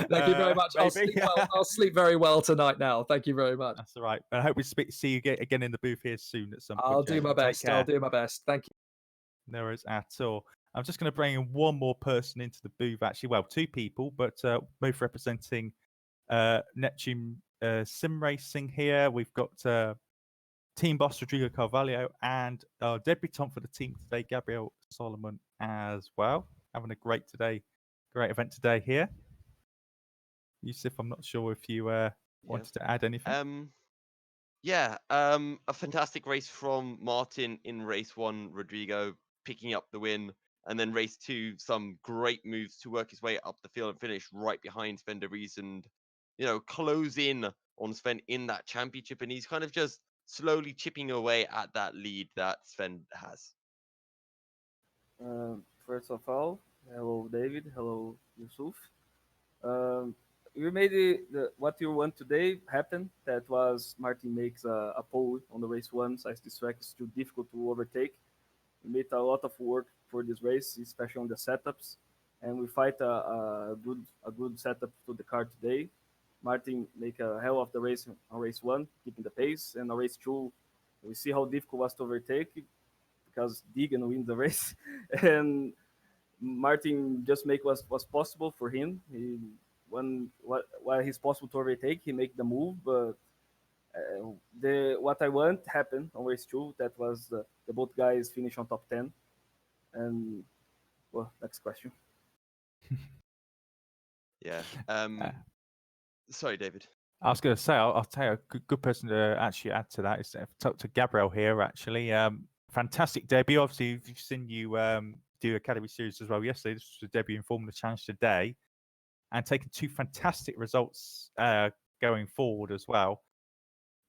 very much. I'll sleep very well tonight now. Thank you very much. That's all right. I hope we see you again in the booth here soon at some point. I'll do my best. I'll do my best. Thank you. No worries at all. I'm just going to bring in one more person into the booth, actually. Well, 2 people, but both representing Neptune Simracing here. We've got team boss Rodrigo Carvalho and our debutant for the team today, Gabriel Solomon, as well. Having a great event today here. Yousuf, I'm not sure if you wanted to add anything. A fantastic race from Martin in race 1, Rodrigo picking up the win, and then race 2, some great moves to work his way up the field and finish right behind Sven de Vries and, close in on Sven in that championship. And he's kind of just slowly chipping away at that lead that Sven has. First of all, hello David, hello Yousuf. We made what you want today happen. That was Martin makes a pole on the race 1, since this track is too difficult to overtake. We made a lot of work for this race, especially on the setups, and we fight a good setup to the car today. Martin make a hell of the race on race 1, keeping the pace, and on race 2, we see how difficult it was to overtake because Deegan wins the race, and Martin just make what was possible for him. What while he's possible to overtake, he make the move, but the what I want happened on race 2. That was the both guys finish on top 10. And well, next question. Yeah. Sorry, David. I was going to say, I'll tell you, a good person to actually add to that is to talk to Gabriel here, actually. Fantastic debut. Obviously, we've seen you do Academy Series as well yesterday. This was a debut in Formula Challenge today, and taking 2 fantastic results going forward as well.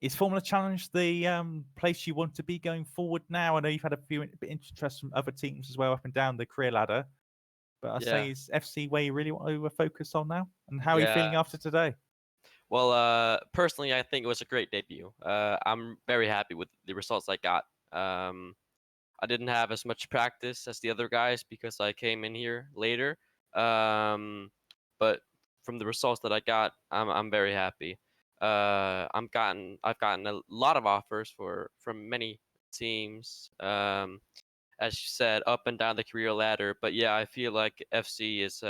Is Formula Challenge the place you want to be going forward now? I know you've had a few interest from other teams as well up and down the career ladder, but I say, is FC where you really want to focus on now? And how are you feeling after today? Well, personally, I think it was a great debut. I'm very happy with the results I got. I didn't have as much practice as the other guys because I came in here later. But from the results that I got, I'm very happy. I've gotten a lot of offers from many teams. As you said, up and down the career ladder. But yeah, I feel like FC is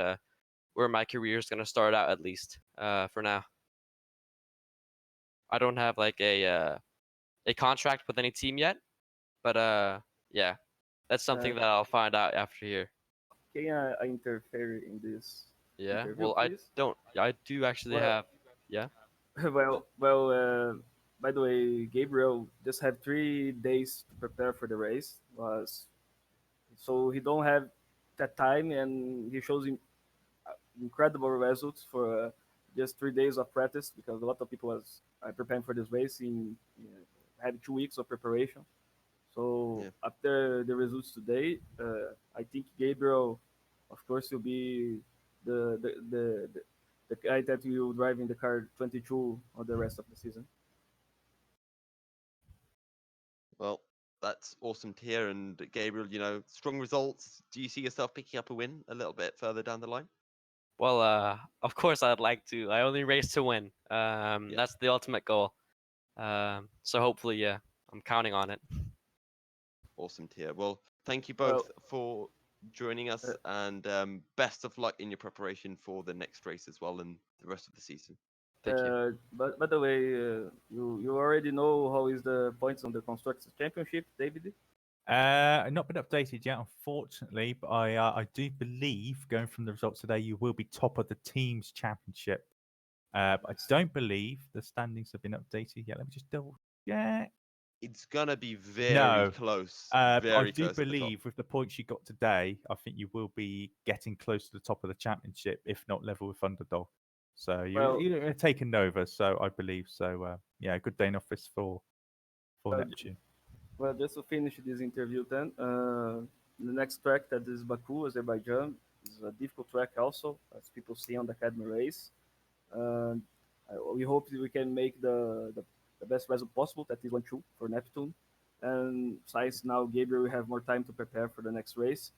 where my career is gonna start out, at least for now. I don't have like a contract with any team yet, but yeah, that's something that I'll find out after here. Can I interfere in this? Yeah. Interview, Well, please? I do actually have. Yeah. well. By the way, Gabriel just had 3 days to prepare for the race. So he don't have that time, and he shows him incredible results for just 3 days of practice, because a lot of people was preparing for this race had 2 weeks of preparation. So after the results today, I think Gabriel, of course, will be the guy that will drive in the car 22 on the rest of the season. Well, that's awesome to hear. And Gabriel, strong results. Do you see yourself picking up a win a little bit further down the line? Well, of course I'd like to. I only race to win. That's the ultimate goal. So hopefully, yeah, I'm counting on it. Awesome to hear. Well, thank you both for joining us, and best of luck in your preparation for the next race as well and the rest of the season. Thank you. But by the way, you already know how is the points on the Constructors Championship, David? Not been updated yet, unfortunately, but I do believe, going from the results today, you will be top of the team's championship. But I don't believe the standings have been updated yet. Let me just double check. It's gonna be very close. I do believe with the points you got today, I think you will be getting close to the top of the championship, if not level with Underdog. So you're taking Nova, so I believe so. Yeah, good day in office for Neptune. Well, just to finish this interview then, the next track, that is Baku, Azerbaijan, is a difficult track also, as people see on the Academy race. We hope we can make the best result possible, that is 1-2 for Neptune. And besides, now Gabriel will have more time to prepare for the next race.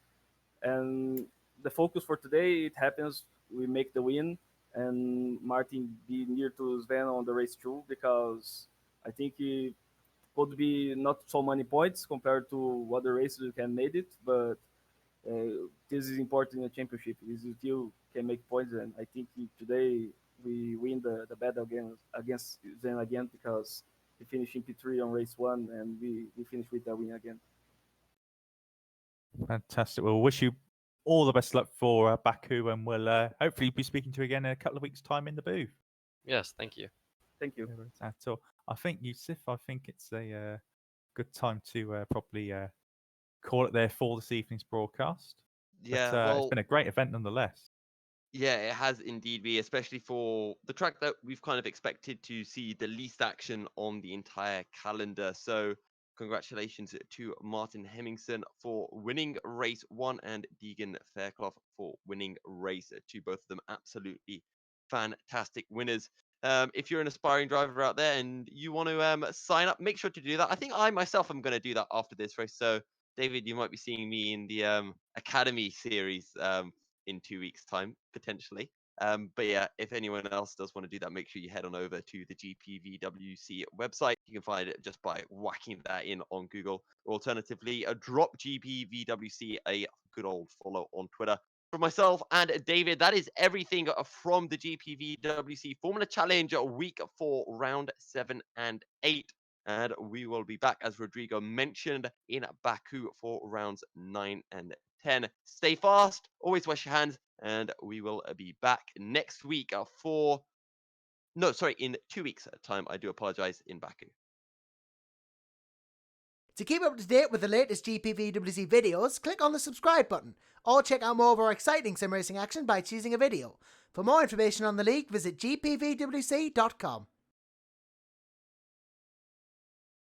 And the focus for today, it happens, we make the win, and Martin be near to Sven on the race 2, because I think he could be not so many points compared to other races you can made it, but this is important in a championship. We still can make points, and I think today we win the battle against them again, because we finished in P3 on race 1, and we finished with a win again. Fantastic. Well, wish you all the best luck for Baku, and we'll hopefully be speaking to you again in a couple of weeks' time in the booth. Yes, thank you. Thank you. At all. I think, Yousuf, it's a good time to probably call it there for this evening's broadcast. Yeah, but, it's been a great event nonetheless. Yeah, it has indeed been, especially for the track that we've kind of expected to see the least action on the entire calendar. So congratulations to Martin Hemmingsen for winning race 1 and Deegan Fairclough for winning race 2. Both of them absolutely fantastic winners. If you're an aspiring driver out there and you want to sign up, make sure to do that. I think I myself am going to do that after this race. So David, you might be seeing me in the Academy series in 2 weeks' time, potentially. But yeah, if anyone else does want to do that, make sure you head on over to the GPVWC website. You can find it just by whacking that in on Google, or alternatively, drop GPVWC a good old follow on Twitter. From myself and David, that is everything from the GPVWC Formula Challenge Week 4, Round 7 and 8. And we will be back, as Rodrigo mentioned, in Baku for rounds 9 and 10. Stay fast, always wash your hands, and we will be back next week in 2 weeks' time. I do apologize, in Baku. To keep up to date with the latest GPVWC videos, click on the subscribe button, or check out more of our exciting sim racing action by choosing a video. For more information on the league, visit gpvwc.com.